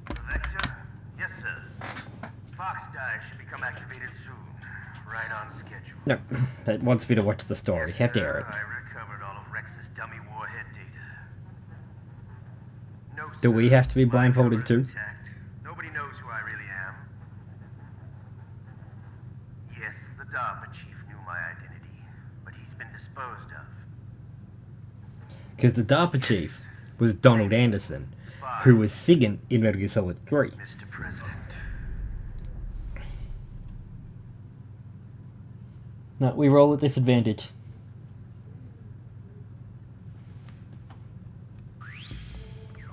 The Vector? Yes, sir. Fox dive should become activated soon. Right on schedule. No, it wants me to watch the story. How dare it. I recovered all of Rex's dummy warhead data. No, Do we have to be blindfolded too? Nobody knows who I disposed of. Because the DARPA chief was Donald Anderson, who was SIGINT in Metal Gear Solid 3. Mr. President. No, we roll at disadvantage.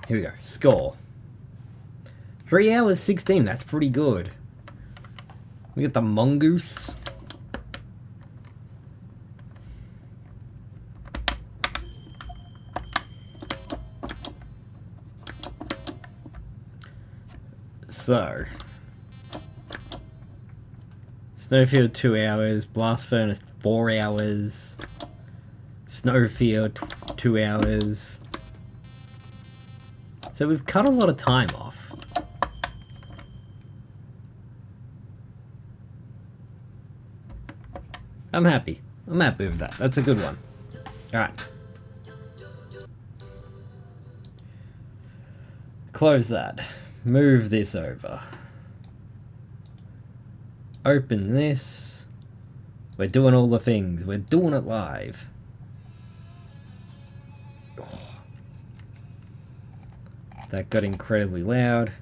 Here we go. Score. 3 hours 16. That's pretty good. We got the mongoose. So, Snowfield 2 hours, Blast Furnace 4 hours, Snowfield 2 hours. So we've cut a lot of time off. I'm happy. I'm happy with that. That's a good one. Alright. Close that. Move this over. Open this. We're doing all the things. We're doing it live. Oh. That got incredibly loud.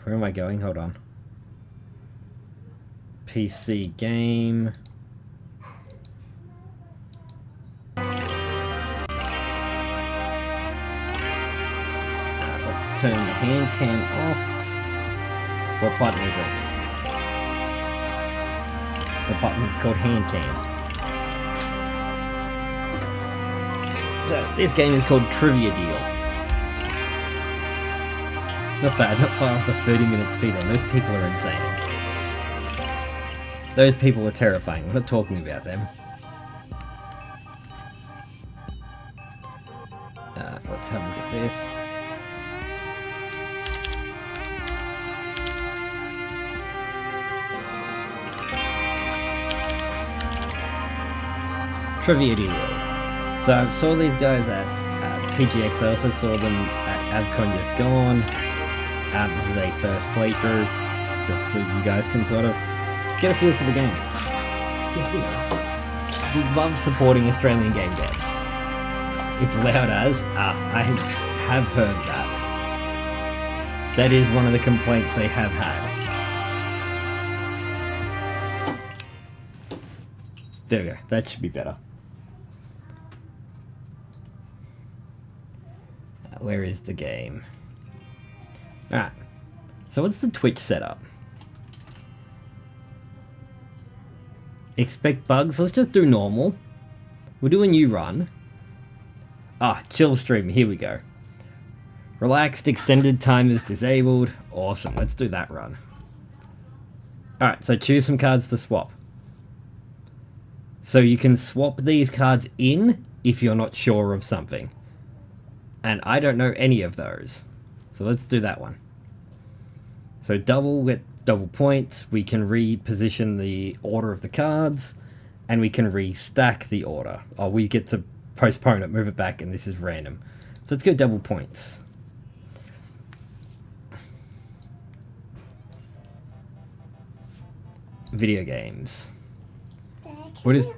Where am I going? Hold on. PC game. Let's turn the hand cam off. What button is it? The button is called hand cam. So, this game is called Trivia Deal. Not bad, not far off the 30-minute speedrun. Those people are insane. Those people are terrifying. We're not talking about them. Let's have a look at this. Trivia Deal. So I saw these guys at TGX. I also saw them at AVCon just gone. This is a first playthrough, just so you guys can sort of get a feel for the game. Because, you know, we love supporting Australian game devs. It's loud as, I have heard that. That is one of the complaints they have had. There we go, that should be better. Where is the game? Alright, so what's the Twitch setup? Expect bugs? Let's just do normal. We'll do a new run. Chill stream, here we go. Relaxed, extended time is disabled. Awesome, let's do that run. Alright, so choose some cards to swap. So you can swap these cards in if you're not sure of something. And I don't know any of those. So let's do that one. So double with double points, we can reposition the order of the cards, and we can restack the order. Or we get to postpone it, move it back, and this is random. So let's go double points. Video games. What is...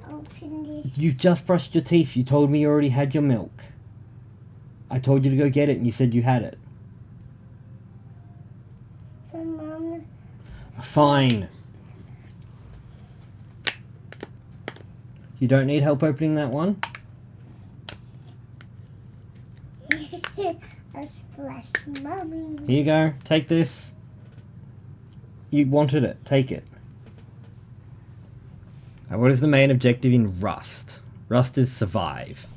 You've just brushed your teeth. You told me you already had your milk. I told you to go get it, and you said you had it. Fine. You don't need help opening that one? A splash, mommy. Here you go. Take this. You wanted it. Take it. Now, what is the main objective in Rust? Rust is survive.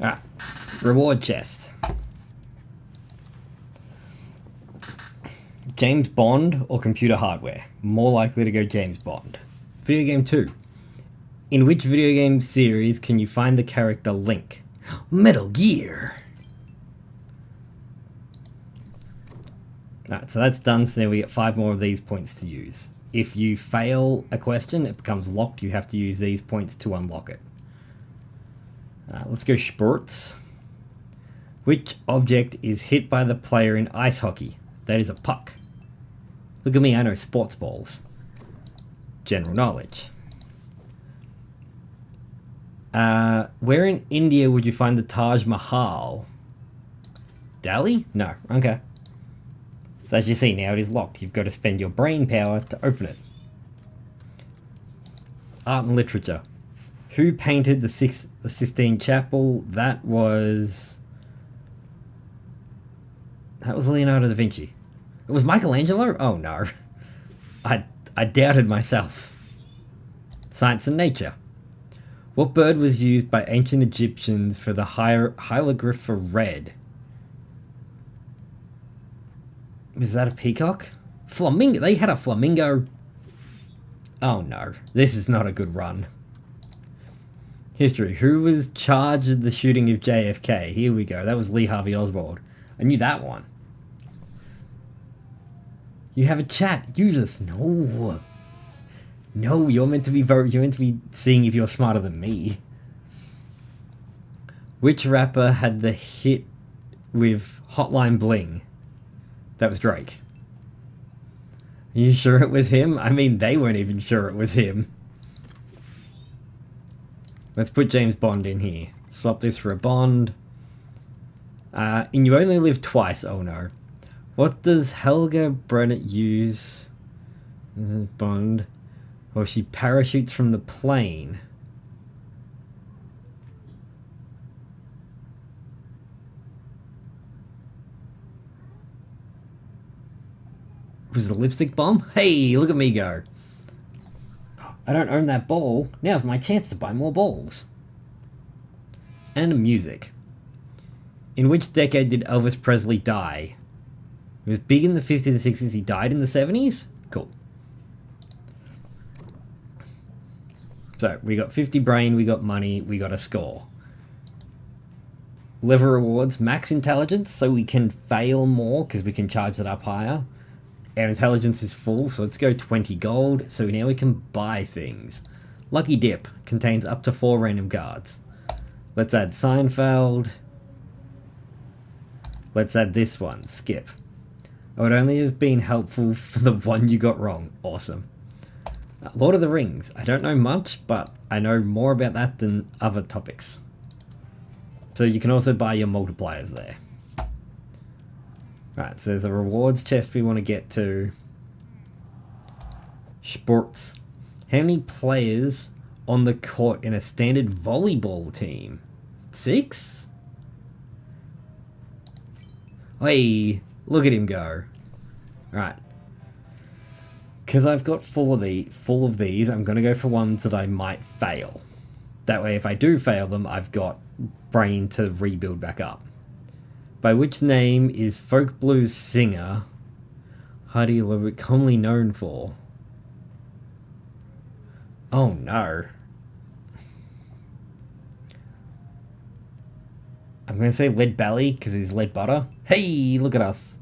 Alright, reward chest. James Bond or computer hardware? More likely to go James Bond. Video game 2. In which video game series can you find the character Link? Metal Gear! Alright, so that's done, so now we get 5 more of these points to use. if you fail a question, it becomes locked. You have to use these points to unlock it. Let's go sports. Which object is hit by the player in ice hockey? That is a puck. Look at me, I know sports balls. General knowledge. Where in India would you find the Taj Mahal? Delhi? No. Okay. So as you see now, it is locked. You've got to spend your brain power to open it. Art and literature. Who painted the Sistine Chapel? That was Leonardo da Vinci. It was Michelangelo? Oh no. I doubted myself. Science and nature. What bird was used by ancient Egyptians for the hieroglyph for red? Is that a peacock? Flamingo. They had a flamingo. Oh no. This is not a good run. History. Who was charged with the shooting of JFK? Here we go. That was Lee Harvey Oswald. I knew that one. You have a chat. Use this. No. No, you're meant to be seeing if you're smarter than me. Which rapper had the hit with Hotline Bling? That was Drake. Are you sure it was him? I mean, they weren't even sure it was him. Let's put James Bond in here. Swap this for a Bond. And you only live twice. Oh no. What does Helga Brennett use? Bond. Well, she parachutes from the plane. Was it a lipstick bomb? Hey, look at me go. I don't own that ball. Now's my chance to buy more balls. And music. In which decade did Elvis Presley die? He was big in the 50s and 60s. He died in the 70s? Cool. So, we got 50 brain, we got money, we got a score. Level rewards, max intelligence, so we can fail more, because we can charge it up higher. Our intelligence is full, so let's go 20 gold, so now we can buy things. Lucky Dip, contains up to 4 random cards. Let's add Seinfeld. Let's add this one, Skip. I would only have been helpful for the one you got wrong. Awesome. Lord of the Rings. I don't know much, but I know more about that than other topics. So you can also buy your multipliers there. Right, so there's a rewards chest we want to get to. Sports. How many players on the court in a standard volleyball team? 6? Hey, look at him go. Right. Because I've got full of these, I'm going to go for ones that I might fail. That way, if I do fail them, I've got brain to rebuild back up. By which name is folk blues singer Heidi Lewitt commonly known for? Oh no. I'm going to say Lead Belly because he's lead butter. Hey, look at us.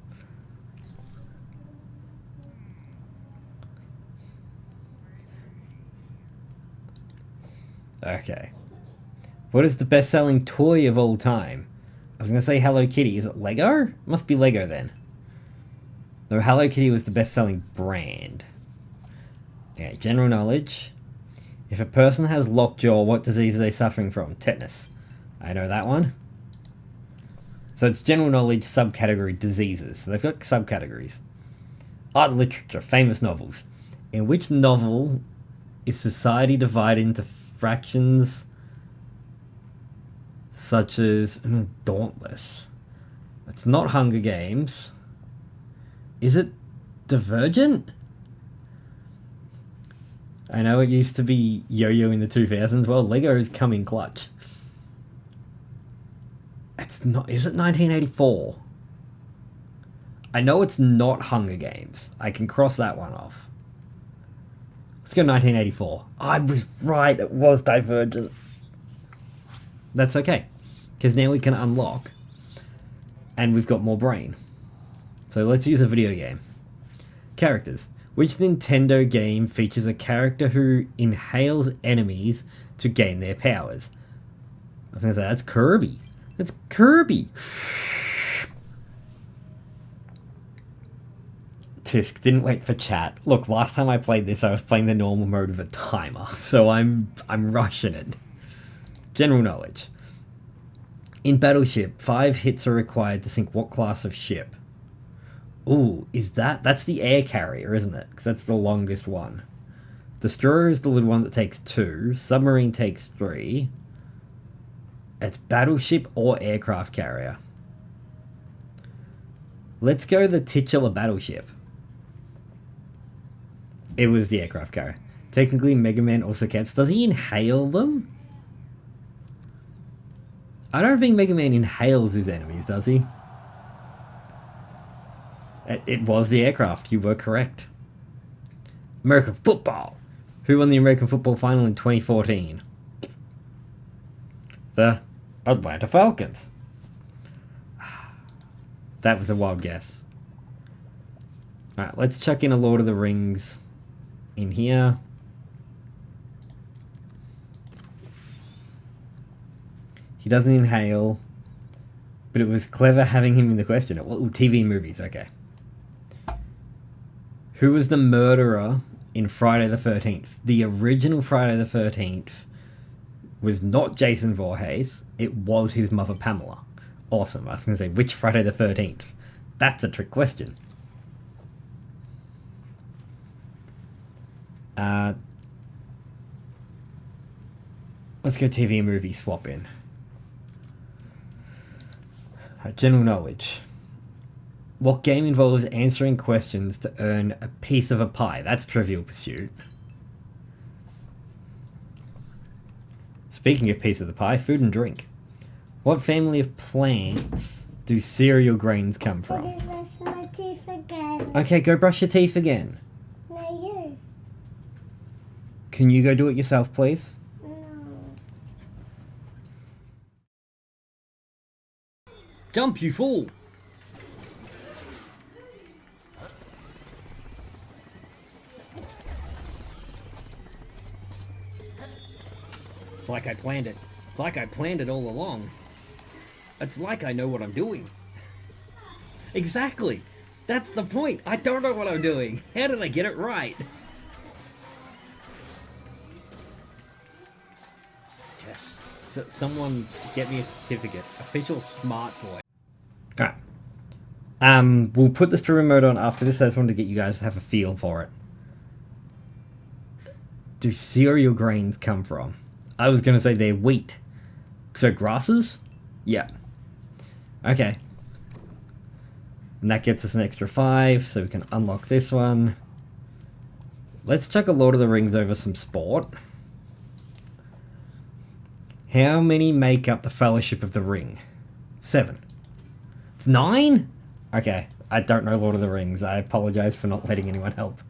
Okay. What is the best-selling toy of all time? I was going to say Hello Kitty. Is it Lego? Must be Lego then. No, Hello Kitty was the best-selling brand. Okay, general knowledge. If a person has lockjaw, what disease are they suffering from? Tetanus. I know that one. So it's general knowledge, subcategory, diseases. So they've got subcategories. Art and literature, famous novels. In which novel is society divided into fractions such as Dauntless? It's not Hunger Games. Is it Divergent? I know it used to be Yo-Yo in the 2000s. Well, Lego's coming clutch. It's not. Is it 1984? I know it's not Hunger Games. I can cross that one off. Let's go 1984. I was right. It was Divergent. That's okay. Because now we can unlock. And we've got more brain. So let's use a video game. Characters. Which Nintendo game features a character who inhales enemies to gain their powers? I was gonna say, that's Kirby. That's Kirby! Tisk didn't wait for chat. Look, last time I played this, I was playing the normal mode with a timer, so I'm rushing it. General knowledge. In Battleship, 5 hits are required to sink what class of ship? Ooh, that's the air carrier, isn't it? Because that's the longest one. Destroyer is the little one that takes 2. Submarine takes 3. It's battleship or aircraft carrier. Let's go the titular battleship. It was the aircraft carrier. Technically, Mega Man also counts. Does he inhale them? I don't think Mega Man inhales his enemies, does he? It was the aircraft. You were correct. American football. Who won the American football final in 2014? The Atlanta Falcons. That was a wild guess. Alright, let's chuck in a Lord of the Rings in here. He doesn't inhale, but it was clever having him in the question. Well, TV movies, okay. Who was the murderer in Friday the 13th? The original Friday the 13th was not Jason Voorhees. It was his mother, Pamela. Awesome. I was going to say, which Friday the 13th? That's a trick question. Let's go TV and movie swap in. General knowledge. What game involves answering questions to earn a piece of a pie? That's Trivial Pursuit. Speaking of piece of the pie, food and drink. What family of plants do cereal grains come from? I brush my teeth again. Okay, go brush your teeth again. No, you. Can you go do it yourself, please? No. Jump, you fool! It's like I planned it. It's like I planned it all along. It's like I know what I'm doing. Exactly! That's the point! I don't know what I'm doing! How did I get it right? Yes. So someone get me a certificate. Official smart boy. Alright. We'll put the story mode on after this. I just wanted to get you guys to have a feel for it. Do cereal grains come from? I was going to say they're wheat. So grasses? Yeah. Okay. And that gets us an extra 5, so we can unlock this one. Let's chuck a Lord of the Rings over some sport. How many make up the Fellowship of the Ring? 7. It's 9? Okay, I don't know Lord of the Rings. I apologize for not letting anyone help.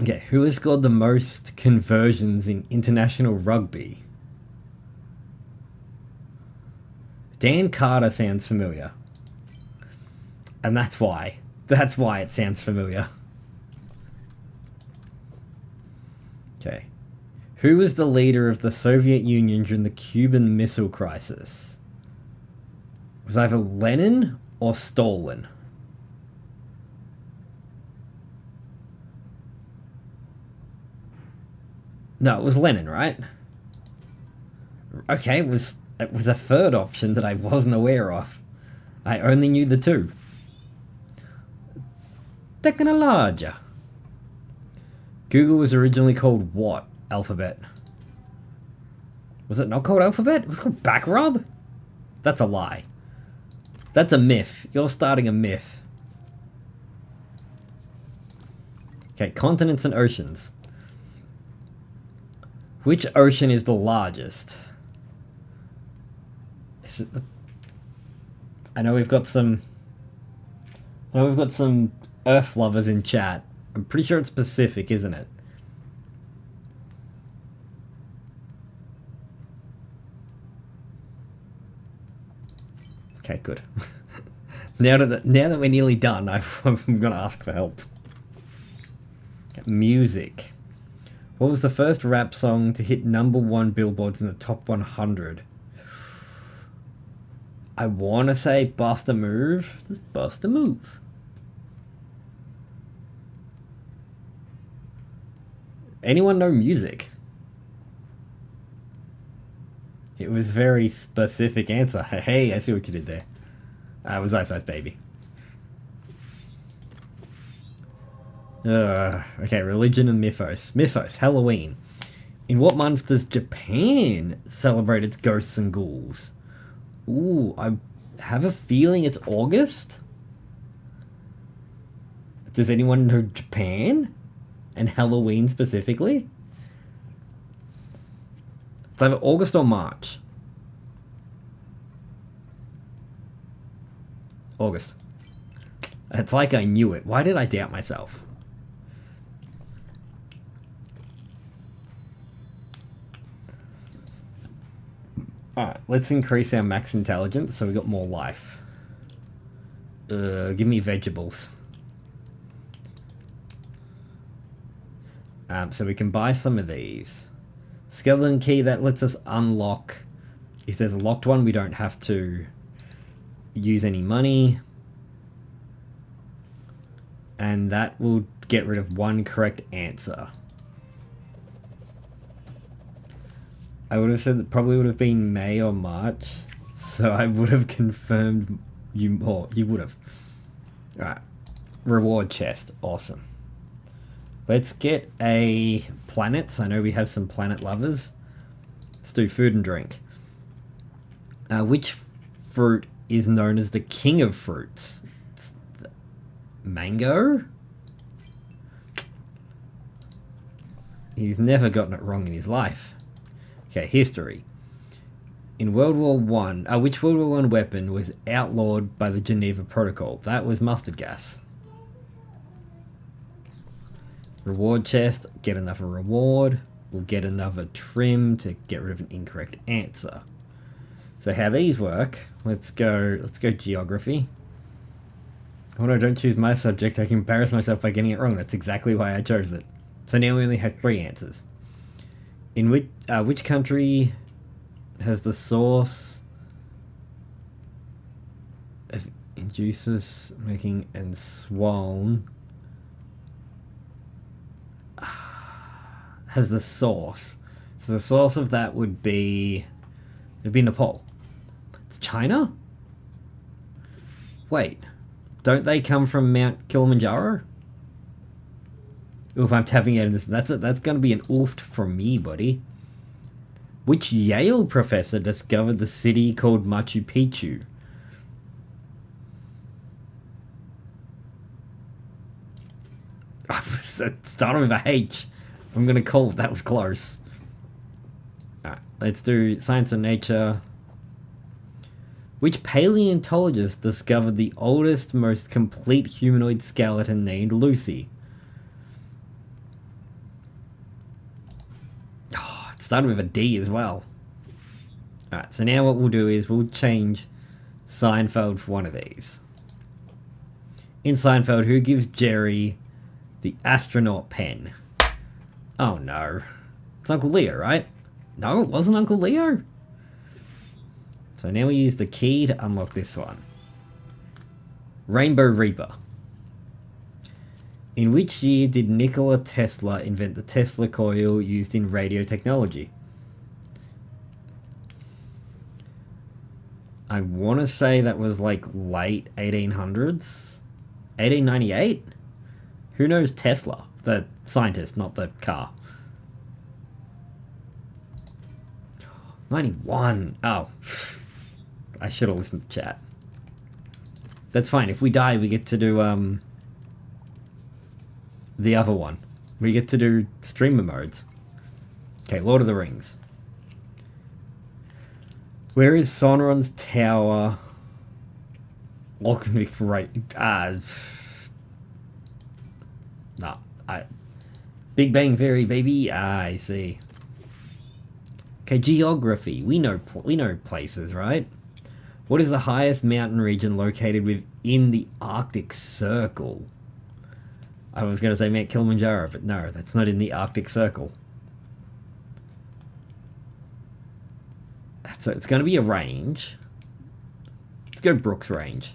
Okay, who has scored the most conversions in international rugby? Dan Carter sounds familiar. And that's why. That's why it sounds familiar. Okay. Who was the leader of the Soviet Union during the Cuban Missile Crisis? It was either Lenin or Stalin. No, it was Lenin, right? Okay, it was a third option that I wasn't aware of. I only knew the 2. Technology. Google was originally called what? Alphabet. Was it not called Alphabet? It was called Backrub? That's a lie. That's a myth. You're starting a myth. Okay, continents and oceans. Which ocean is the largest? Is it the... I know we've got some Earth lovers in chat. I'm pretty sure it's Pacific, isn't it? Okay, good. now that we're nearly done, I'm gonna ask for help. Music. What was the first rap song to hit #1 billboards in the top 100? I want to say Bust a Move. Just Bust a Move. Anyone know music? It was a very specific answer. Hey, I see what you did there. It was Ice Ice Baby. Okay, religion and mythos. Mythos, Halloween. In what month does Japan celebrate its ghosts and ghouls? Ooh, I have a feeling it's August? Does anyone know Japan? And Halloween specifically? It's either August or March. August. It's like I knew it. Why did I doubt myself? Alright, let's increase our max intelligence so we got more life. Give me vegetables. So we can buy some of these. Skeleton key, that lets us unlock. If there's a locked one, we don't have to use any money. And that will get rid of one correct answer. I would have said that probably would have been May or March. So I would have confirmed you more. You would have. Alright. Reward chest. Awesome. Let's get a planets. I know we have some planet lovers. Let's do food and drink. Which fruit is known as the king of fruits? It's the mango? He's never gotten it wrong in his life. Okay, history. In World War I, which World War I weapon was outlawed by the Geneva Protocol? That was mustard gas. Reward chest, get another reward. We'll get another trim to get rid of an incorrect answer. So how these work, let's go geography. Oh no, don't choose my subject, I can embarrass myself by getting it wrong. That's exactly why I chose it. So now we only have 3 answers. In which country has the source of induces making and swollen has the source? So the source of that would be Nepal. It's China? Wait, don't they come from Mount Kilimanjaro? Oof, I'm tapping out of this. That's going to be an oof from me, buddy. Which Yale professor discovered the city called Machu Picchu? It started with a H. I'm going to call it. That was close. Alright, let's do science and nature. Which paleontologist discovered the oldest, most complete humanoid skeleton named Lucy? Started with a D as well. Alright, so now what we'll do is we'll change Seinfeld for one of these. In Seinfeld, who gives Jerry the astronaut pen? Oh no. It's Uncle Leo, right? No, it wasn't Uncle Leo. So now we use the key to unlock this one. Rainbow Reaper. In which year did Nikola Tesla invent the Tesla coil used in radio technology? I want to say that was like late 1800s? 1898? Who knows Tesla? The scientist, not the car. 91. Oh. I should have listened to chat. That's fine. If we die, we get to do, the other one. We get to do streamer modes. Okay, Lord of the Rings. Where is Sauron's tower? Big Bang Theory, baby. I see. Okay, geography. We know places, right? What is the highest mountain region located within the Arctic Circle? I was going to say Mount Kilimanjaro, but no, that's not in the Arctic Circle. So it's going to be a range. Let's go Brooks Range.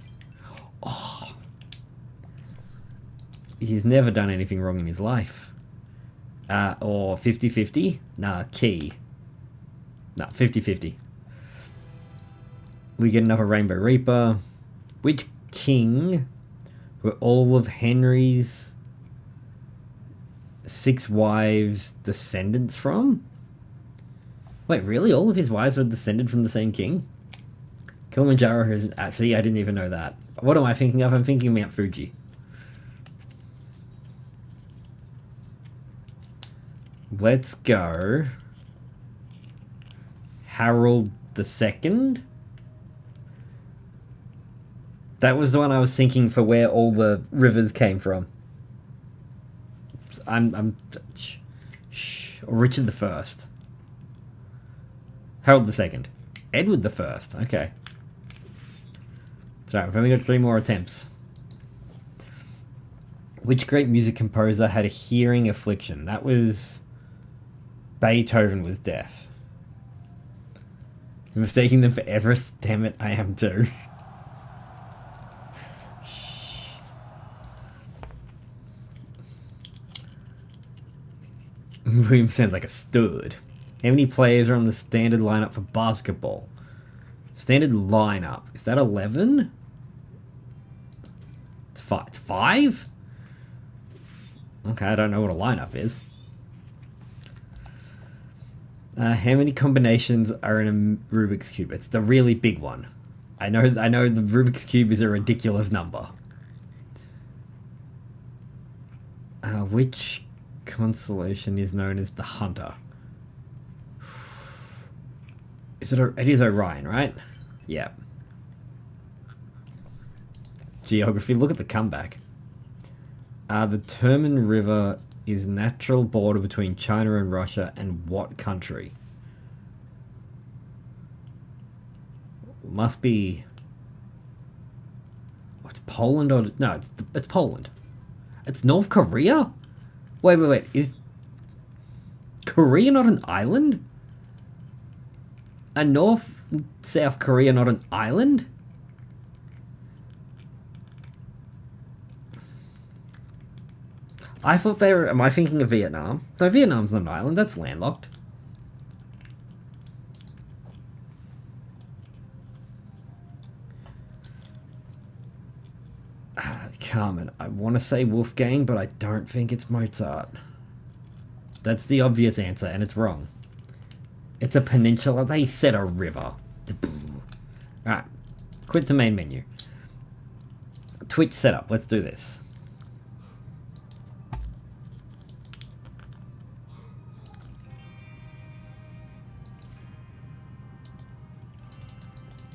Oh. He's never done anything wrong in his life. Or 50-50? Nah, Key. Nah, 50-50. We get another Rainbow Reaper. Which king were all of Henry's 6 wives descendants from? Wait, really? All of his wives were descended from the same king? Kilimanjaro has... see, I didn't even know that. What am I thinking of? I'm thinking Mount Fuji. Let's go... Harold II? That was the one I was thinking for where all the rivers came from. Or Richard I. Harold II. Edward I. Okay. So, we've only got 3 more attempts. Which great music composer had a hearing affliction? That was... Beethoven was deaf. Mistaking them for Everest? Damn it, I am too. William sounds like a stud. How many players are on the standard lineup for basketball? Standard lineup. Is that 11? It's 5. It's 5? Okay, I don't know what a lineup is. How many combinations are in a Rubik's Cube? It's the really big one. I know the Rubik's Cube is a ridiculous number. Which constellation is known as the Hunter? It is Orion, right? Yeah. Geography, look at the comeback. The Terman River is natural border between China and Russia and what country? Must be... Oh, it's Poland or... No, it's Poland. It's North Korea? Wait. Is Korea not an island? And South Korea not an island? I thought they were... Am I thinking of Vietnam? No, Vietnam's not an island. That's landlocked. Carmen. I want to say Wolfgang, but I don't think it's Mozart. That's the obvious answer, and it's wrong. It's a peninsula. They said a river. Alright. Quit to main menu. Twitch setup. Let's do this.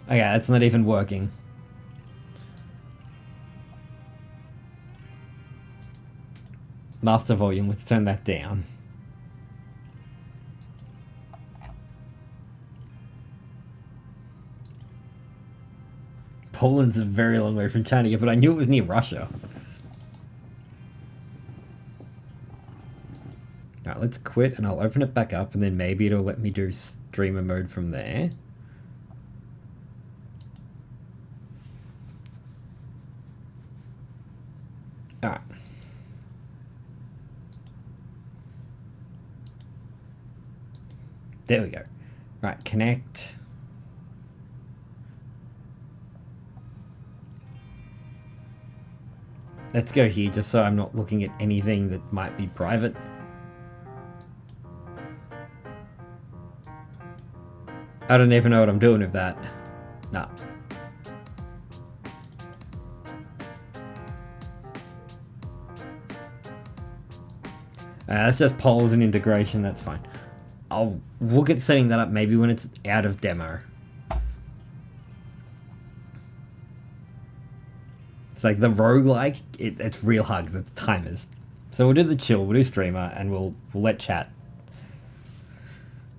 Okay, that's not even working. Master volume, let's turn that down. Poland's a very long way from China, but I knew it was near Russia. Alright, let's quit and I'll open it back up and then maybe it'll let me do streamer mode from there. Alright. There we go. Right, connect. Let's go here just so I'm not looking at anything that might be private. I don't even know what I'm doing with that. Nah. That's just polls and integration, that's fine. I'll look at setting that up maybe when it's out of demo. It's like the roguelike, it's real hard because it's timers. So we'll do the chill, we'll do streamer, and we'll let chat.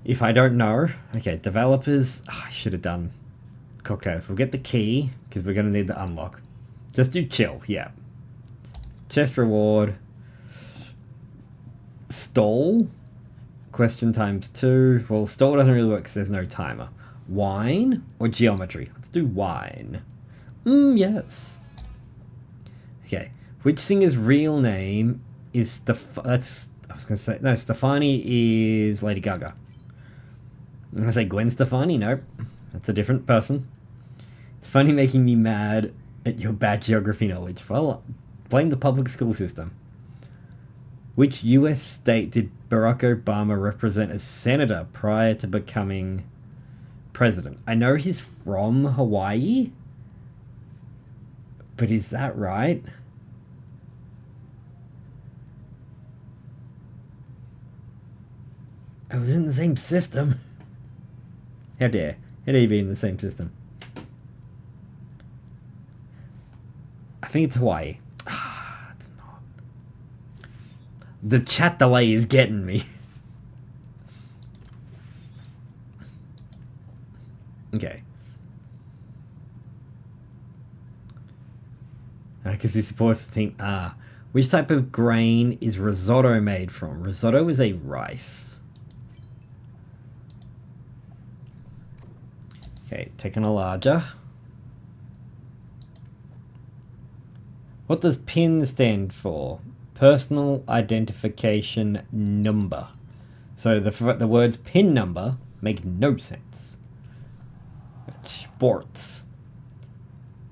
If I don't know, okay, developers, I should have done cocktails. We'll get the key, because we're going to need the unlock. Just do chill, yeah. Chest reward, Stall? Question times 2. Well, stall doesn't really work because there's no timer. Wine or geometry? Let's do wine. Yes. Okay. Which singer's real name is Stefani is Lady Gaga. I'm gonna say Gwen Stefani. Nope. That's a different person. It's funny making me mad at your bad geography knowledge. Well, blame the public school system. Which US state did Barack Obama represent as senator prior to becoming president? I know he's from Hawaii, but is that right? I was in the same system. How dare you be in the same system? I think it's Hawaii. It's not. The chat delay is getting me. Okay. Because he supports the team. Which type of grain is risotto made from? Risotto is a rice. Okay, taking a larger. What does PIN stand for? Personal Identification Number. So the words PIN number make no sense. Sports.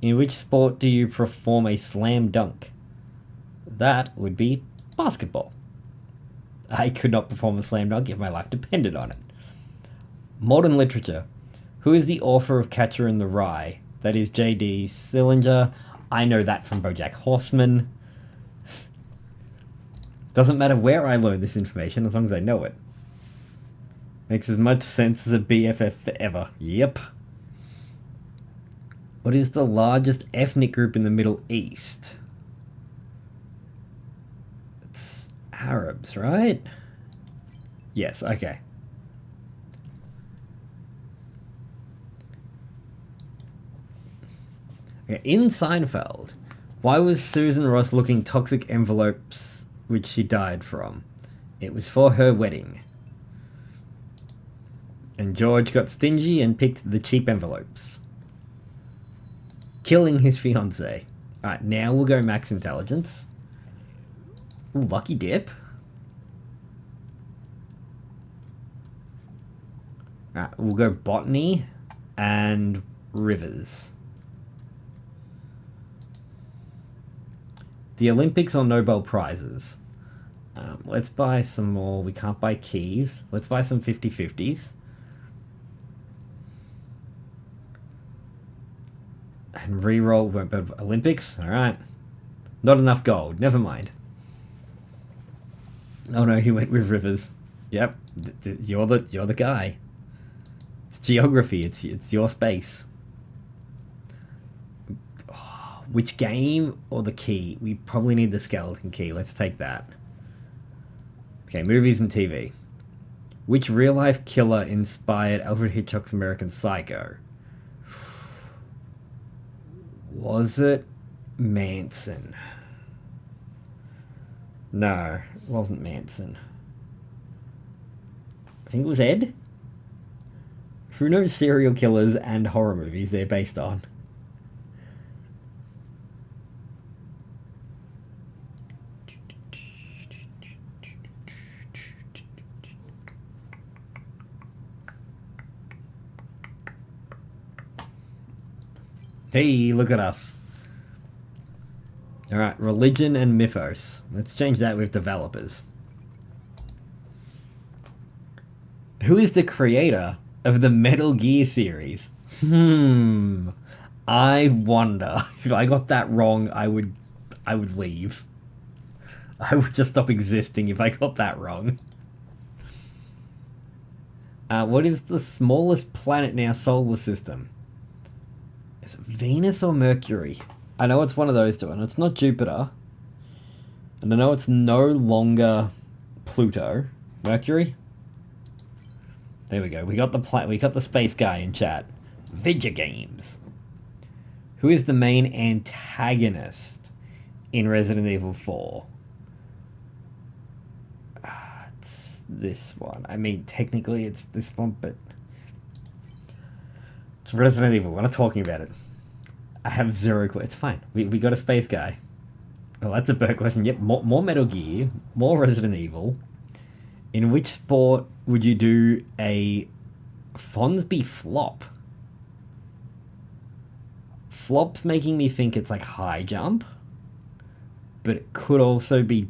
In which sport do you perform a slam dunk? That would be basketball. I could not perform a slam dunk if my life depended on it. Modern literature. Who is the author of Catcher in the Rye? That is J.D. Salinger. I know that from BoJack Horseman. Doesn't matter where I learn this information as long as I know it. Makes as much sense as a BFF forever. Yep. What is the largest ethnic group in the Middle East? It's Arabs, right? Yes, okay. In Seinfeld, why was Susan Ross looking toxic envelopes which she died from? It was for her wedding. And George got stingy and picked the cheap envelopes. Killing his fiancée. Alright, now we'll go max intelligence. Ooh, lucky dip. Alright, we'll go botany and rivers. The Olympics or Nobel Prizes? Let's buy some more. We can't buy keys. Let's buy some 50-50s. And re-roll Olympics. Alright. Not enough gold. Never mind. Oh no, he went with rivers. Yep. You're the guy. It's geography. It's your space. Which game or the key? We probably need the skeleton key. Let's take that. Okay, movies and TV. Which real-life killer inspired Alfred Hitchcock's American Psycho? Was it Manson? No, it wasn't Manson. I think it was Ed? Who knows serial killers and horror movies they're based on? Hey, look at us. Alright, religion and mythos. Let's change that with developers. Who is the creator of the Metal Gear series? I wonder. If I got that wrong, I would leave. I would just stop existing if I got that wrong. What is the smallest planet in our solar system? Is it Venus or Mercury? I know it's one of those two, and it's not Jupiter. And I know it's no longer Pluto. Mercury? There we go. We got the space guy in chat. Video games. Who is the main antagonist in Resident Evil 4? this one. I mean, technically it's this one, but it's Resident Evil. We're not talking about it. I have zero clue. It's fine. We got a space guy. Well, that's a better question. Yep, more Metal Gear, more Resident Evil. In which sport would you do a Fonsby flop? Flop's making me think it's like high jump, but it could also be...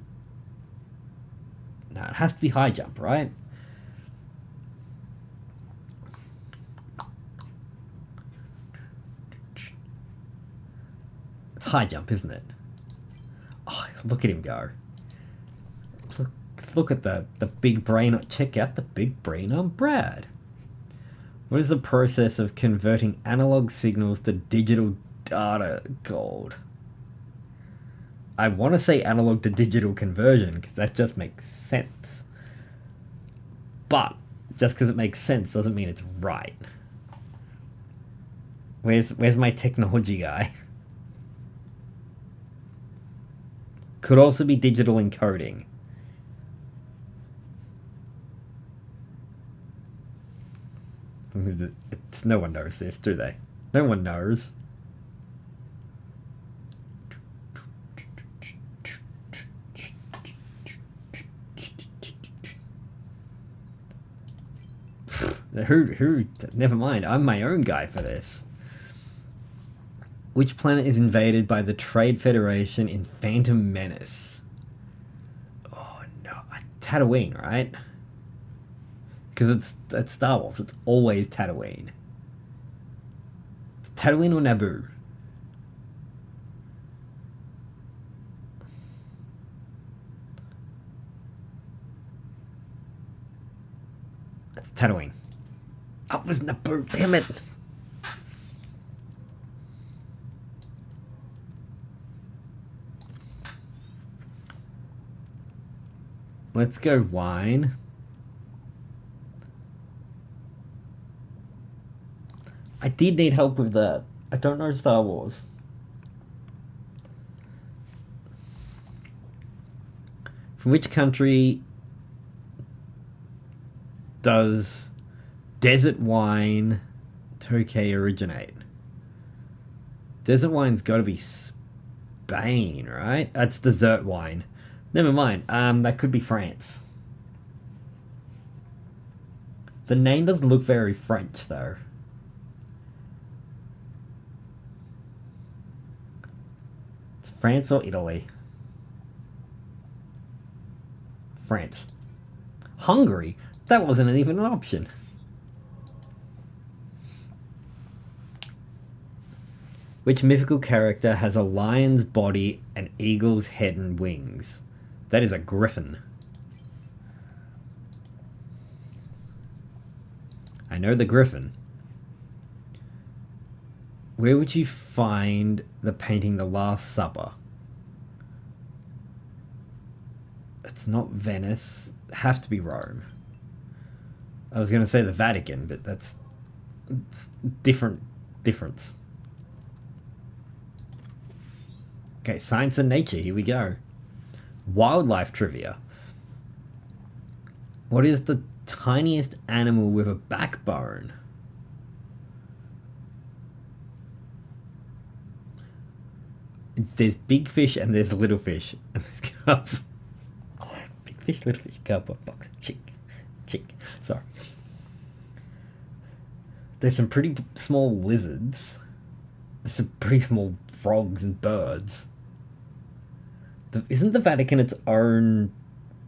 No, it has to be high jump, right? It's high jump, isn't it? Oh, look at him go. Look at the big brain. Check out the big brain on Brad. What is the process of converting analog signals to digital data called? I want to say analog to digital conversion because that just makes sense. But just because it makes sense doesn't mean it's right. Where's my technology guy? Could also be digital encoding. No one knows this, do they? No one knows. Who? Never mind. I'm my own guy for this. Which planet is invaded by the Trade Federation in Phantom Menace? Oh no, Tatooine, right? Because it's Star Wars. It's always Tatooine. It's Tatooine or Naboo? It's Tatooine. Oh, it was Naboo. Damn it. Let's go wine. I did need help with that. I don't know Star Wars. From which country does desert wine Tokay originate? Desert wine's got to be Spain, right? That's dessert wine. Never mind. That could be France. The name doesn't look very French, though. It's France or Italy? France. Hungary? That wasn't even an option. Which mythical character has a lion's body, an eagle's head and wings? That is a griffin. I know the griffin. Where would you find the painting The Last Supper? It's not Venice. It has to be Rome. I was going to say the Vatican, but that's difference. Okay, science and nature. Here we go. Wildlife trivia. What is the tiniest animal with a backbone? There's big fish and there's little fish. And there's carp. Big fish, little fish, cardboard box, chick. Sorry. There's some pretty small lizards. There's some pretty small frogs and birds. Isn't the Vatican its own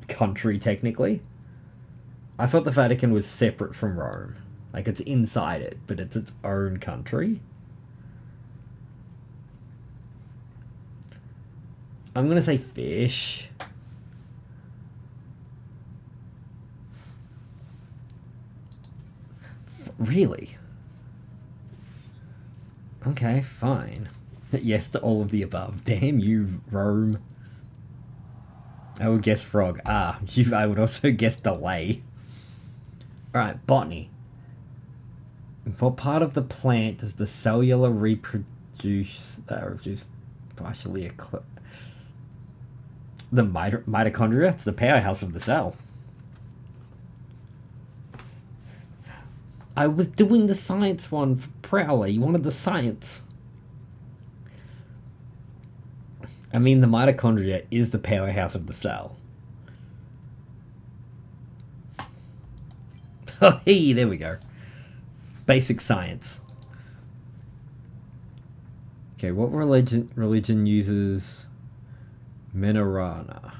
country, technically? I thought the Vatican was separate from Rome. Like, it's inside it, but it's its own country. I'm gonna say fish. Really? Okay, fine. Yes to all of the above. Damn you, Rome. I would guess frog. I would also guess delay. Alright, botany. What part of the plant does the cellular reproduce partially the mitochondria? It's the powerhouse of the cell. I was doing the science one for Prowler. You wanted the science. I mean, the mitochondria is the powerhouse of the cell. Oh, hey, there we go. Basic science. Okay, what religion uses Minorana?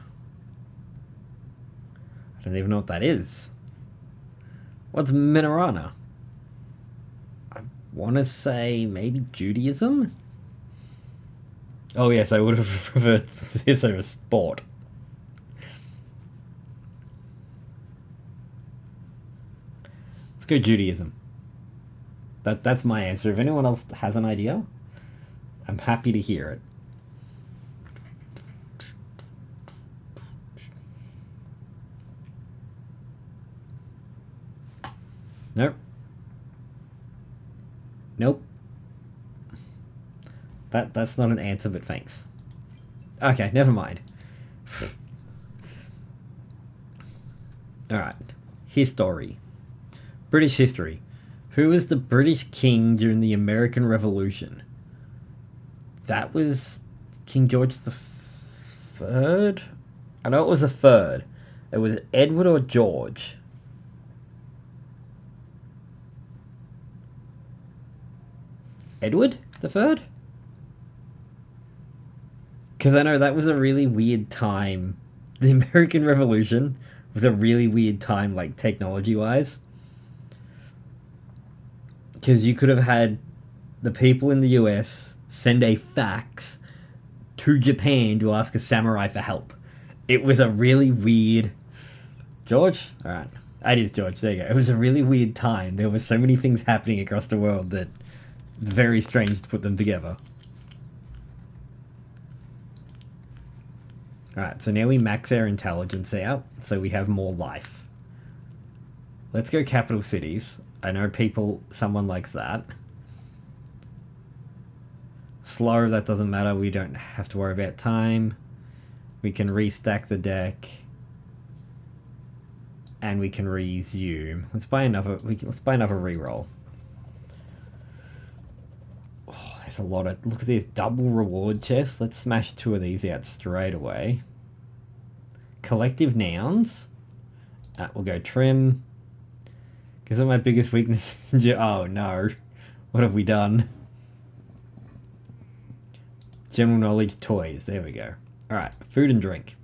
I don't even know what that is. What's Minorana? I want to say maybe Judaism? Oh yes, I would have preferred this over sport. Let's go Judaism. That's my answer. If anyone else has an idea, I'm happy to hear it. Nope. Nope. That's not an answer, but thanks. Okay, never mind. Alright. History. British history. Who was the British king during the American Revolution? That was King George the Third? I know it was a third. It was Edward or George. Edward the Third? Because I know that was a really weird time. The American Revolution was a really weird time, like, technology-wise. Because you could have had the people in the US send a fax to Japan to ask a samurai for help. It was a really weird... George? Alright. It is George, there you go. It was a really weird time. There were so many things happening across the world that it's very strange to put them together. Alright, so now we max our intelligence out, so we have more life. Let's go capital cities. I know someone likes that. Slow, that doesn't matter, we don't have to worry about time. We can restack the deck. And we can resume. Let's buy another reroll. Oh, there's a lot of... Look at this double reward chest. Let's smash 2 of these out straight away. Collective nouns. We'll go trim. Because of my biggest weakness... Oh no. What have we done? General knowledge toys. There we go. Alright, food and drink.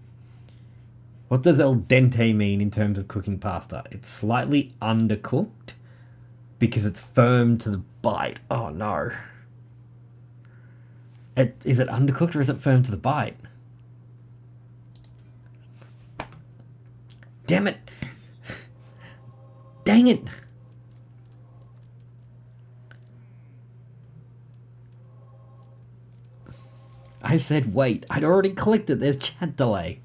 What does al dente mean in terms of cooking pasta? It's slightly undercooked because it's firm to the bite. Oh no. Is it undercooked or is it firm to the bite? Damn it. Dang it. I said wait. I'd already clicked it. There's chat delay.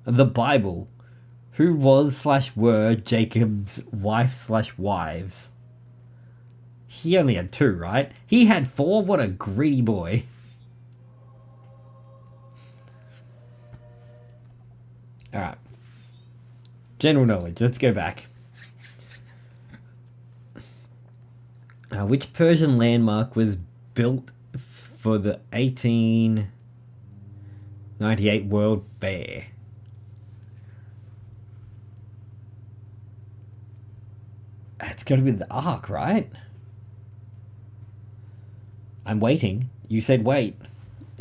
The Bible. Who was / were Jacob's wife / wives? He only had 2, right? He had 4? What a greedy boy. Alright. General knowledge. Let's go back. Which Persian landmark was built for the 1898 World Fair? It's got to be the Ark, right? I'm waiting. You said wait.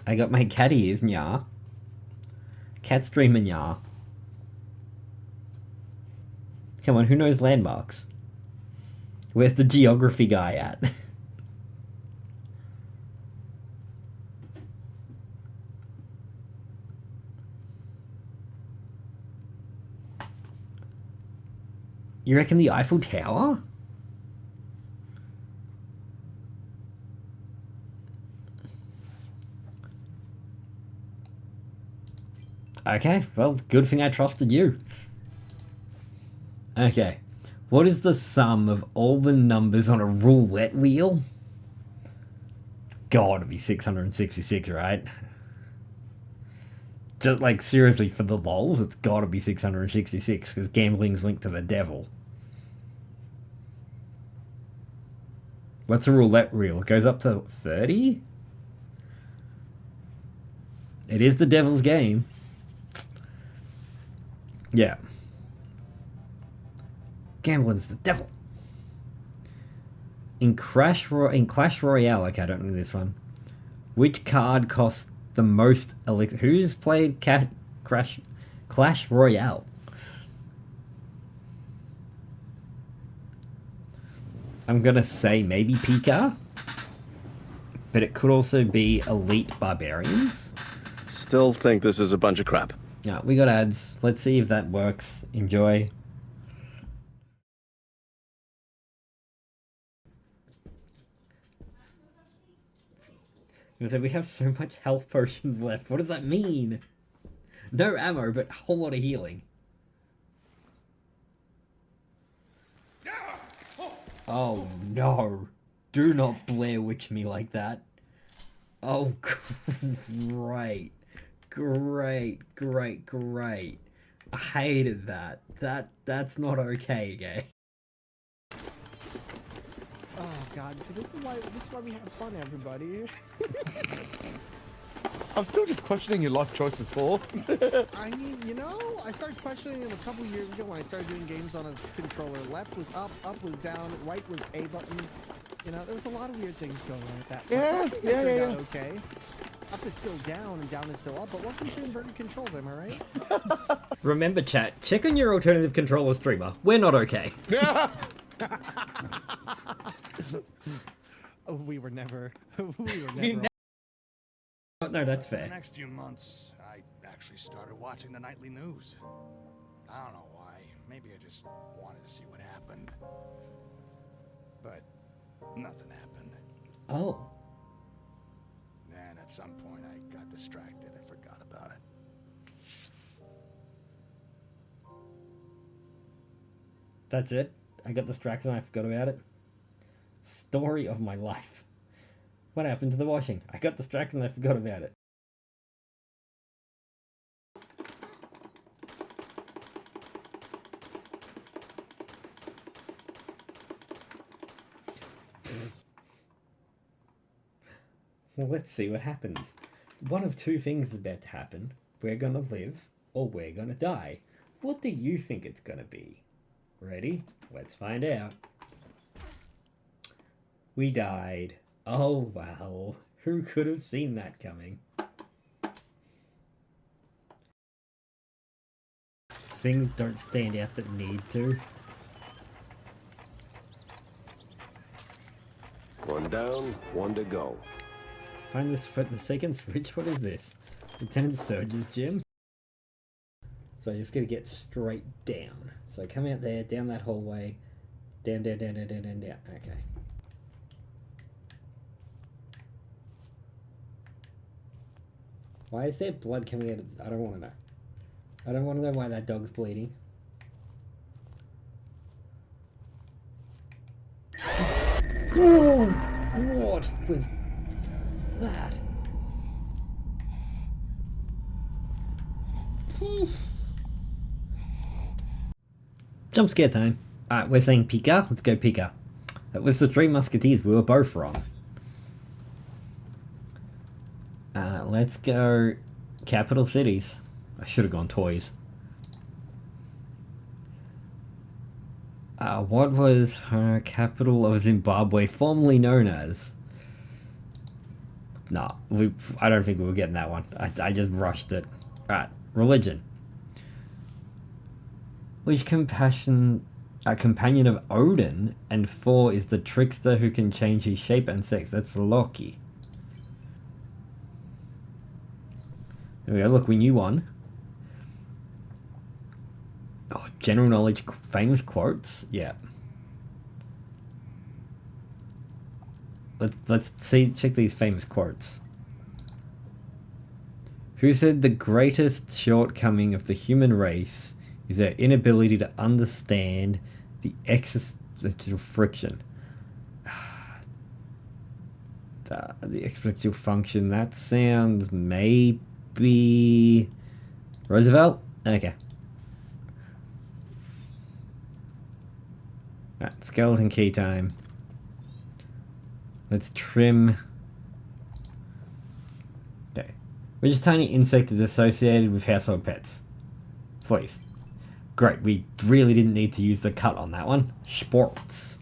I got my cat ears, nya. Cat streaming, nya. Come on, who knows landmarks? Where's the geography guy at? You reckon the Eiffel Tower? Okay, well, good thing I trusted you. Okay, what is the sum of all the numbers on a roulette wheel? It's gotta be 666, right? Just like, seriously, for the lols, it's gotta be 666, because gambling's linked to the devil. What's a roulette reel? It goes up to 30? It is the devil's game. Yeah. Gambling's the devil. In Clash Royale, okay, I don't know this one. Which card costs the most elixir? Who's played Clash Royale? I'm gonna say maybe Pika, but it could also be Elite Barbarians. Still think this is a bunch of crap. Yeah, we got ads. Let's see if that works. Enjoy. So we have so much health potions left. What does that mean? No ammo, but a whole lot of healing. Oh no. Do not Blair Witch me like that. Oh, great. Great. I hated that. That's not okay, gay. Oh god, so this is why we have fun, everybody. I'm still just questioning your life choices, Paul. I mean, you know, I started questioning them a couple years ago when I started doing games on a controller. Left was up was down, right was A button. You know, there was a lot of weird things going on with that. Yeah. Okay. Up is still down and down is still up, but welcome to inverted controls, am I right? Remember, chat, check on your alternative controller streamer. We're not okay. We were never. No, that's In the fair. next few months, I actually started watching the nightly news. I don't know why. Maybe I just wanted to see what happened. But nothing happened. Oh. And at some point, I got distracted. I forgot about it. That's it? I got distracted and I forgot about it? Story of my life. What happened to the washing? I got distracted and I forgot about it. Well, let's see what happens. One of two things is about to happen. We're gonna live, or we're gonna die. What do you think it's gonna be? Ready? Let's find out. We died. Oh, well. Who could have seen that coming? Things don't stand out that need to. One down, one to go. Find the second switch? What is this? Lieutenant Surge's gym? So I just gotta get straight down. So come out there, down that hallway. Down. Okay. Why is there blood coming out of this? I don't want to know. I don't want to know why that dog's bleeding. Oh, what was that? Jump scare time. Alright, we're saying Pika. Let's go Pika. That was the Three Musketeers. We were both wrong. Let's go capital cities. I should have gone toys. What was her capital of Zimbabwe formerly known as? Nah, I don't think we were getting that one. I just rushed it. Alright, religion. Which companion of Odin and Thor is the trickster who can change his shape and sex? That's Loki. There we go, look, we knew one. Oh, general knowledge, famous quotes? Yeah. Let's check these famous quotes. Who said the greatest shortcoming of the human race is their inability to understand the existential friction? The exponential function, that sounds maybe Roosevelt? Okay. Alright, skeleton key time. Let's trim. Okay. Which tiny insect is associated with household pets? Fleas. Great, we really didn't need to use the cut on that one. Sports.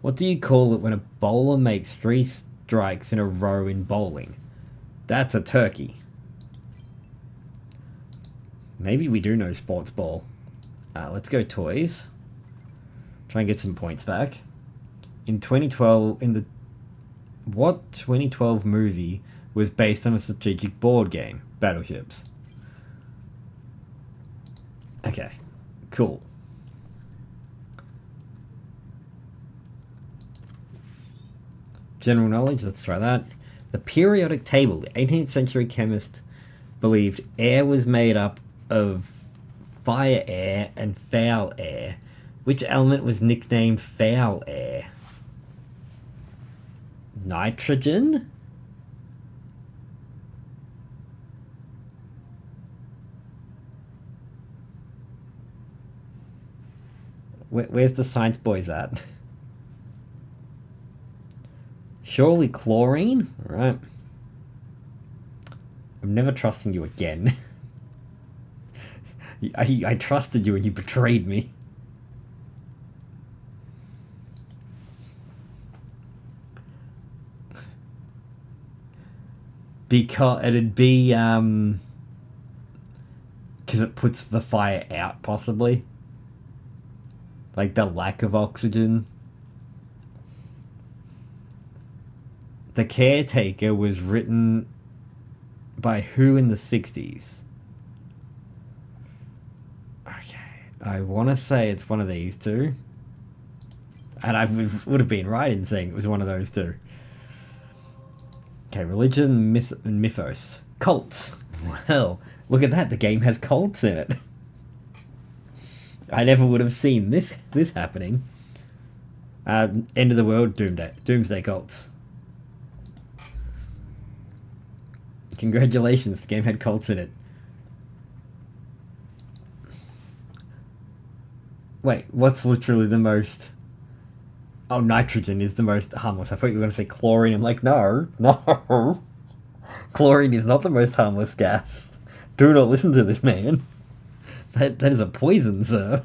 What do you call it when a bowler makes 3 strikes in a row in bowling? That's a turkey. Maybe we do know sports ball. Let's go toys. Try and get some points back. In 2012, what 2012 movie was based on a strategic board game? Battleships. Okay, cool. General knowledge, let's try that. The periodic table. The 18th century chemist believed air was made up of fire air and foul air. Which element was nicknamed foul air? Nitrogen? Where's the science boys at? Surely chlorine? Alright. I'm never trusting you again. I trusted you and you betrayed me. Because it'd be, because it puts the fire out, possibly. Like the lack of oxygen. The Caretaker was written by who in the 60s? Okay, I want to say it's one of these two. And I would have been right in saying it was one of those two. Okay, religion, mythos. Cults. Well, look at that, the game has cults in it. I never would have seen this happening. End of the world, doomsday cults. Congratulations, the game had cults in it. Wait, what's literally the most... Oh, nitrogen is the most harmless. I thought you were going to say chlorine. I'm like, no. Chlorine is not the most harmless gas. Do not listen to this man. That is a poison, sir.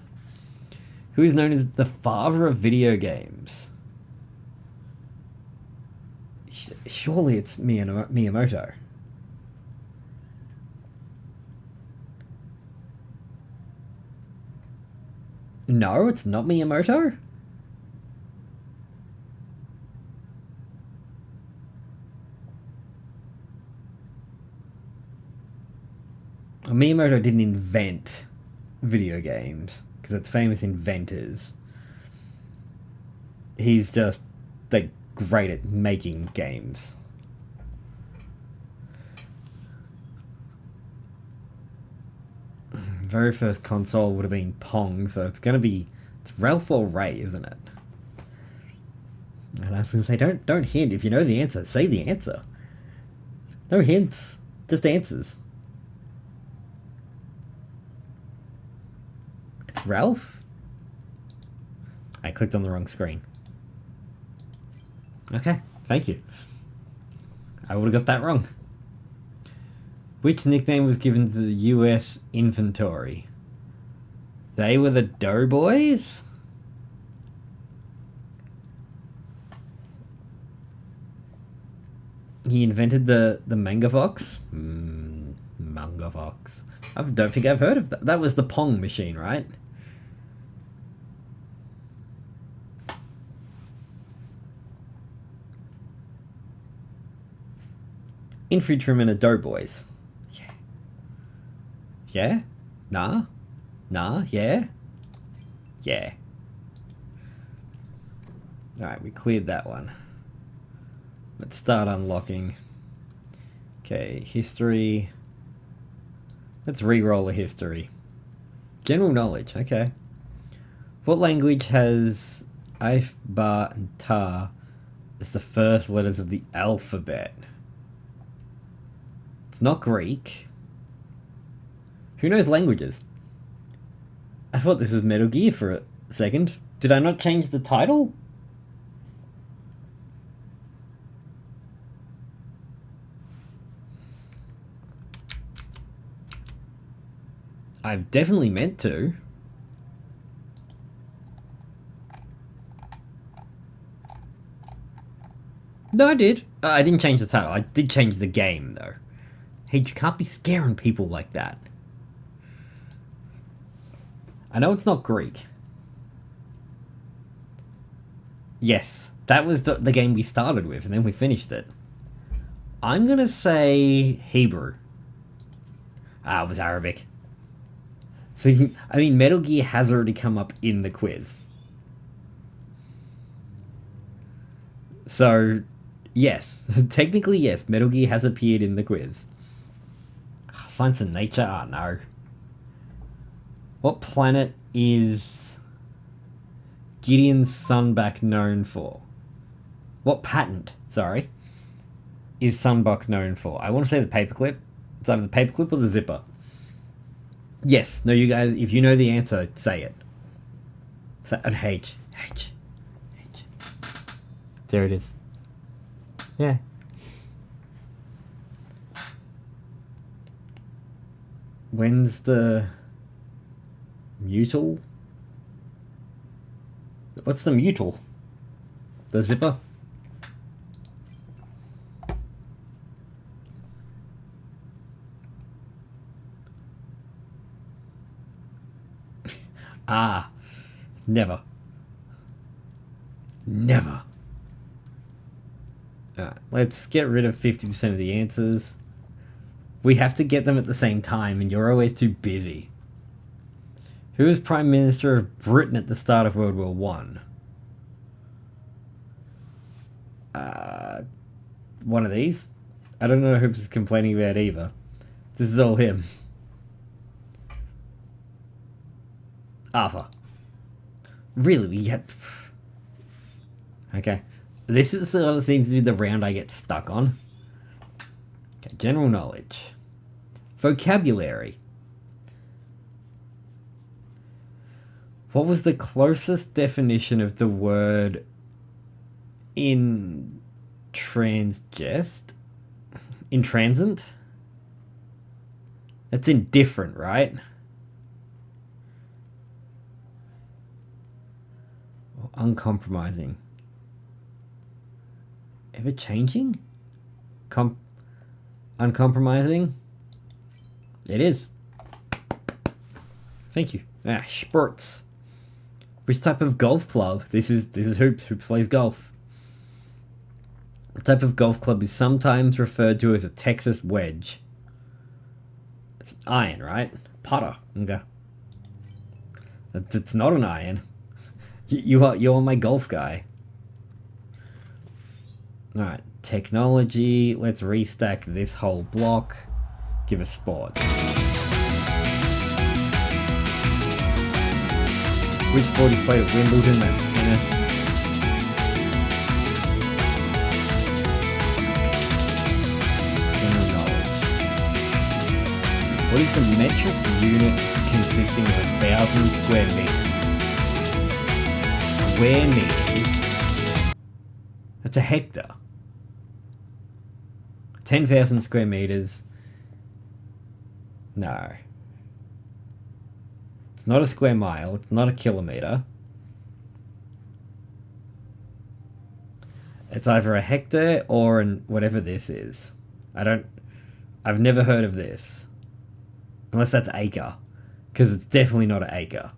Who is known as the father of video games? Surely it's Miyamoto. No, it's not Miyamoto? Miyamoto didn't invent video games, because it's famous inventors. He's just, like, great at making games. Very first console would have been Pong, so it's gonna be... It's Ralph or Ray, isn't it? And I was gonna say, don't hint. If you know the answer, say the answer. No hints, just answers. It's Ralph? I clicked on the wrong screen. Okay, thank you. I would have got that wrong. Which nickname was given to the US inventory? They were the Doughboys? He invented the Manga Fox? Manga Fox. I don't think I've heard of that. That was the Pong machine, right? Infantrymen are Doughboys. Yeah. Yeah? Nah? Nah? Yeah? Yeah. Alright, we cleared that one. Let's start unlocking. Okay, history. Let's re-roll the history. General knowledge, okay. What language has Alph, Ba, and Ta as the first letters of the alphabet? It's not Greek. Who knows languages? I thought this was Metal Gear for a second. Did I not change the title? I've definitely meant to. No, I did. I didn't change the title. I did change the game, though. Hey, you can't be scaring people like that. I know it's not Greek. Yes, that was the game we started with, and then we finished it. I'm gonna say Hebrew. Ah, it was Arabic. See, I mean, Metal Gear has already come up in the quiz. So, yes. Technically, yes, Metal Gear has appeared in the quiz. Science and nature? Ah, no. What planet is Gideon's Sunback known for? What patent, sorry, is Sunbuck known for? I want to say the paperclip. It's either the paperclip or the zipper. Yes. No, you guys, if you know the answer, say it. So, an H. H. There it is. Yeah. When's the mutal? What's the mutal? The zipper? Ah, never. Never. Alright, let's get rid of 50% of the answers. We have to get them at the same time, and you're always too busy. Who was Prime Minister of Britain at the start of World War One? One of these? I don't know who's complaining about either. This is all him. Arthur. Really, we get... Okay. This is sort of seems to be the round I get stuck on. Okay, general knowledge. Vocabulary. What was the closest definition of the word in transgest? Intransient? That's indifferent, right? Or uncompromising. Ever changing? Uncompromising? It is. Thank you. Ah, sports. Which type of golf club? This is Hoops. Hoops plays golf. What type of golf club is sometimes referred to as a Texas wedge? It's an iron, right? Putter. Okay. It's not an iron. You're my golf guy. Alright, technology. Let's restack this whole block. Give us sports. Which sport is played at Wimbledon? That's tennis. General knowledge. What is the metric unit consisting of 1,000 square meters? Square meters? That's a hectare. 10,000 square meters. No. It's not a square mile. It's not a kilometer. It's either a hectare or whatever this is. I've never heard of this. Unless that's acre. Because it's definitely not an acre.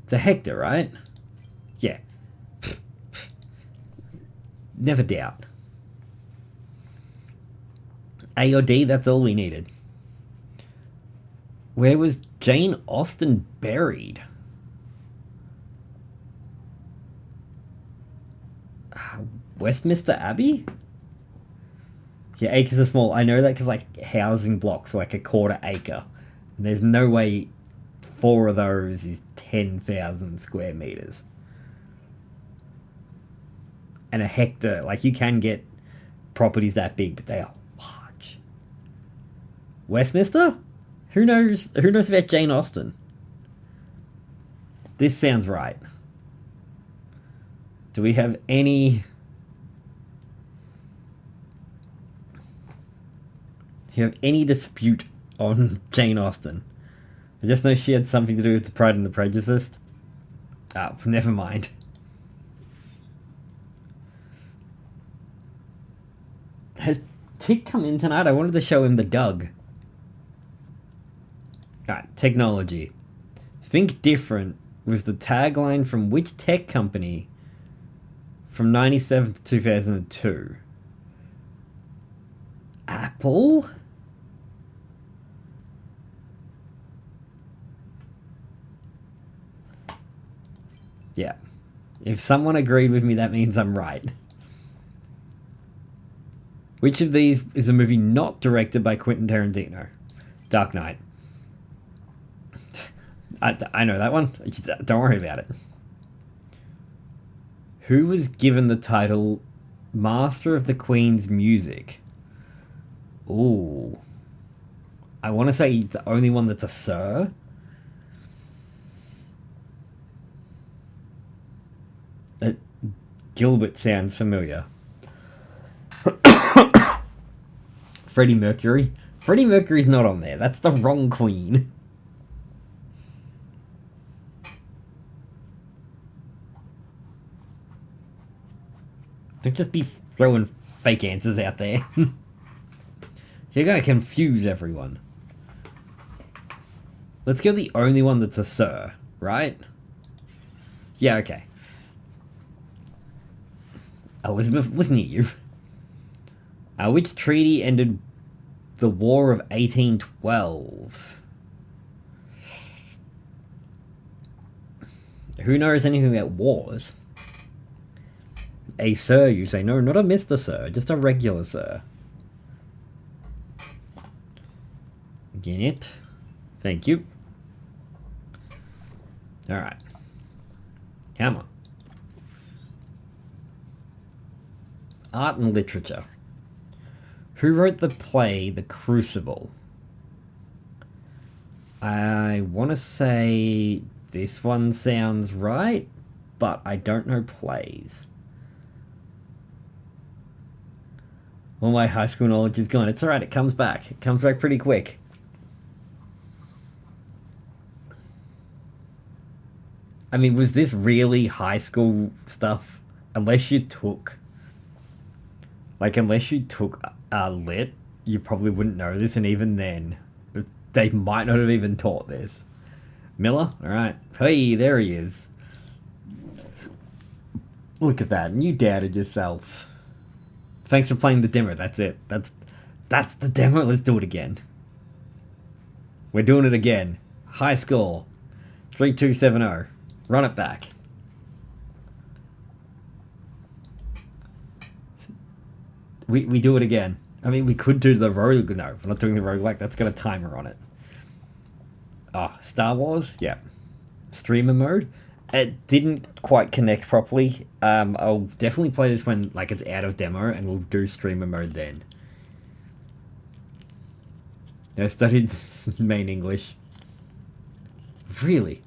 It's a hectare, right? Yeah. Never doubt. A or D, that's all we needed. Where was Jane Austen buried? Westminster Abbey? Yeah, acres are small. I know that because, like, housing blocks are like a quarter acre. And there's no way 4 of those is 10,000 square meters. And a hectare, like, you can get properties that big, but they are large. Westminster? Who knows about Jane Austen? This sounds right. Do we have any... Do you have any dispute on Jane Austen? I just know she had something to do with the Pride and the Prejudice. Ah, never mind. Has Tick come in tonight? I wanted to show him the Doug. Alright, technology. Think different was the tagline from which tech company from 97 to 2002? Apple? Yeah. If someone agreed with me, that means I'm right. Which of these is a movie not directed by Quentin Tarantino? Dark Knight. I know that one. Just, don't worry about it. Who was given the title Master of the Queen's Music? Ooh. I want to say the only one that's a Sir. Gilbert sounds familiar. Freddie Mercury. Freddie Mercury's not on there. That's the wrong Queen. Don't just be throwing fake answers out there. You're gonna confuse everyone. Let's go the only one that's a Sir, right? Yeah, okay. Elizabeth was near you. Which treaty ended the War of 1812? Who knows anything about wars? A Sir, you say. No, not a Mr. Sir, just a regular Sir. Get it? Thank you. Alright. Come on. Art and literature. Who wrote the play The Crucible? I want to say this one sounds right, but I don't know plays. All my high school knowledge is gone. It's alright, it comes back. It comes back pretty quick. I mean, was this really high school stuff? Unless you took lit, you probably wouldn't know this, and even then, they might not have even taught this. Miller? Alright. Hey, there he is. Look at that, and you doubted yourself. Thanks for playing the demo, that's it. That's the demo, let's do it again. We're doing it again. High score. 3270. Run it back. We do it again. I mean, we could do the rogue. No, we're not doing the roguelike. That's got a timer on it. Oh, Star Wars? Yeah. Streamer mode? It didn't quite connect properly. I'll definitely play this when like it's out of demo, and we'll do streamer mode then. I studied main English. Really?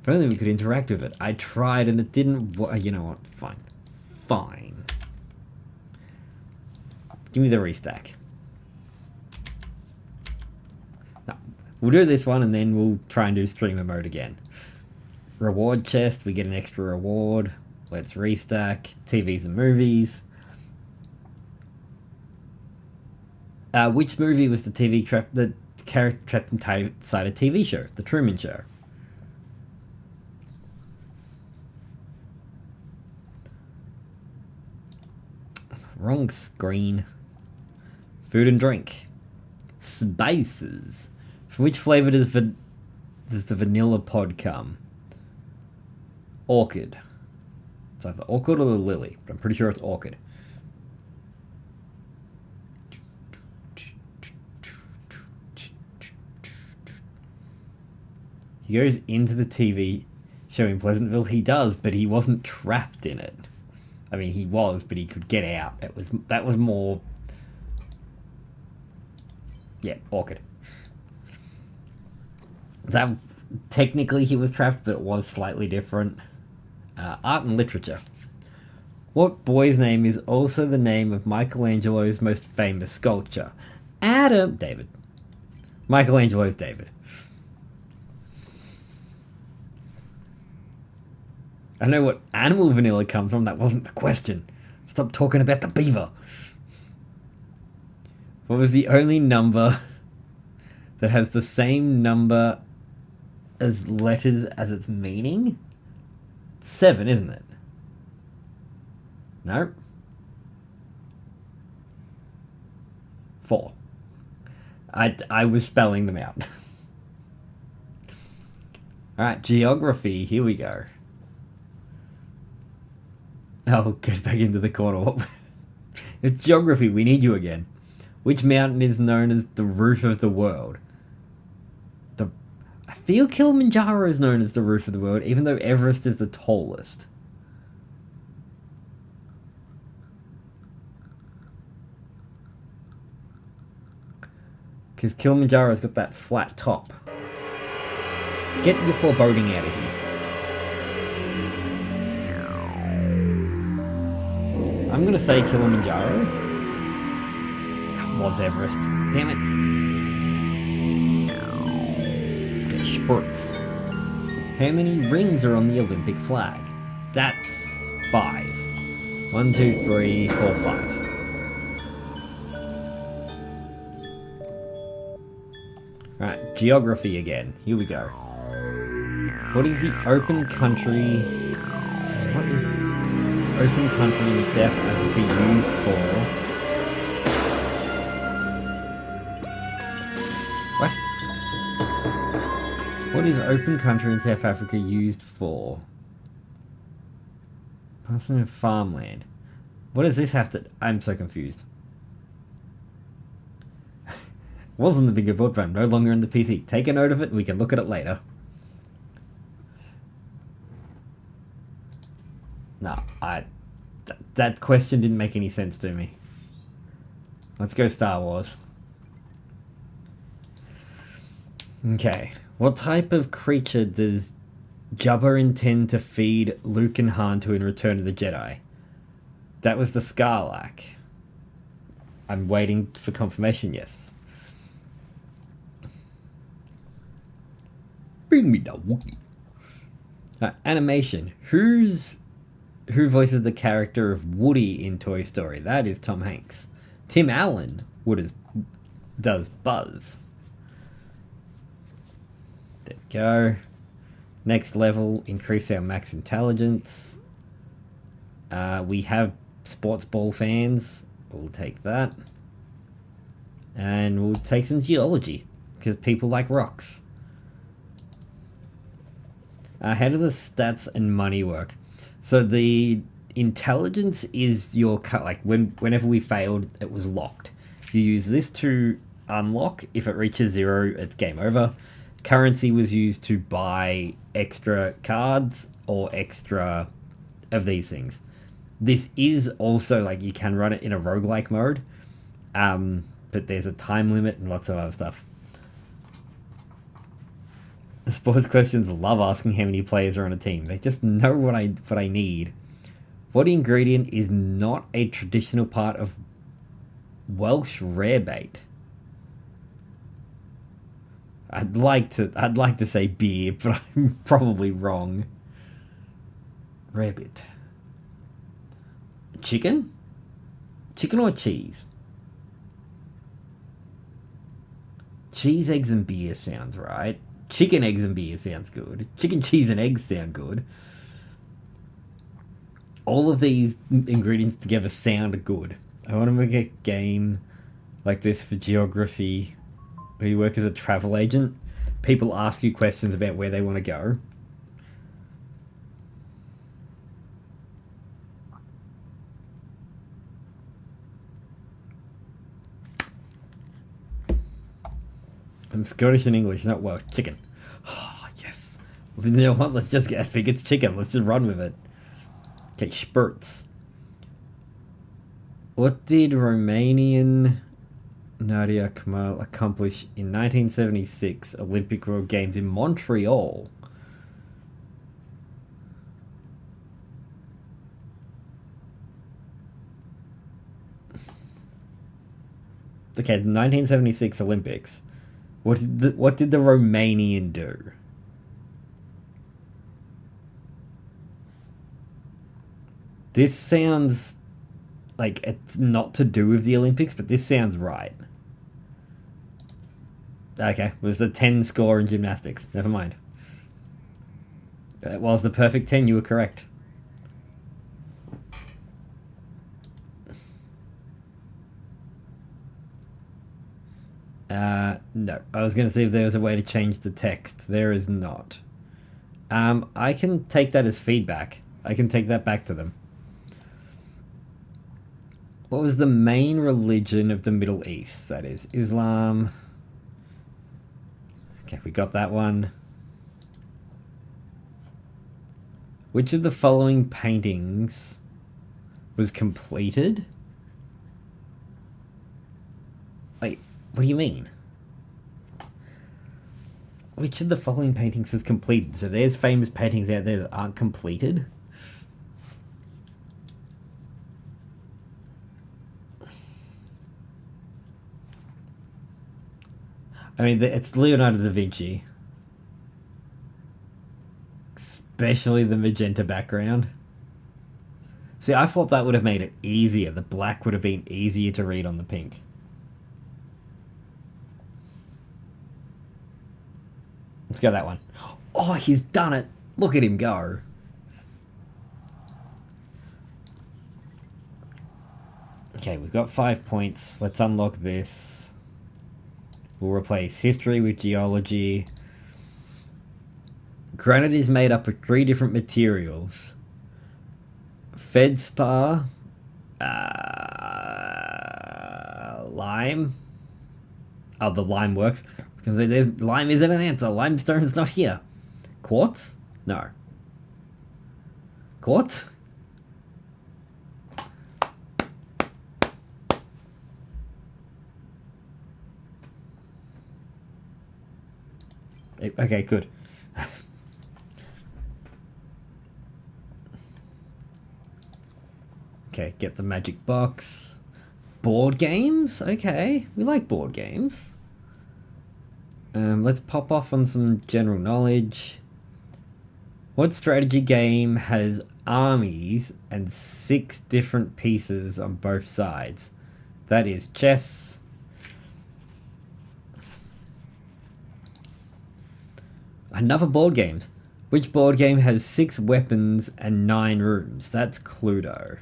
If only we could interact with it. I tried and it didn't. You know what? Fine. Fine. Give me the restack. No, we'll do this one and then we'll try and do streamer mode again. Reward chest, we get an extra reward. Let's restack. TVs and movies. Which movie was the character trapped inside a TV show? The Truman Show. Wrong screen. Food and drink. Spices. For which flavour does the vanilla pod come? Orchid. It's either orchid or the lily, but I'm pretty sure it's orchid. He goes into the TV show in Pleasantville. He does, but he wasn't trapped in it. I mean, he was, but he could get out. That was more... Yeah, orchid. That technically he was trapped, but it was slightly different. Art and literature. What boy's name is also the name of Michelangelo's most famous sculpture? David. Michelangelo's David. I know what animal vanilla comes from. That wasn't the question. Stop talking about the beaver. What was the only number that has the same number as letters as its meaning? 7, isn't it? No. 4. I was spelling them out. Alright, geography. Here we go. Oh, goes back into the corner. It's geography. We need you again. Which mountain is known as the roof of the world? I feel Kilimanjaro is known as the roof of the world, even though Everest is the tallest. Because Kilimanjaro's got that flat top. Get your foreboding out of here. I'm gonna say Kilimanjaro. That was Everest. Damn it. Okay, sports. How many rings are on the Olympic flag? That's 5. 1, 2, 3, 4, 5. Alright, geography again. Here we go. What is the open country... What is open country in South Africa used for? What? What is open country in South Africa used for? Person of farmland. What does this have to... I'm so confused. Wasn't the bigger board, but I'm no longer in the PC. Take a note of it, we can look at it later. No, that question didn't make any sense to me. Let's go Star Wars. Okay. What type of creature does Jabba intend to feed Luke and Han to in Return of the Jedi? That was the Sarlacc. I'm waiting for confirmation, yes. Bring me the Wookiee. Animation. Who voices the character of Woody in Toy Story? That is Tom Hanks. Tim Allen does Buzz. There we go. Next level, increase our max intelligence. We have sports ball fans. We'll take that. And we'll take some geology, because people like rocks. How do the stats and money work? So the intelligence is your like whenever we failed, it was locked. You use this to unlock. If it reaches 0, it's game over. Currency was used to buy extra cards or extra of these things. This is also like you can run it in a roguelike mode, but there's a time limit and lots of other stuff. The sports questions love asking how many players are on a team. They just know what I need. What ingredient is not a traditional part of Welsh rarebait? I'd like to say beer, but I'm probably wrong. Rabbit. Chicken? Chicken or cheese? Cheese, eggs, and beer sounds right. Chicken, eggs, and beer sounds good. Chicken, cheese, and eggs sound good. All of these ingredients together sound good. I want to make a game like this for geography where you work as a travel agent. People ask you questions about where they want to go. I'm Scottish and English, not Welsh. Chicken. Oh, yes. You know what? Let's just get... I think it's chicken. Let's just run with it. Okay, spurts. What did Romanian Nadia Kemal accomplish in 1976 Olympic World Games in Montreal? Okay, the 1976 Olympics. What did the Romanian do? This sounds like it's not to do with the Olympics, but this sounds right. Okay, it was a 10 score in gymnastics. Never mind. It was the perfect 10, you were correct. No. I was going to see if there was a way to change the text. There is not. I can take that as feedback. I can take that back to them. What was the main religion of the Middle East? That is Islam. Okay, we got that one. Which of the following paintings was completed? Wait, what do you mean? Which of the following paintings was completed? So there's famous paintings out there that aren't completed? I mean, it's Leonardo da Vinci. Especially the magenta background. See, I thought that would have made it easier. The black would have been easier to read on the pink. Let's go that one. Oh, he's done it. Look at him go. Okay, we've got 5 points. Let's unlock this. We'll replace history with geology. Granite is made up of 3 different materials. Feldspar, lime. Oh, the lime works. I was going to say, lime isn't an answer. Limestone's not here. Quartz? No. Quartz? Okay, good. Okay, get the magic box. Board games? Okay, we like board games. Let's pop off on some general knowledge. What strategy game has armies and 6 different pieces on both sides? That is chess. Another board games. Which board game has 6 weapons and 9 rooms? That's Cluedo.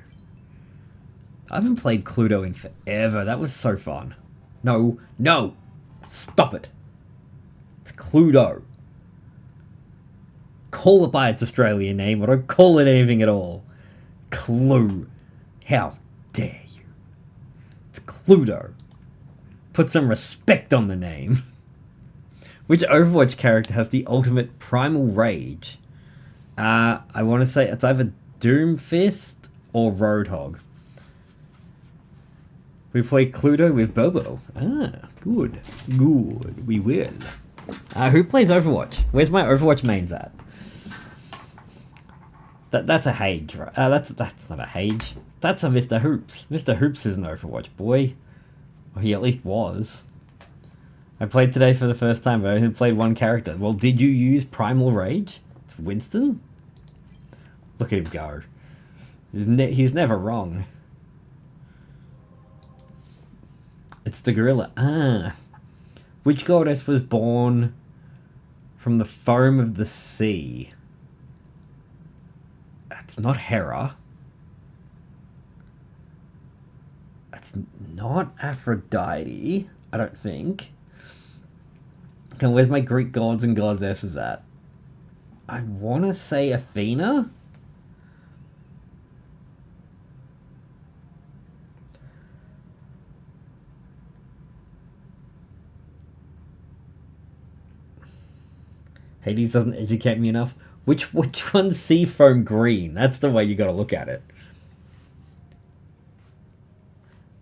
I haven't played Cluedo in forever. That was so fun. No, no! Stop it! It's Cluedo. Call it by its Australian name, or don't call it anything at all. Clue. How dare you? It's Cluedo. Put some respect on the name. Which Overwatch character has the ultimate primal rage? I want to say it's either Doomfist or Roadhog. We play Cluedo with Bobo. Ah, good. Good. We will. Who plays Overwatch? Where's my Overwatch mains at? That's a Hage, right? That's not a Hage. That's a Mr. Hoops. Mr. Hoops is an Overwatch boy. Or he at least was. I played today for the first time, but I only played one character. Well, did you use Primal Rage? It's Winston? Look at him go. He's never wrong. It's the gorilla. Ah. Which goddess was born from the foam of the sea? That's not Hera. That's not Aphrodite, I don't think. Okay, where's my Greek gods and goddesses at? I want to say Athena? Hades doesn't educate me enough. Which one's seafoam green? That's the way you gotta look at it.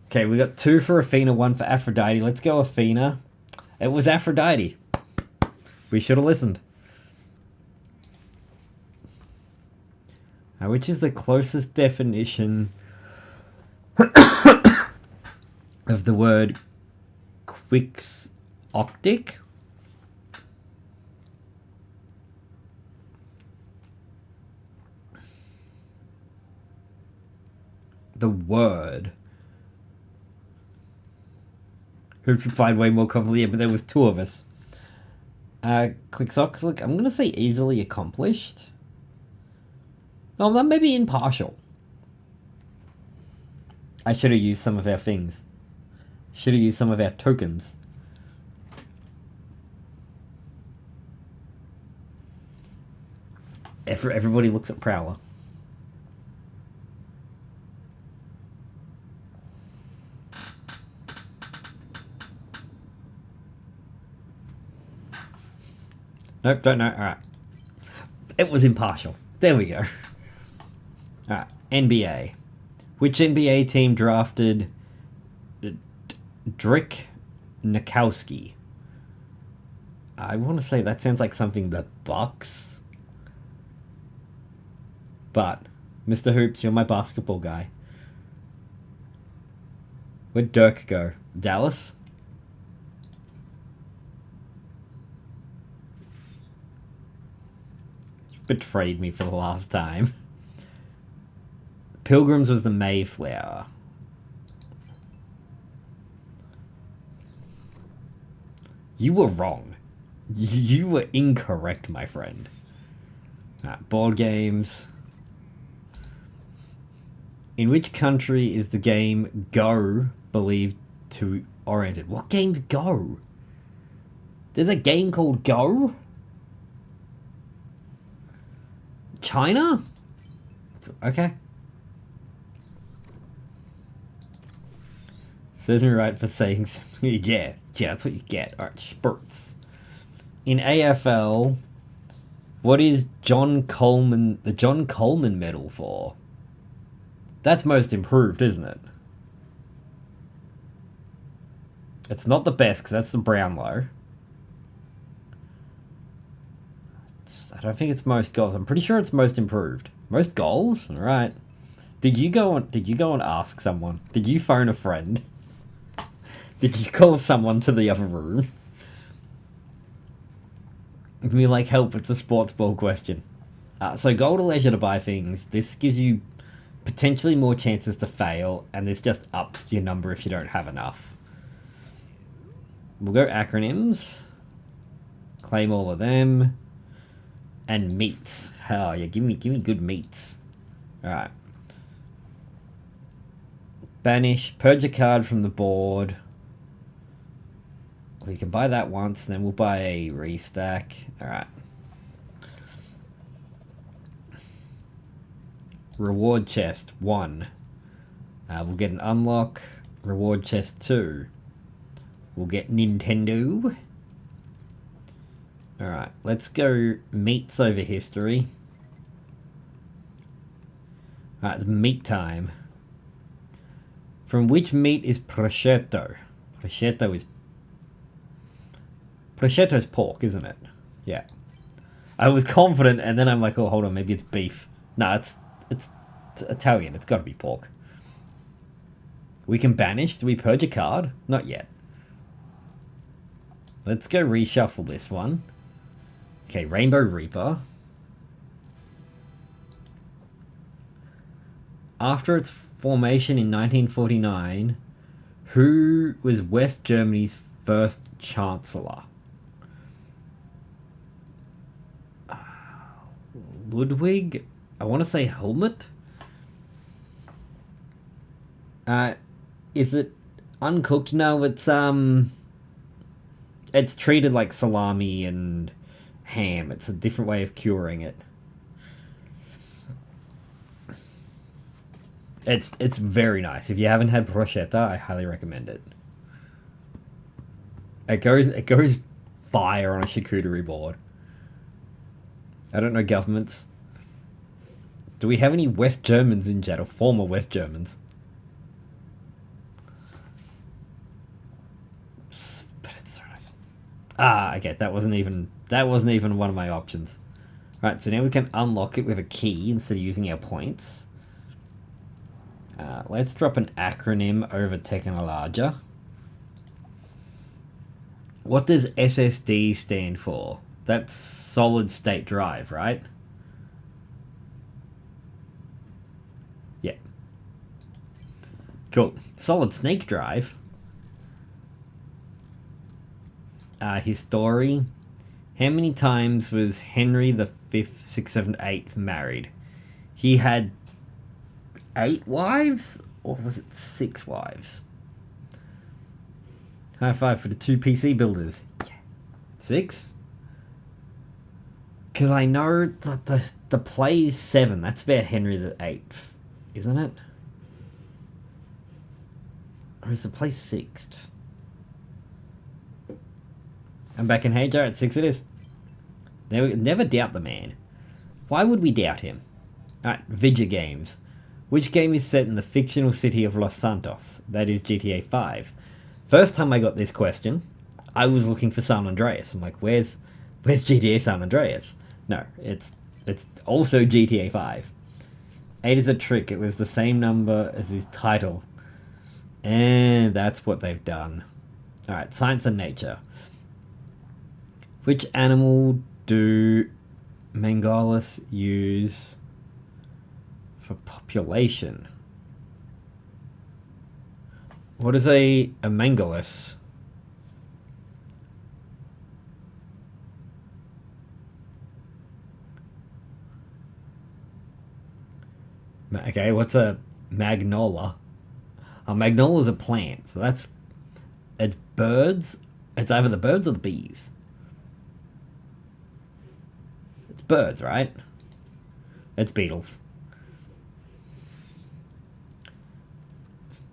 Okay, we got 2 for Athena, 1 for Aphrodite. Let's go Athena. It was Aphrodite. We should have listened. Which is the closest definition of the word quixotic? the word. Who replied way more confidently, but there was two of us. Quick socks, look, I'm gonna say easily accomplished. Oh, that may be impartial. I should have used some of our things. Should have used some of our tokens. Everybody looks at Prowler. Nope, don't know. Alright. It was impartial. There we go. Alright, NBA. Which NBA team drafted Drick Nikowski? I want to say that sounds like something the Bucks. But, Mr. Hoops, you're my basketball guy. Where'd Dirk go? Dallas? Betrayed me for the last time. Pilgrims was the Mayflower. You were wrong. You were incorrect, my friend. Board games. In which country is the game Go believed to oriented? What game's Go? There's a game called Go? China? Okay. Serves me right for saying something. Yeah, that's what you get. Alright, spurts. In AFL, what is the John Coleman medal for? That's most improved, isn't it? It's not the best, because that's the Brownlow. I don't think it's most goals. I'm pretty sure it's most improved. Most goals? Alright. Did you go and ask someone? Did you phone a friend? Did you call someone to the other room? And be like, help, it's a sports ball question. So gold or leisure to buy things. This gives you potentially more chances to fail, and this just ups your number if you don't have enough. We'll go acronyms. Claim all of them. And meats. Oh yeah, give me good meats. Alright. Banish, purge a card from the board. We can buy that once, then we'll buy a restack. Alright. Reward chest, 1. We'll get an unlock. Reward chest, 2. We'll get Nintendo. Alright, let's go meats over history. Alright, it's meat time. From which meat is prosciutto? Prosciutto's pork, isn't it? Yeah. I was confident, and then I'm like, oh, hold on, maybe it's beef. No, it's Italian. It's got to be pork. We can banish. Do we purge a card? Not yet. Let's go reshuffle this one. Okay, Rainbow Reaper. After its formation in 1949, who was West Germany's first chancellor? Ludwig? I want to say Helmut? Is it uncooked? No, it's treated like salami and ham. It's a different way of curing it. It's very nice. If you haven't had bruschetta, I highly recommend it. It goes fire on a charcuterie board. I don't know governments. Do we have any West Germans in chat, or former West Germans? But it's so nice. Ah, okay, that wasn't even one of my options. Right, so now we can unlock it with a key instead of using our points. Let's drop an acronym over Technologia. What does SSD stand for? That's solid state drive, right? Yeah. Cool. Solid snake drive. His story. How many times was Henry the 5th, 6th, 7th, 8th married? He had 8 wives? Or was it 6 wives? High five for the 2 PC builders. Yeah. 6? Because I know that the play is 7. That's about Henry the 8th, isn't it? Or is the play 6th? I'm back in Hajar at 6 it is. Never doubt the man. Why would we doubt him? Alright, Vidya Games. Which game is set in the fictional city of Los Santos? That is GTA 5. First time I got this question, I was looking for San Andreas. I'm like, where's GTA San Andreas? No, it's also GTA 5. 8 is a trick. It was the same number as his title. And that's what they've done. Alright, science and nature. Which animal do Mangalis use for population? What is a Mangalis? Okay, what's a magnola? A magnola is a plant, so it's birds. It's either the birds or the bees. It's birds, right? It's beetles.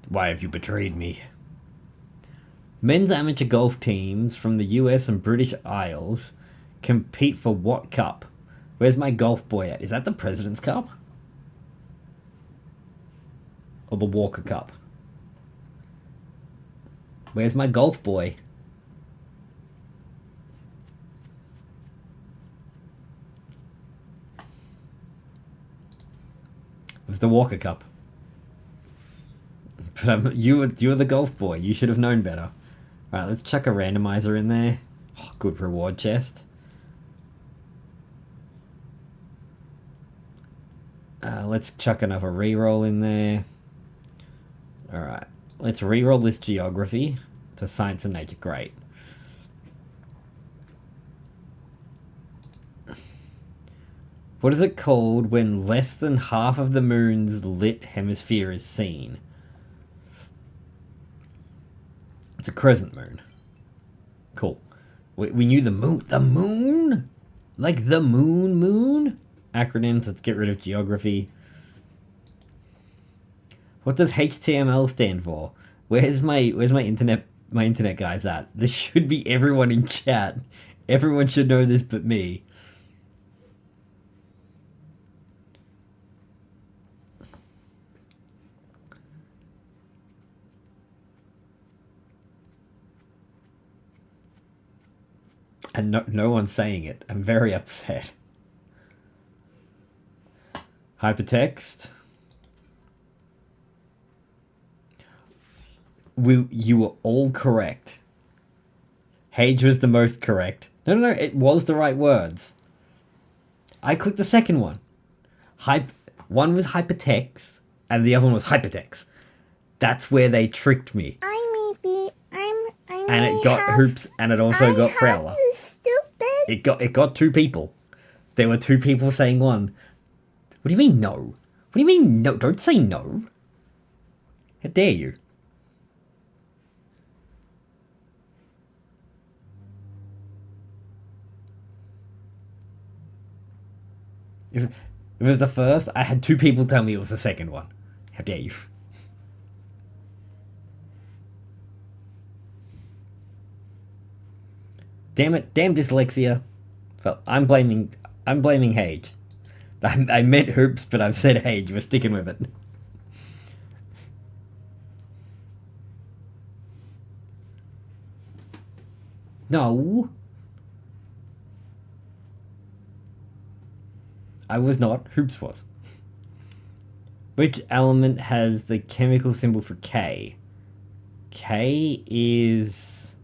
Why have you betrayed me? Men's amateur golf teams from the US and British Isles compete for what cup? Where's my golf boy at? Is that the President's Cup? Or the Walker Cup? Where's my golf boy? It was the Walker Cup. But you were the golf boy. You should have known better. Alright, let's chuck a randomizer in there. Oh, good reward chest. Let's chuck another reroll in there. Alright, let's reroll this geography to science and nature. Great. What is it called when less than half of the moon's lit hemisphere is seen? It's a crescent moon. Cool. We knew the moon. The moon? Like the moon? Acronyms, let's get rid of geography. What does HTML stand for? Where's my internet guys at? This should be everyone in chat. Everyone should know this but me. And no one's saying it. I'm very upset. Hypertext. You were all correct. Hage was the most correct. No, it was the right words. I clicked the second one. One was hypertext, and the other one was hypertext. That's where they tricked me. And it got Hoops, and it also got Prowler. It got 2 people. There were 2 people saying one. What do you mean no? What do you mean no? Don't say no. How dare you? If it was the first, I had 2 people tell me it was the second one. How dare you? Damn it, damn dyslexia. Well, I'm blaming Hage. I meant Hoops, but I've said Hage. We're sticking with it. No. I was not. Hoops was. Which element has the chemical symbol for K? K is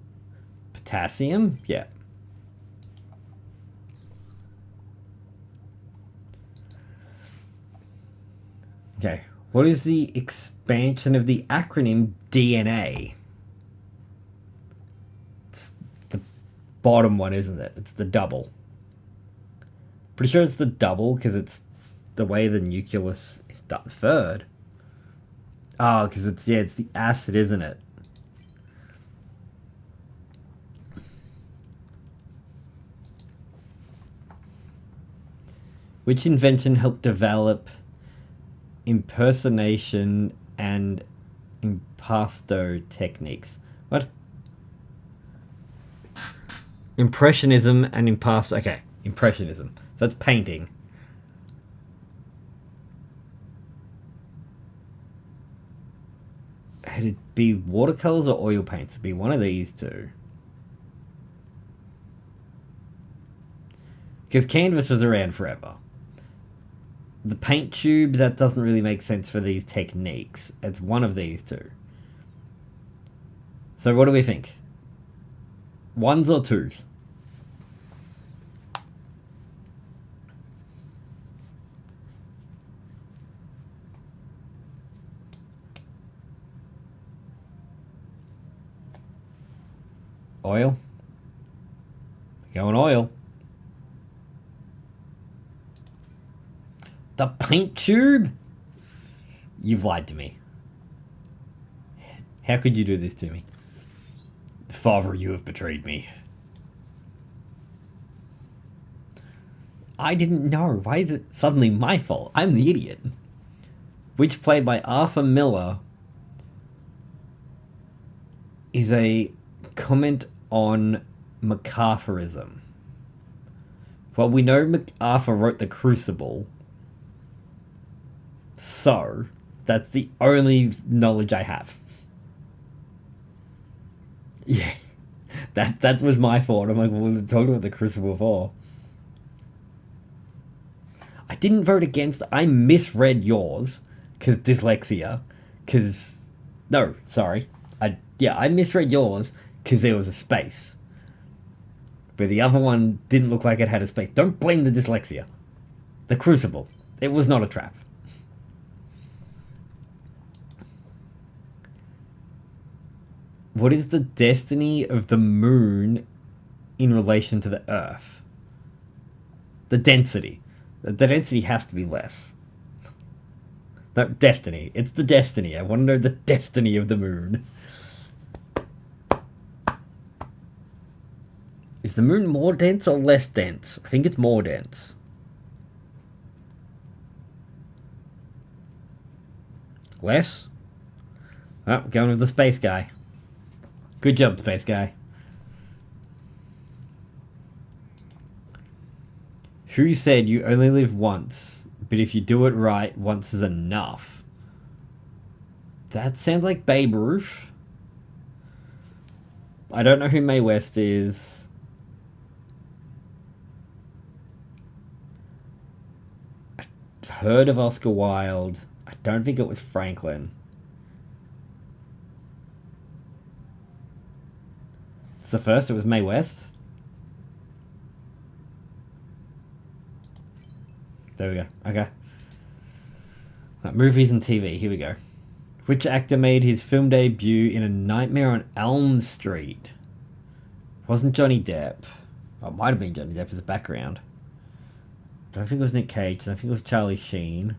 potassium? Yeah. Okay. What is the expansion of the acronym DNA? It's the bottom one, isn't it? It's the double. Pretty sure it's the double because it's the way the nucleus is done. Third. Oh, because it's the acid, isn't it? Which invention helped develop impersonation and impasto techniques? What? Impressionism and impasto. Okay, Impressionism. So that's painting. Would it be watercolors or oil paints? It'd be one of these two. Because canvas was around forever. The paint tube, that doesn't really make sense for these techniques. It's one of these two. So what do we think? Ones or twos? Oil? Going oil. The paint tube? You've lied to me. How could you do this to me? Father, you have betrayed me. I didn't know. Why is it suddenly my fault? I'm the idiot. Which, played by Arthur Miller, is a comment on MacArthurism. Well, we know MacArthur wrote The Crucible, so that's the only knowledge I have. Yeah, that was my fault. I'm like, well, we were talking about The Crucible before. I didn't vote against. I misread yours because dyslexia. No, sorry. I misread yours because there was a space. But the other one didn't look like it had a space. Don't blame the dyslexia. The Crucible. It was not a trap. What is the destiny of the moon in relation to the Earth? The density. The density has to be less. No, destiny. It's the destiny. I want to know the destiny of the moon. Is the moon more dense or less dense? I think it's more dense. Less? Oh, we're going with the space guy. Good job, space guy. Who said you only live once, but if you do it right, once is enough? That sounds like Babe Ruth. I don't know who Mae West is. I've heard of Oscar Wilde. I don't think it was Franklin. It's the first, it was Mae West. There we go. Okay. Movies and TV. Here we go. Which actor made his film debut in A Nightmare on Elm Street? It wasn't Johnny Depp. Oh, it might have been Johnny Depp as a background. I don't think it was Nick Cage. I think it was Charlie Sheen.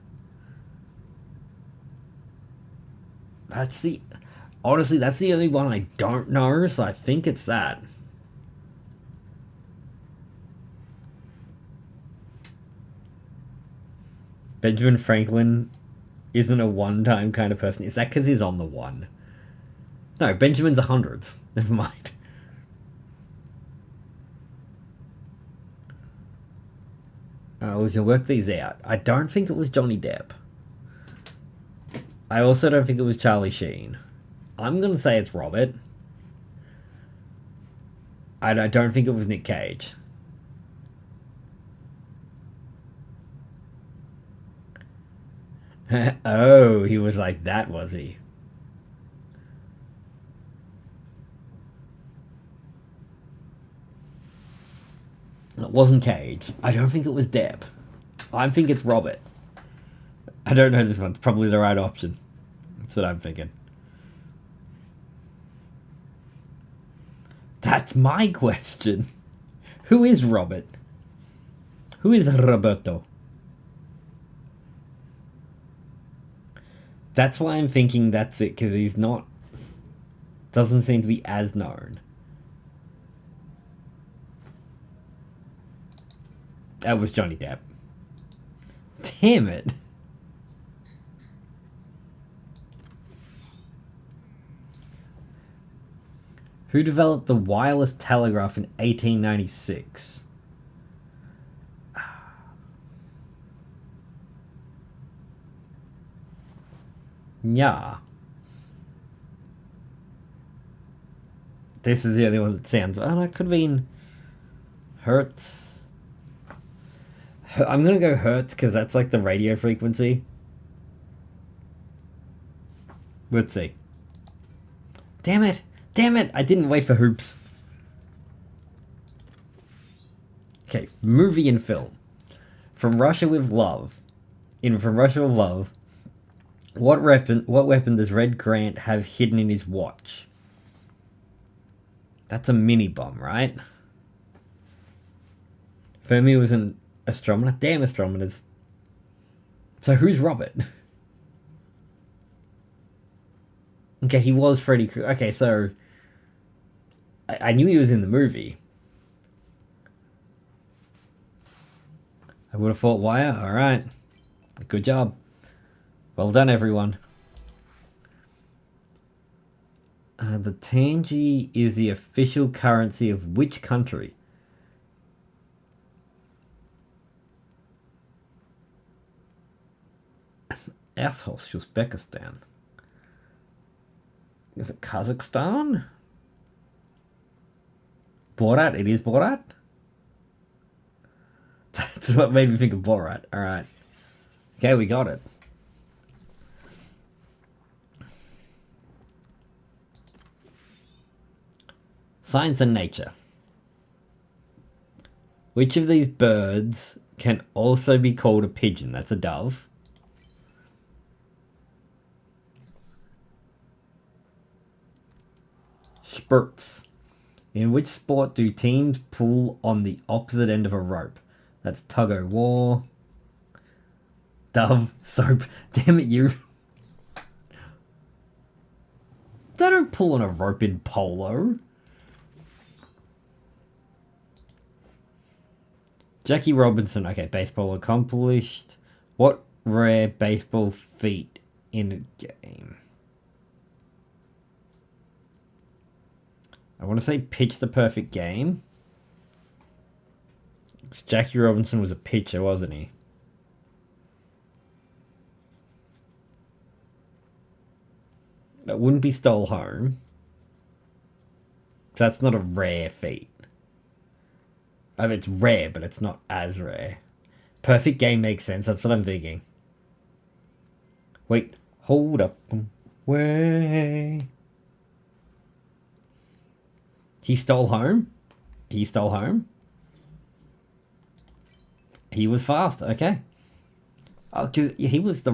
Honestly, that's the only one I don't know, so I think it's that. Benjamin Franklin isn't a one-time kind of person. Is that because he's on the one? No, Benjamin's 100s. Never mind. We can work these out. I don't think it was Johnny Depp. I also don't think it was Charlie Sheen. I'm going to say it's Robert. I don't think it was Nick Cage. Oh, he was like that, was he? It wasn't Cage. I don't think it was Depp. I think it's Robert. I don't know this one's probably the right option. That's what I'm thinking. That's my question. Who is Robert? Who is Roberto? That's why I'm thinking that's it, because he's not... Doesn't seem to be as known. That was Johnny Depp. Damn it. Who developed the wireless telegraph in 1896? Yeah. This is the only one that sounds... Oh, that could have been... Hertz. I'm gonna go Hertz, because that's like the radio frequency. Let's see. Damn it! Damn it! I didn't wait for hoops. Okay, movie and film. From Russia with Love. From Russia with Love. What weapon does Red Grant have hidden in his watch? That's a mini bomb, right? Fermi was an astronomer. Damn astronomers. So who's Robert? Okay, he was Freddy Krueger. Okay, so... I knew he was in the movie. I would have thought Wire. Alright. Good job. Well done, everyone. The Tangi is the official currency of which country? Asshole, Uzbekistan. Is it Kazakhstan? Borat? It is Borat? That's what made me think of Borat. Alright. Okay, we got it. Science and nature. Which of these birds can also be called a pigeon? That's a dove. Spurts. In which sport do teams pull on the opposite end of a rope? That's tug-o-war. Dove. Soap. Damn it, you. They don't pull on a rope in polo. Jackie Robinson. Okay, baseball accomplished. What rare baseball feat in a game? I want to say pitch the perfect game. Jackie Robinson was a pitcher, wasn't he? That wouldn't be stole home. That's not a rare feat. I mean, it's rare, but it's not as rare. Perfect game makes sense. That's what I'm thinking. Wait. Hold up. Way. He stole home? He stole home? He was fast. Okay. Oh, 'cause he was the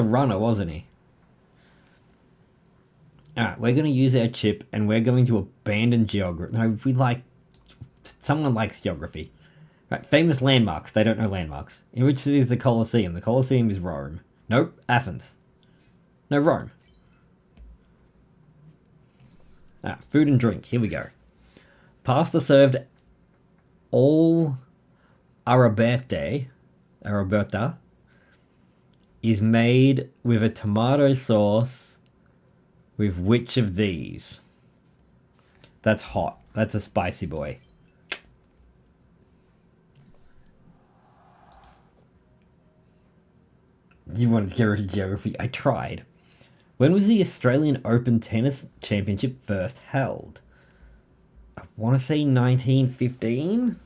runner, wasn't he? Alright, we're going to use our chip and we're going to abandon geography. No, we like... Someone likes geography. Right, famous landmarks. They don't know landmarks. In which city is the Colosseum? The Colosseum is Rome. Nope, Athens. No, Rome. Food and drink. Here we go. Pasta served all arrabbiata is made with a tomato sauce with which of these? That's hot. That's a spicy boy. You wanted to get rid of geography? I tried. When was the Australian Open Tennis Championship first held? I want to say 1915?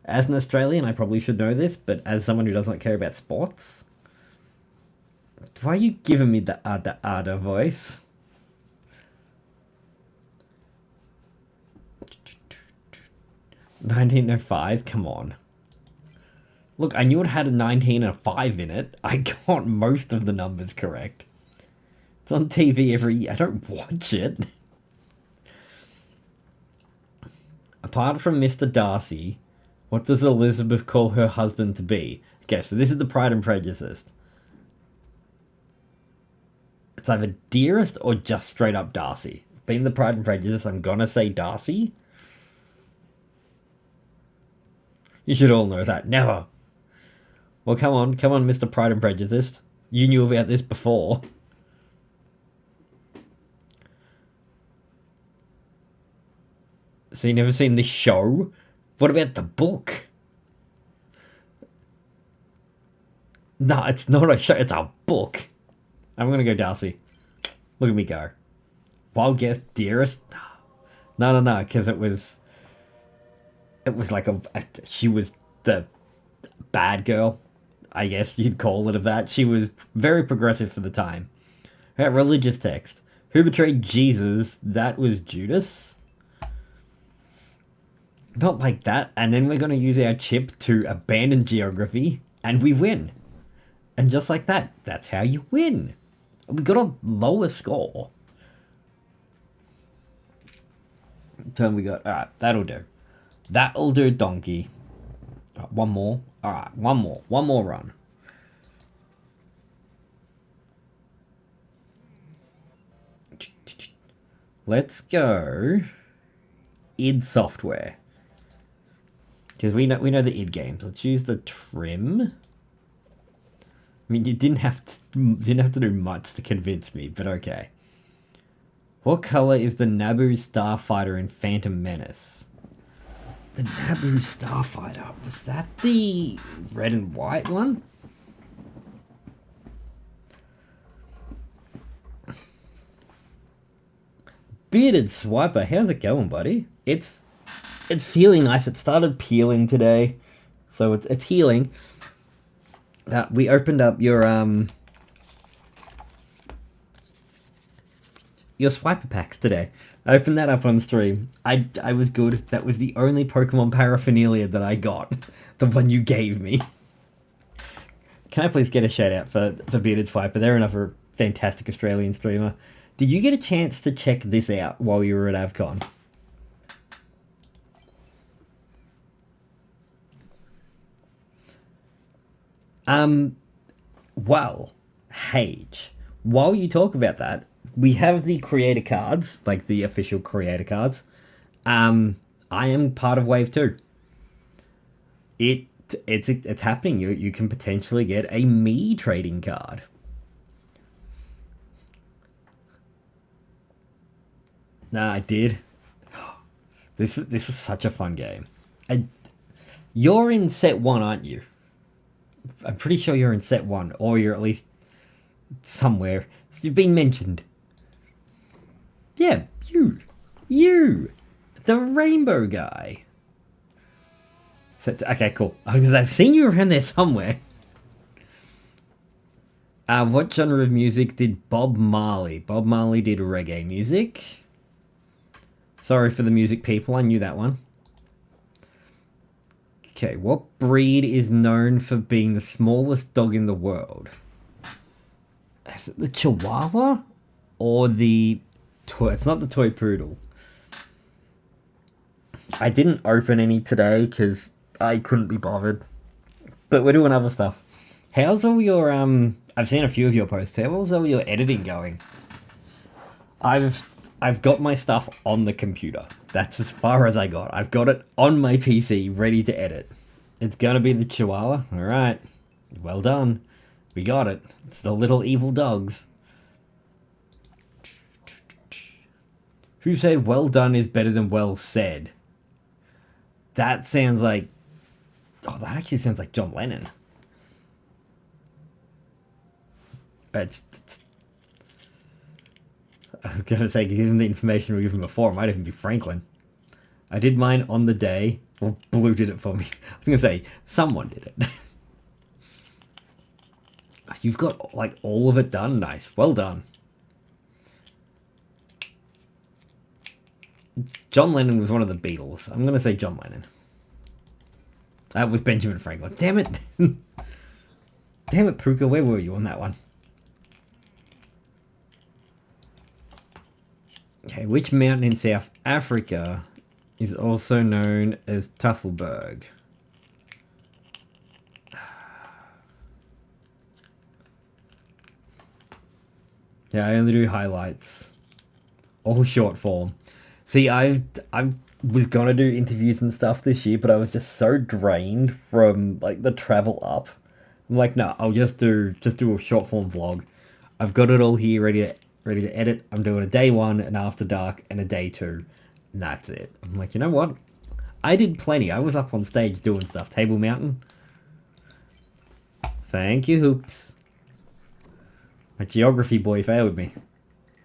As an Australian, I probably should know this, but as someone who doesn't care about sports... Why are you giving me the ada voice? $1905? Come on. Look, I knew it had a 19 and a 5 in it. I got most of the numbers correct. It's on TV I don't watch it. Apart from Mr. Darcy, what does Elizabeth call her husband to be? Okay, so this is the Pride and Prejudice. It's either Dearest or just straight up Darcy. Being the Pride and Prejudice, I'm gonna say Darcy. You should all know that. Never. Well, come on, Mr. Pride and Prejudice. You knew about this before. So you never seen this show? What about the book? No, it's not a show, it's a book. I'm gonna go Darcy. Look at me go. Wild guess, Dearest? No, because it was like she was the bad girl, I guess you'd call it of that. She was very progressive for the time. Her religious text. Who betrayed Jesus? That was Judas. Not like that. And then we're going to use our chip to abandon geography, and we win. And just like that, that's how you win. We got a lower score. Turn we got. Alright, that'll do. That'll do, donkey. One more. Alright, one more. One more run. Let's go id Software. Because we know the id games. Let's use the trim. I mean, you didn't have to do much to convince me, but okay. What color is the Naboo Starfighter in Phantom Menace? The Naboo Starfighter, was that the red and white one? Bearded Swiper, how's it going, buddy? It's feeling nice. It started peeling today, so it's healing. We opened up your Swiper packs today. I opened that up on stream. I was good. That was the only Pokemon paraphernalia that I got. The one you gave me. Can I please get a shout out for Bearded Swiper? They're another fantastic Australian streamer. Did you get a chance to check this out while you were at AVCon? Well, Hage, while you talk about that, we have the creator cards, like the official creator cards. I am part of Wave 2. It's happening. You can potentially get a me trading card. Nah, I did. This was such a fun game. You're in set 1, aren't you? I'm pretty sure you're in set 1, or you're at least somewhere. You've been mentioned. Yeah, you, the rainbow guy. Okay, cool. Because I've seen you around there somewhere. What genre of music did Bob Marley? Bob Marley did reggae music. Sorry for the music people, I knew that one. Okay, what breed is known for being the smallest dog in the world? Is it the Chihuahua? Or the toy? It's not the toy poodle. I didn't open any today because I couldn't be bothered. But we're doing other stuff. How's all your, I've seen a few of your posts. How's all your editing going? I've got my stuff on the computer. That's as far as I got. I've got it on my PC, ready to edit. It's gonna be the Chihuahua. Alright. Well done. We got it. It's the little evil dogs. Who said well done is better than well said? That sounds like... Oh, that actually sounds like John Lennon. I was going to say, given the information we were given before, it might even be Franklin. I did mine on the day. Well, Blue did it for me. I was going to say, someone did it. You've got, like, all of it done. Nice. Well done. John Lennon was one of the Beatles. I'm going to say John Lennon. That was Benjamin Franklin. Damn it. Damn it, Puka, where were you on that one? Okay, which mountain in South Africa is also known as Tafelberg? Yeah, I only do highlights. All short form. See, I was gonna do interviews and stuff this year, but I was just so drained from like the travel up. I'm like, no, I'll just do a short form vlog. I've got it all here ready to edit. I'm doing a day 1, an after dark, and a day 2. And that's it. I'm like, you know what? I did plenty. I was up on stage doing stuff. Table Mountain. Thank you, Hoops. My geography boy failed me.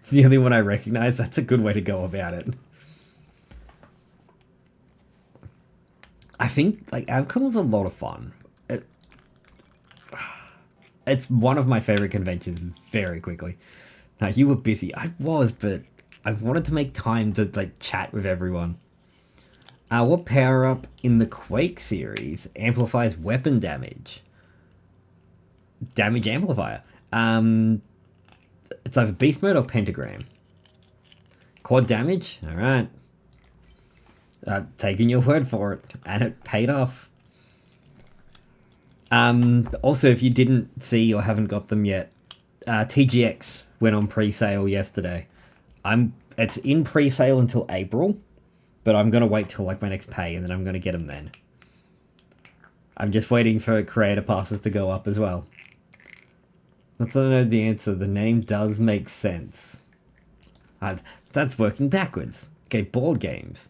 It's the only one I recognize. That's a good way to go about it. I think, like, AVCon was a lot of fun. It's one of my favorite conventions very quickly. Now, you were busy. I was, but I've wanted to make time to, like, chat with everyone. What power-up in the Quake series amplifies weapon damage? Damage amplifier. It's either beast mode or pentagram. Quad damage? Alright. Taking your word for it. And it paid off. Also, if you didn't see or haven't got them yet, TGX went on pre-sale yesterday. It's in pre-sale until April, but I'm gonna wait till like my next pay and then I'm gonna get them then. I'm just waiting for creator passes to go up as well. Let's know the answer. The name does make sense. That's working backwards. Okay, board games.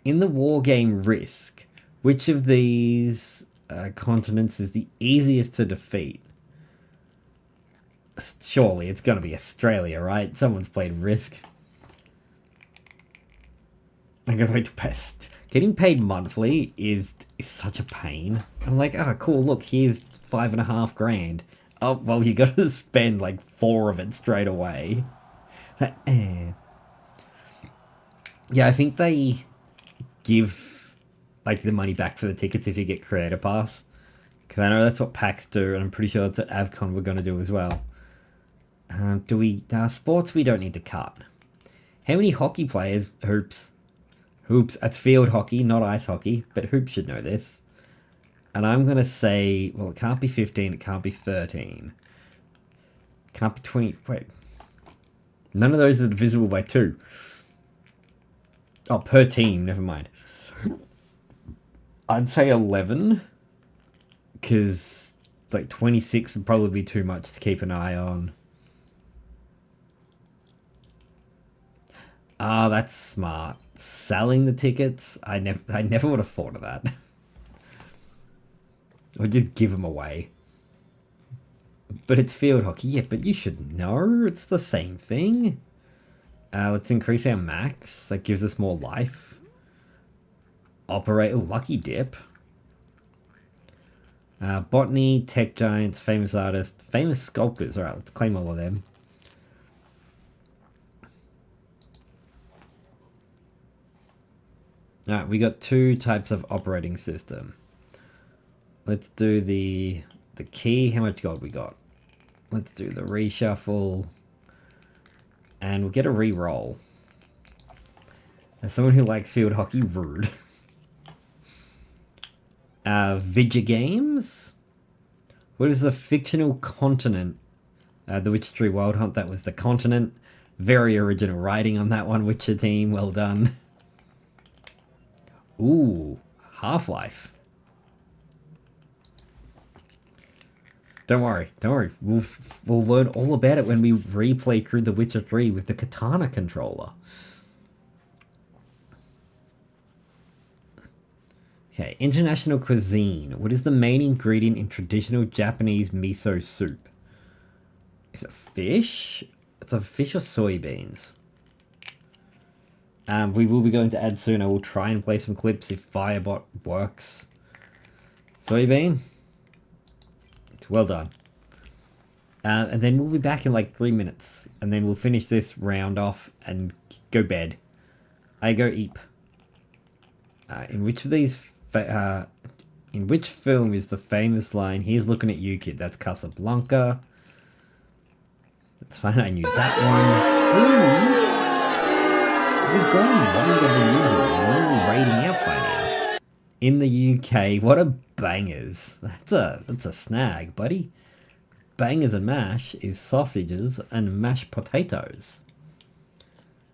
In the war game Risk, which of these continents is the easiest to defeat? Surely it's gonna be Australia, right? Someone's played Risk. I'm gonna wait to pest. Getting paid monthly is such a pain. I'm like, oh cool, look, here's 5.5 grand. Oh, well, you gotta spend like 4 of it straight away. Yeah, I think they give like the money back for the tickets if you get Creator Pass. Because I know that's what PAX do, and I'm pretty sure that's what AVCon we're gonna do as well. Sports we don't need to cut. How many hockey players? Hoops. Hoops, that's field hockey, not ice hockey, but Hoops should know this. And I'm going to say, well, it can't be 15, it can't be 13. Can't be 20, wait. None of those are divisible by 2. Oh, per team, never mind. I'd say 11, because, like, 26 would probably be too much to keep an eye on. Ah, that's smart. Selling the tickets? I never would have thought of that. Or just give them away. But it's field hockey. Yeah, but you should know. It's the same thing. Let's increase our max. That gives us more life. Operate. Oh, lucky dip. Botany, tech giants, famous artists, famous sculptors. Alright, let's claim all of them. Alright, we got 2 types of operating system. Let's do the key. How much gold we got? Let's do the reshuffle. And we'll get a re-roll. As someone who likes field hockey, rude. Vidya Games. What is the fictional continent? The Witcher 3 Wild Hunt, that was the continent. Very original writing on that one, Witcher team. Well done. Ooh, Half-Life. Don't worry. We'll learn all about it when we replay through The Witcher 3 with the Katana controller. Okay, international cuisine. What is the main ingredient in traditional Japanese miso soup? Is it fish? It's a fish or soybeans? We will be going to add soon. I will try and play some clips if Firebot works. Soybean? Well done. And then we'll be back in like 3 minutes. And then we'll finish this round off and go bed. I go eep. In which of these In which film is the famous line, "Here's looking at you, kid"? That's Casablanca. That's fine, I knew that one. Ooh. We've gone longer than usual. We're all rating out by now. In the UK, what are bangers? That's a snag, buddy. Bangers and mash is sausages and mashed potatoes.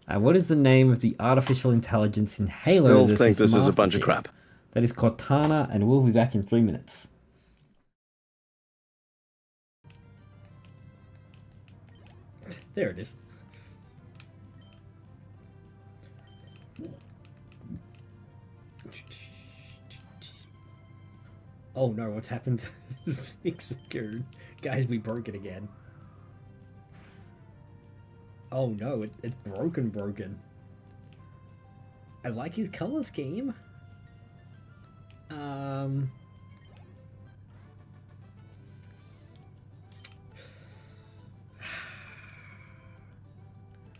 What is the name of the artificial intelligence in Halo? Still think this is a bunch of crap. That is Cortana, and we'll be back in 3 minutes. There it is. Oh no, what's happened to the 6 second? Guys, we broke it again. Oh no, it's broken. I like his color scheme.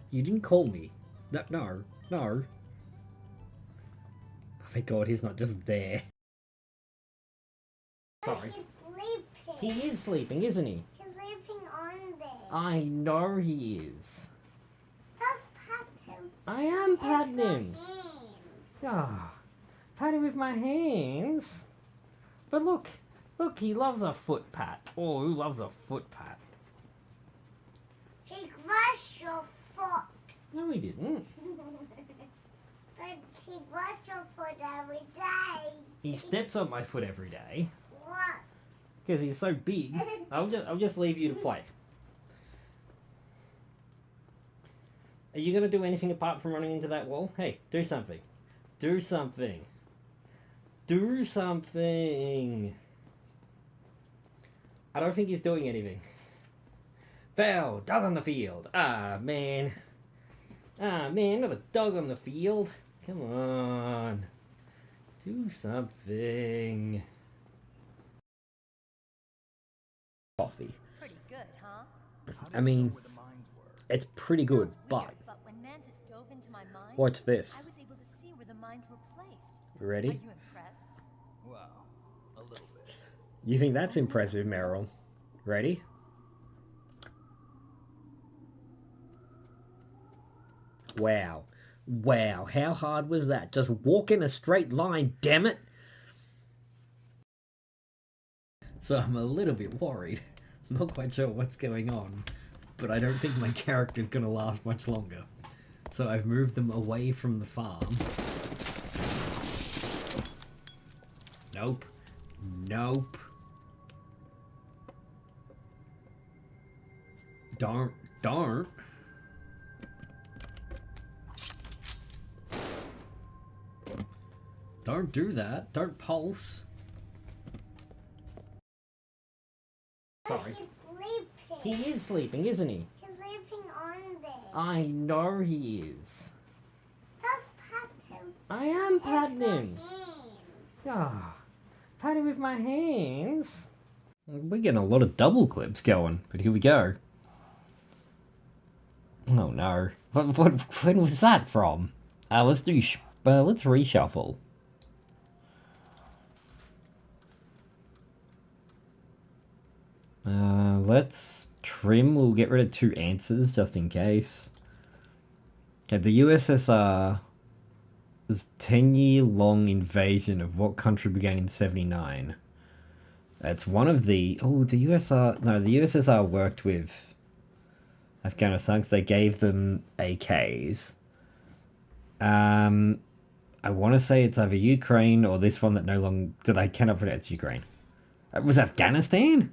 You didn't call me. No. Oh my god, he's not just there. Sorry. He is sleeping, isn't he? He's sleeping on there. I know he is. Just pat him. I am patting him. Hands. Ah, patting with my hands. But look, he loves a foot pat. Oh, who loves a foot pat? He brushed your foot. No, he didn't. But he brushed your foot every day. He steps on my foot every day. What? Because he's so big. I'll just leave you to play. Are you gonna do anything apart from running into that wall? Hey, do something. Do something. Do something. I don't think he's doing anything. Foul, dog on the field. Ah, man. Not a dog on the field. Come on. Do something. Coffee. Pretty good, huh? I mean, it's pretty good, but when Mantis dove into my mind, watch this. I was able to see where the mines were placed. Ready? Are you impressed? Wow, a little bit. You think that's impressive, Meryl? Ready? Wow. Wow, how hard was that? Just walk in a straight line, damn it! So I'm a little bit worried. I'm not quite sure what's going on, but I don't think my character's gonna last much longer. So I've moved them away from the farm. Nope. Nope. Darn. Don't do that. Don't pulse. Sorry. He is sleeping, isn't he? He's sleeping on there. I know he is. Just pat him. I am patting him. Hands. Ah, patting with my hands. We're getting a lot of double clips going, but here we go. Oh no. When was that from? Let's reshuffle. Let's trim. We'll get rid of 2 answers just in case. Okay, the USSR was 10-year-long invasion of what country began in 79? It's one of the... Oh, the USSR worked with Afghanistan because they gave them AKs. I want to say it's either Ukraine or this one that I cannot pronounce Ukraine. It was Afghanistan?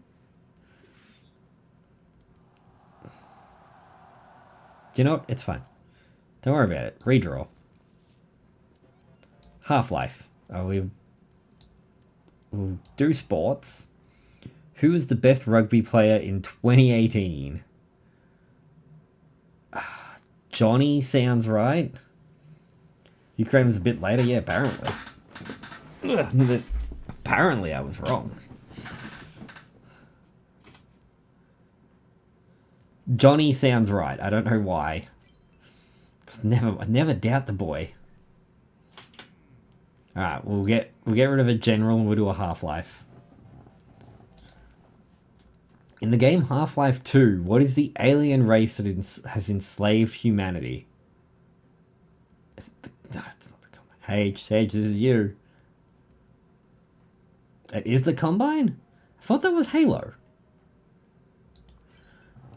Do you know what? It's fine. Don't worry about it. Redraw. Half-Life. We'll do sports. Who was the best rugby player in 2018? Johnny sounds right. Ukraine was a bit later. Yeah, apparently. Apparently I was wrong. Johnny sounds right. I don't know why. I never doubt the boy. Alright, we'll get rid of a general and we'll do a Half-Life. In the game Half-Life 2, what is the alien race that has enslaved humanity? No, it's not the Combine. H, this is you. It is the Combine? I thought that was Halo.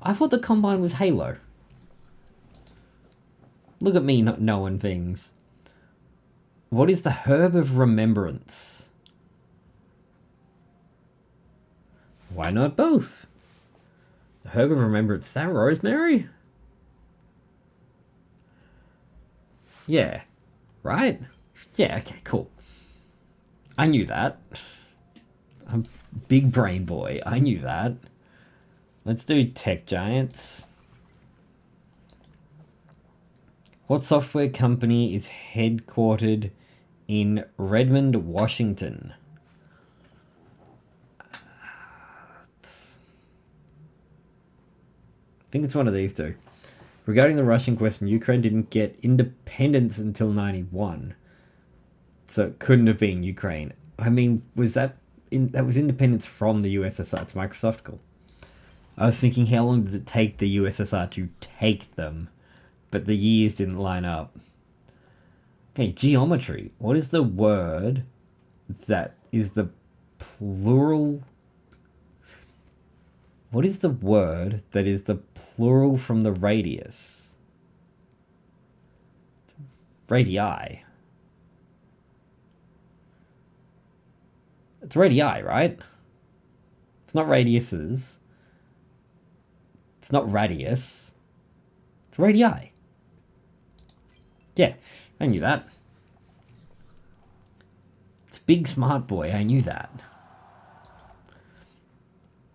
I thought the Combine was Halo. Look at me not knowing things. What is the Herb of Remembrance? Why not both? The Herb of Remembrance, is that rosemary? Yeah. Right? Yeah, okay, cool. I knew that. I'm big brain boy. I knew that. Let's do tech giants. What software company is headquartered in Redmond, Washington? I think it's one of these two. Regarding the Russian question, Ukraine didn't get independence until 91. So it couldn't have been Ukraine. I mean, was that was independence from the USSR? It's Microsoft. Cool. I was thinking, how long did it take the USSR to take them? But the years didn't line up. Okay, geometry. What is the word that is the plural? What is the word that is the plural from the radius? Radii. It's radii, right? It's not radiuses. It's not radius. It's radii. Yeah, I knew that. It's big smart boy, I knew that.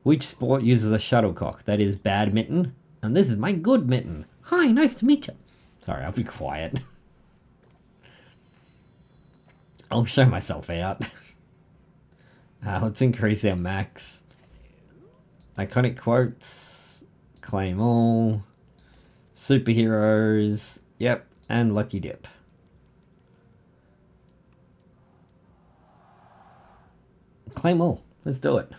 Which sport uses a shuttlecock? That is badminton. And this is my good mitten. Hi, nice to meet you. Sorry, I'll be quiet. I'll show myself out. Let's increase our max. Iconic quotes. Claim all. Superheroes. Yep. And Lucky Dip. Claim all. Let's do it.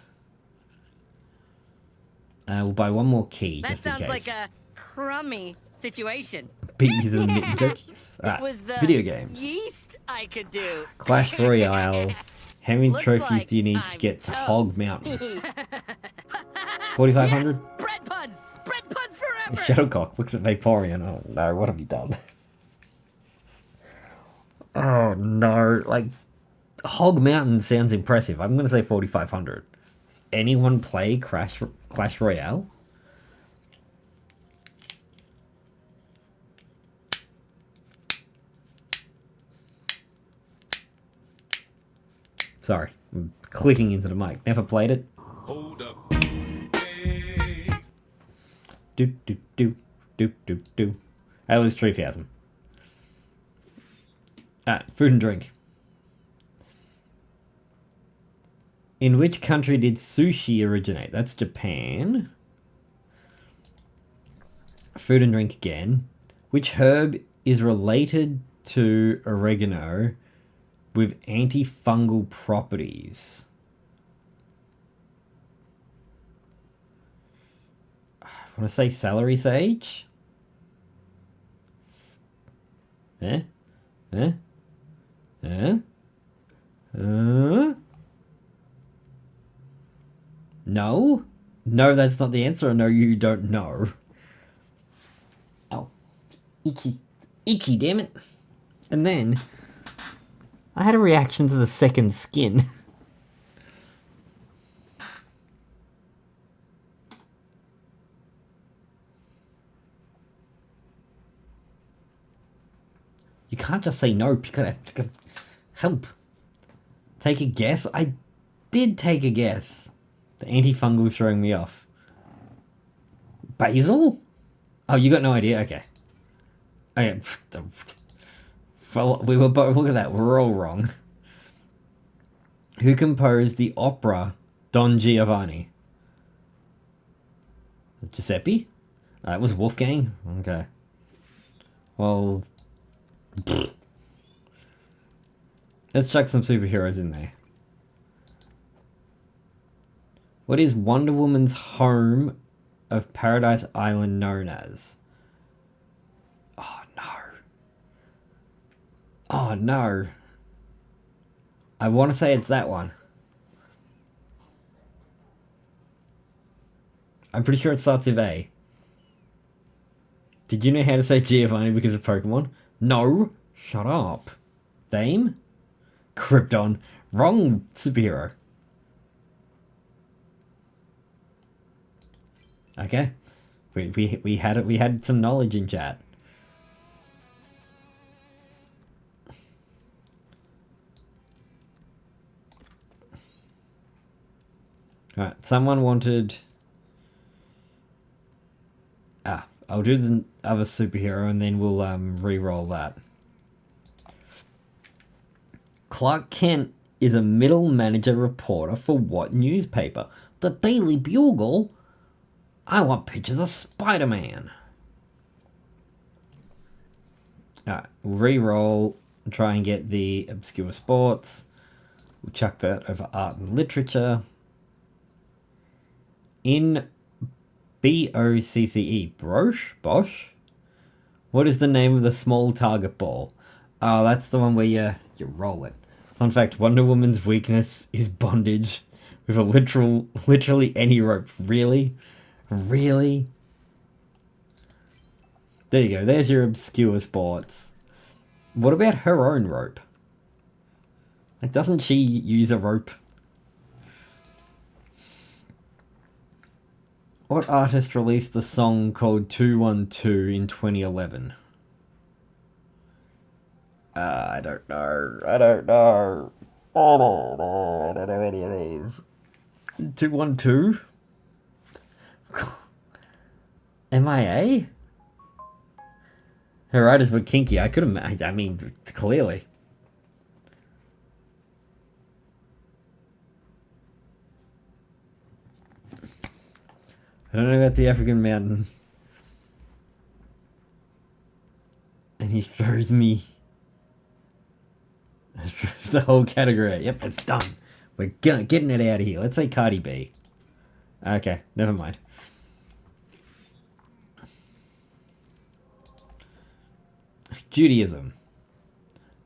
We'll buy one more key That just in sounds case. like a crummy situation. Bees and knitting cookies. It was the Video games. yeast I could do. Clash Royale. How many Looks trophies like do you need to I'm get to toast. Hog Mountain? 4,500? Bread puns! Bread puns forever! Shuttlecock looks at Vaporeon. Oh no, what have you done? Oh no, like, Hog Mountain sounds impressive. I'm gonna say 4,500. Does anyone play Clash Royale? Sorry, I'm clicking into the mic. Never played it. Hold up. Do do do do do do. That was 3,000. Food and drink. In which country did sushi originate? That's Japan. Food and drink again. Which herb is related to oregano with antifungal properties? I want to say celery sage. Eh? Eh? Eh? No? No, that's not the answer. No, you don't know. Oh. Icky. Icky, damn it. And then I had a reaction to the second skin. You can't just say nope. You gotta help. Take a guess? I did take a guess. The antifungal's throwing me off. Basil? Oh, you got no idea? Okay. Okay. Well, we were both, look at that, we're all wrong. Who composed the opera Don Giovanni? Giuseppe? That was Wolfgang? Okay. Well... Let's chuck some superheroes in there. What is Wonder Woman's home of Paradise Island known as? Oh no. Oh no. I want to say it's that one. I'm pretty sure it starts with A. Did you know how to say Giovanni because of Pokemon? No. Shut up. Dame? Krypton. Wrong superhero. Okay. We had it. We had some knowledge in chat. Alright, someone wanted... I'll do the other superhero and then we'll re-roll that. Clark Kent is a middle manager reporter for what newspaper? The Daily Bugle? I want pictures of Spider-Man. Alright, we'll re-roll and try and get the obscure sports. We'll chuck that over art and literature. In BOCCE, Bosch? What is the name of the small target ball? Oh, that's the one where you roll it. Fun fact, Wonder Woman's weakness is bondage with a literally any rope. Really? Really? There you go, there's your obscure sports. What about her own rope? Like, doesn't she use a rope? What artist released the song called 212 in 2011? I don't know. I don't know. I don't know any of these. 212? MIA? Her writers were kinky. I could imagine. I mean, clearly. I don't know about the African mountain. And he throws me. Throws the whole category. Yep, it's done. We're getting it out of here. Let's say Cardi B. Okay, never mind. Judaism.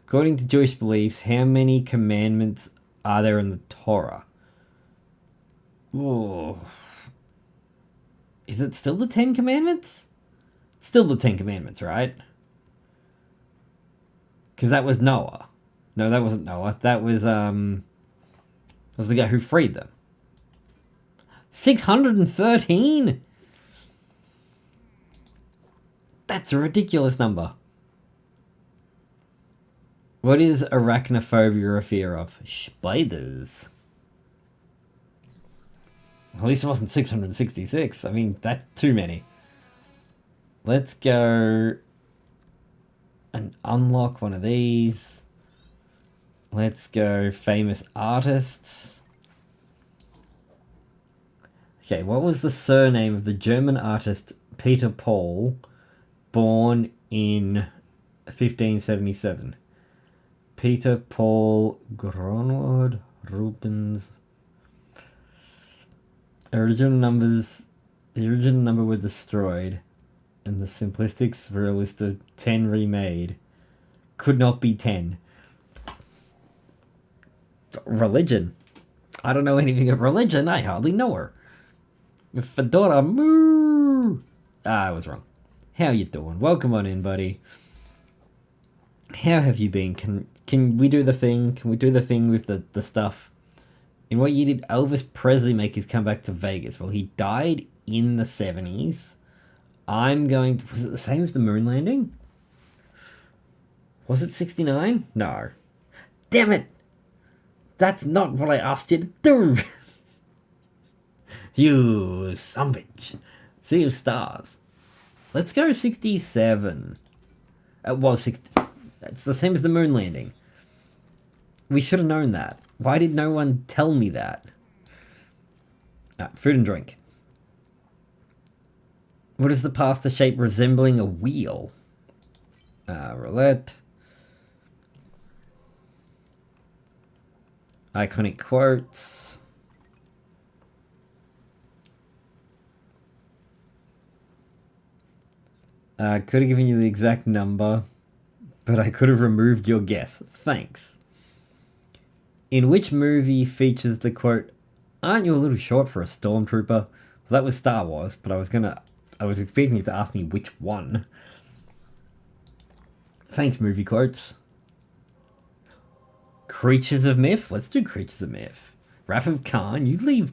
According to Jewish beliefs, how many commandments are there in the Torah? Ooh. Is it still the 10 Commandments? It's still the 10 Commandments, right? Because that was Noah. No, that wasn't Noah. That was the guy who freed them. 613? That's a ridiculous number. What is arachnophobia a fear of? Spiders. At least it wasn't 666. I mean, that's too many. Let's go and unlock one of these. Let's go famous artists. Okay, what was the surname of the German artist Peter Paul, born in 1577? Peter Paul Gronwald Rubens. The original number were destroyed, and the simplistics were a list of 10 remade. Could not be 10. Religion. I don't know anything of religion. I hardly know her. Fedora moo. I was wrong. How you doing? Welcome on in, buddy. How have you been? Can we do the thing? Can we do the thing with the stuff? In what year did Elvis Presley make his comeback to Vegas? Well, he died in the 70s. I'm going to... Was it the same as the moon landing? Was it 69? No. Damn it! That's not what I asked you to do! You son of a bitch. Sea of Stars. Let's go 67. It was 60... It's the same as the moon landing. We should have known that. Why did no one tell me that? Food and drink. What is the pasta shape resembling a wheel? Roulette. Iconic quotes. Could have given you the exact number, but I could have removed your guess. Thanks. In which movie features the quote, "Aren't you a little short for a stormtrooper?" Well, that was Star Wars, but I was expecting you to ask me which one. Thanks, movie quotes. Creatures of Myth? Let's do Creatures of Myth. Wrath of Khan? You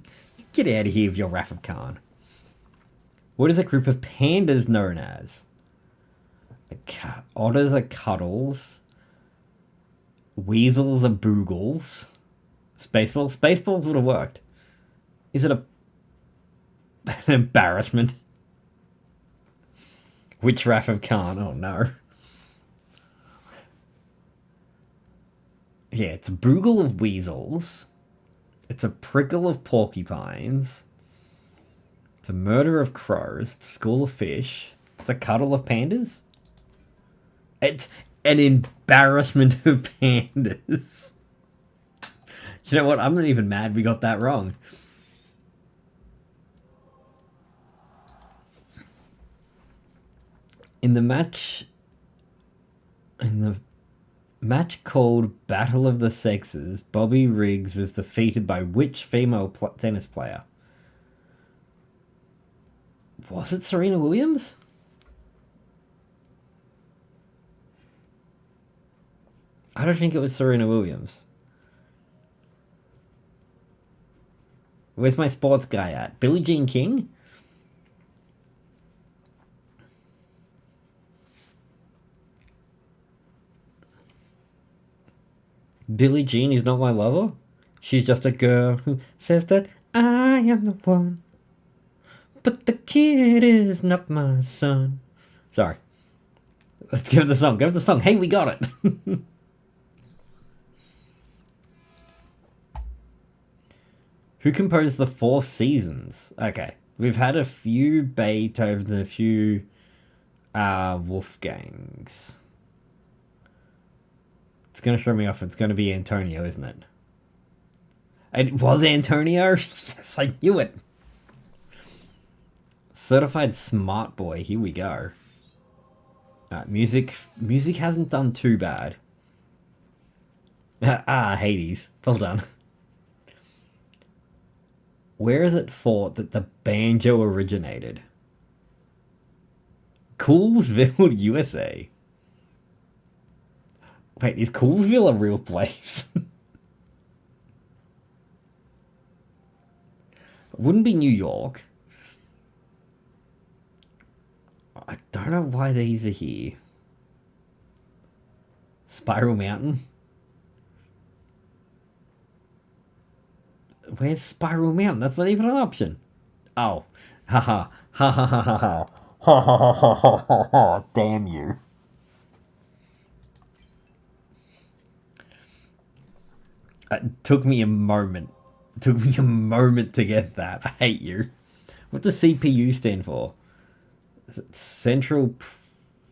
get out of here with your Wrath of Khan. What is a group of pandas known as? Otters are cuddles. Weasels are boogles. Spaceballs? Spaceballs would have worked. Is it an embarrassment? Which Wrath of Khan? Oh no. Yeah, it's a boogle of weasels. It's a prickle of porcupines. It's a murder of crows. It's a school of fish. It's a cuddle of pandas. It's an embarrassment of pandas. You know what? I'm not even mad we got that wrong. In the match called Battle of the Sexes, Bobby Riggs was defeated by which female tennis player? Was it Serena Williams? I don't think it was Serena Williams. Where's my sports guy at? Billie Jean King? Billie Jean is not my lover? She's just a girl who says that I am the one. But the kid is not my son. Sorry. Let's give it the song. Give it the song. Hey, we got it. Who composed the Four Seasons? Okay. We've had a few Beethovens and a few Wolfgangs. It's going to throw me off. It's going to be Antonio, isn't it? It was Antonio? Yes, I knew it. Certified Smart Boy. Here we go. Music hasn't done too bad. Hades. Well done. Where is it thought that the banjo originated? Coolsville, USA. Wait, is Coolsville a real place? It wouldn't be New York. I don't know why these are here. Spiral Mountain? Where's Spiral Mountain? That's not even an option. Oh. Ha ha. Ha ha ha ha ha. Ha ha ha ha ha ha. Damn you. It took me a moment. It took me a moment to get that. I hate you. What does CPU stand for? Is it Central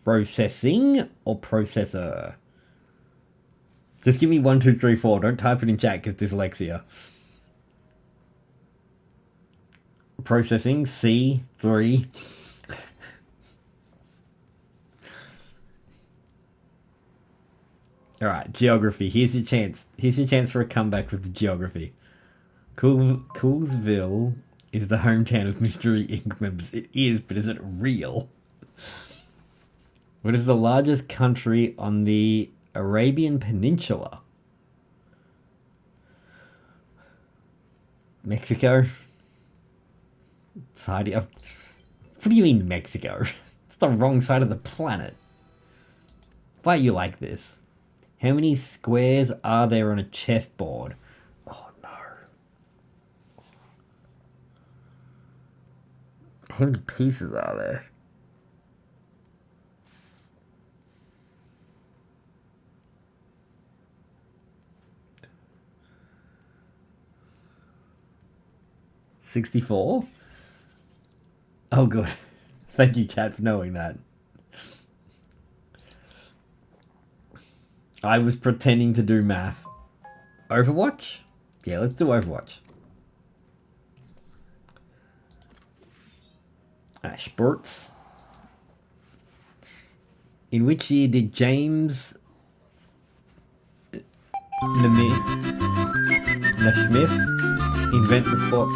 Processing or Processor? Just give me 1, 2, 3, 4. Don't type it in chat because dyslexia. Processing C3. Alright, geography. Here's your chance. Here's your chance for a comeback with the geography. Coolsville is the hometown of Mystery Inc. members. It is, but is it real? What is the largest country on the Arabian Peninsula? Mexico? Side of... What do you mean Mexico? It's the wrong side of the planet. Why are you like this? How many squares are there on a chessboard? Oh no. How many pieces are there? $64? Oh good. Thank you, chat, for knowing that. I was pretending to do math. Overwatch? Yeah, let's do Overwatch. Sports. In which year did James Naismith invent the sport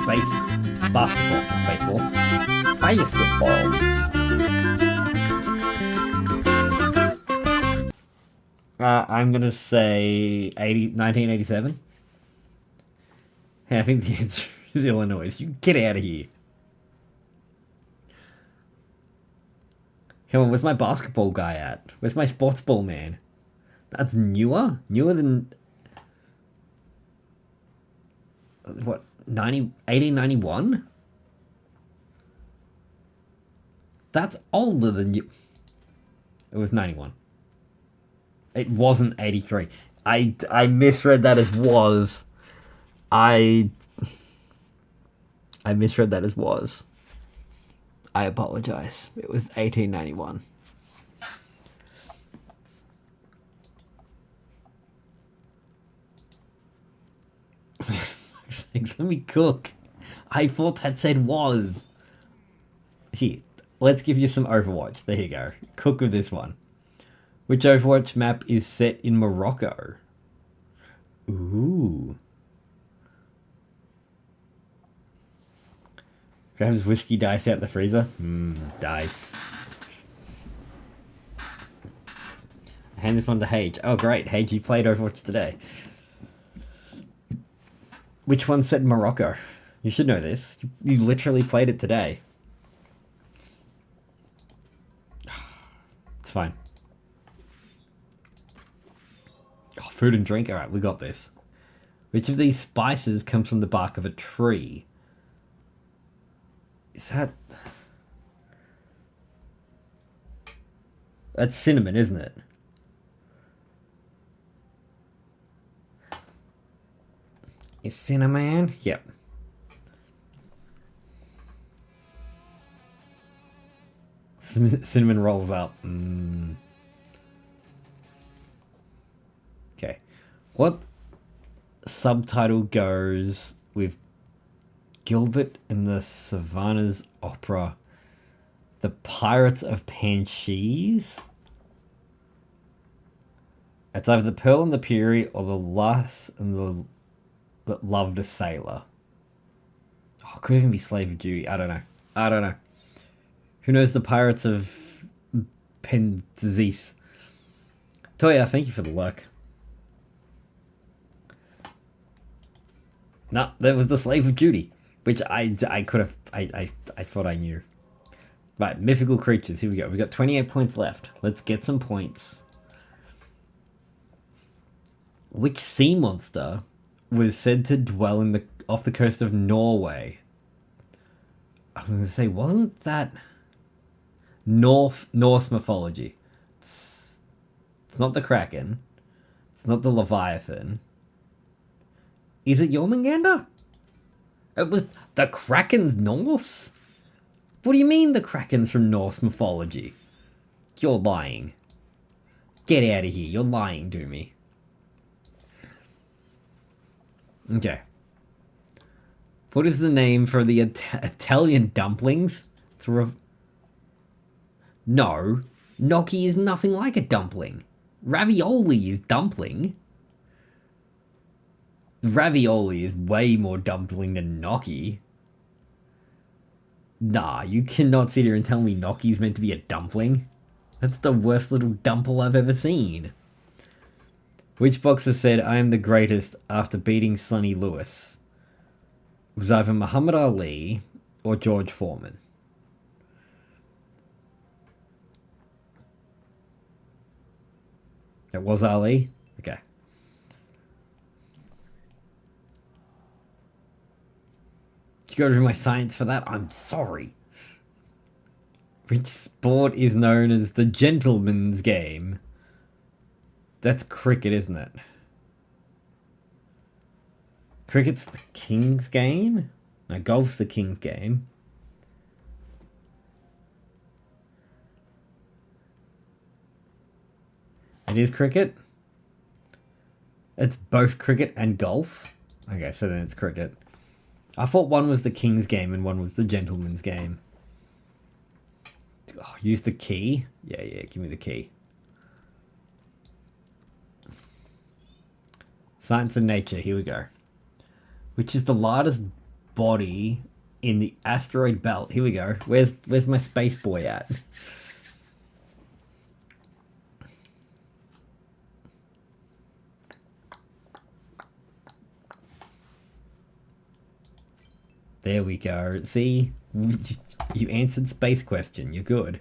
basketball? I'm gonna say 1987. Hey, I think the answer is Illinois. You get out of here. Come on, where's my basketball guy at? Where's my sports ball man? That's newer? Newer than... What? 1891? That's older than you. It was 91. It wasn't 83. I misread that as was. I misread that as was. I apologize. It was 1891. Let me cook. I thought that said was. Here, let's give you some Overwatch. There you go. Cook with this one. Which Overwatch map is set in Morocco? Ooh. Grabs whiskey dice out the freezer. Dice. Hand this one to Hage. Oh, great. Hage, you played Overwatch today. Which one's set in Morocco? You should know this. You literally played it today. It's fine. Oh, food and drink. Alright, we got this. Which of these spices comes from the bark of a tree? Is that... That's cinnamon, isn't it? Is cinnamon? Yep. Cinnamon rolls up. Okay. What subtitle goes with Gilbert in the Savannah's opera, The Pirates of Panchis? It's either the Pearl and the Fury or the Lass and the that loved a sailor. Oh, could even be Slave of Duty. I don't know. Who knows the Pirates of Panchis? Toya, thank you for the luck. No, that was the Slave of Duty, which I could have, I thought I knew. Right, mythical creatures, here we go. We got 28 points left. Let's get some points. Which sea monster was said to dwell off the coast of Norway? I was going to say, wasn't that Norse mythology? It's not the Kraken. It's not the Leviathan. Is it Jormungandr? It was the Kraken's Norse? What do you mean the Kraken's from Norse mythology? You're lying. Get out of here. You're lying to me. Okay. What is the name for the Italian dumplings? No. Gnocchi is nothing like a dumpling. Ravioli is dumpling. Ravioli is way more dumpling than gnocchi. Nah, you cannot sit here and tell me gnocchi is meant to be a dumpling. That's the worst little dumple I've ever seen. Which boxer said, "I am the greatest" after beating Sonny Lewis? It was either Muhammad Ali or George Foreman. It was Ali? Okay. You go to my science for that? I'm sorry. Which sport is known as the gentleman's game? That's cricket, isn't it? Cricket's the king's game? No, golf's the king's game. It is cricket? It's both cricket and golf? Okay, so then it's cricket. I thought one was the king's game and one was the gentleman's game. Oh, use the key? Yeah, give me the key. Science and nature, here we go. Which is the largest body in the asteroid belt? Here we go. Where's my space boy at? There we go. See? You answered space question. You're good.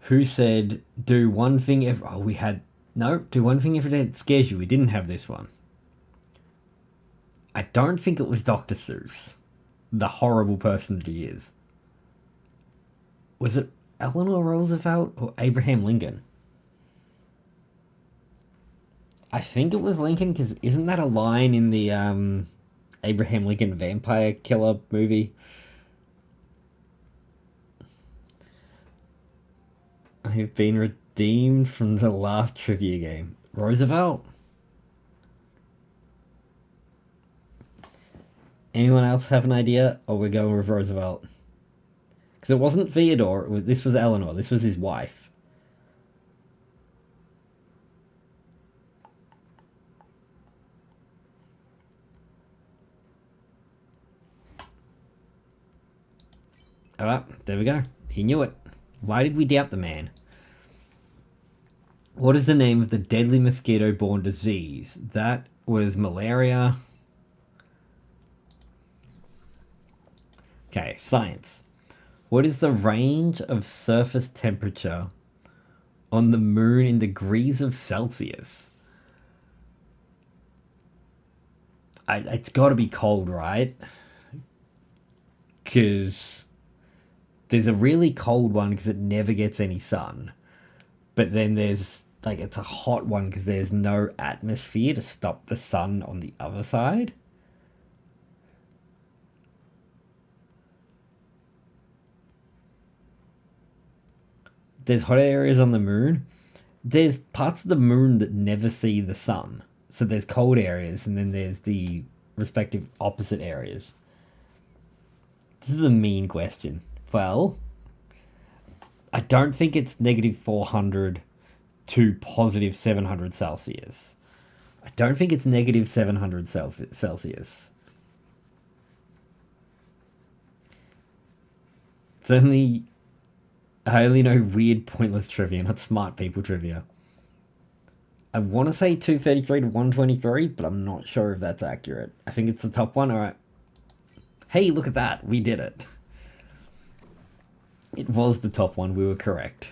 Who said do one thing every... Oh, we had... No, do one thing every day that scares you. We didn't have this one. I don't think it was Dr. Seuss. The horrible person that he is. Was it Eleanor Roosevelt or Abraham Lincoln? I think it was Lincoln, because isn't that a line in the Abraham Lincoln vampire killer movie? I've been redeemed from the last trivia game. Roosevelt? Anyone else have an idea? Or we're going with Roosevelt? Because it wasn't Theodore, this was Eleanor, this was his wife. Alright, there we go. He knew it. Why did we doubt the man? What is the name of the deadly mosquito-borne disease? That was malaria. Okay, science. What is the range of surface temperature on the moon in degrees of Celsius? It's got to be cold, right? Because there's a really cold one because it never gets any sun. But then there's, like, it's a hot one because there's no atmosphere to stop the sun on the other side. There's hot areas on the moon. There's parts of the moon that never see the sun. So there's cold areas, and then there's the respective opposite areas. This is a mean question. Well, I don't think it's negative 400 to positive 700 Celsius. I don't think it's negative 700 Celsius. It's only... I only know weird, pointless trivia, not smart people trivia. I want to say 233 to 123, but I'm not sure if that's accurate. I think it's the top one. Alright. Hey, look at that. We did it. It was the top one. We were correct.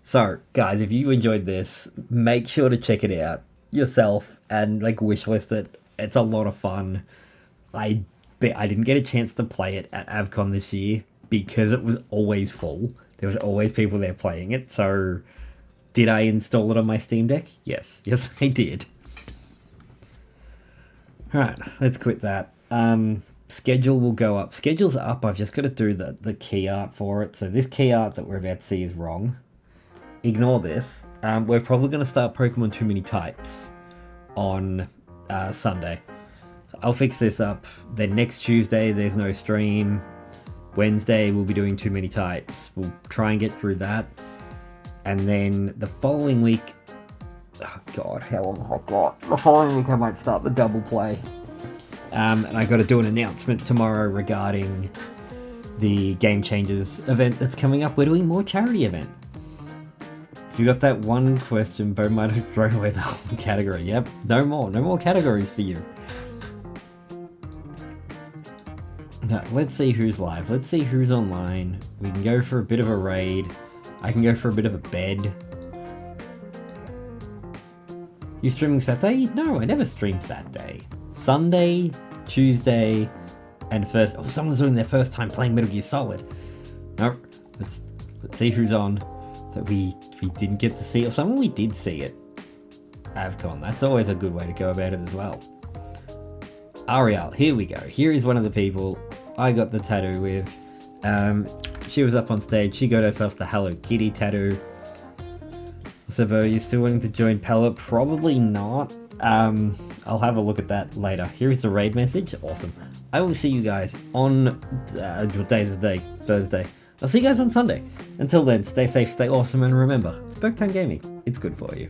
So, guys, if you enjoyed this, make sure to check it out yourself and, like, wishlist it. It's a lot of fun. I didn't get a chance to play it at AVCon this year, because it was always full. There was always people there playing it, so did I install it on my Steam Deck? Yes. Yes, I did. Alright, let's quit that. Schedule will go up. Schedule's up, I've just got to do the key art for it. So this key art that we're about to see is wrong. Ignore this. We're probably going to start Pokemon Too Many Types on Sunday. I'll fix this up. Then next Tuesday, there's no stream. Wednesday, we'll be doing Too Many Types. We'll try and get through that. And then the following week... Oh, God, how long have I got? The following week, I might start the double play. And I got to do an announcement tomorrow regarding the Game Changers event that's coming up. We're doing more charity event. If you got that one question, Bo might have thrown away the whole category. Yep, no more categories for you. No, let's see who's live. Let's see who's online. We can go for a bit of a raid. I can go for a bit of a bed. You streaming Saturday? No, I never stream Saturday. Sunday, Tuesday, and first... Oh, someone's doing their first time playing Metal Gear Solid. No, let's see who's on that we didn't get to see, or someone we did see at AVCon. That's always a good way to go about it as well. Ariel, here we go. Here is one of the people I got the tattoo with. She was up on stage. She got herself the Hello Kitty tattoo. So, Bo, you still wanting to join Pellet? Probably not. I'll have a look at that later. Here's the raid message. Awesome. I will see you guys on what day is the day? Thursday. I'll see you guys on Sunday. Until then, stay safe, stay awesome, and remember, Spoke Time Gaming, it's good for you.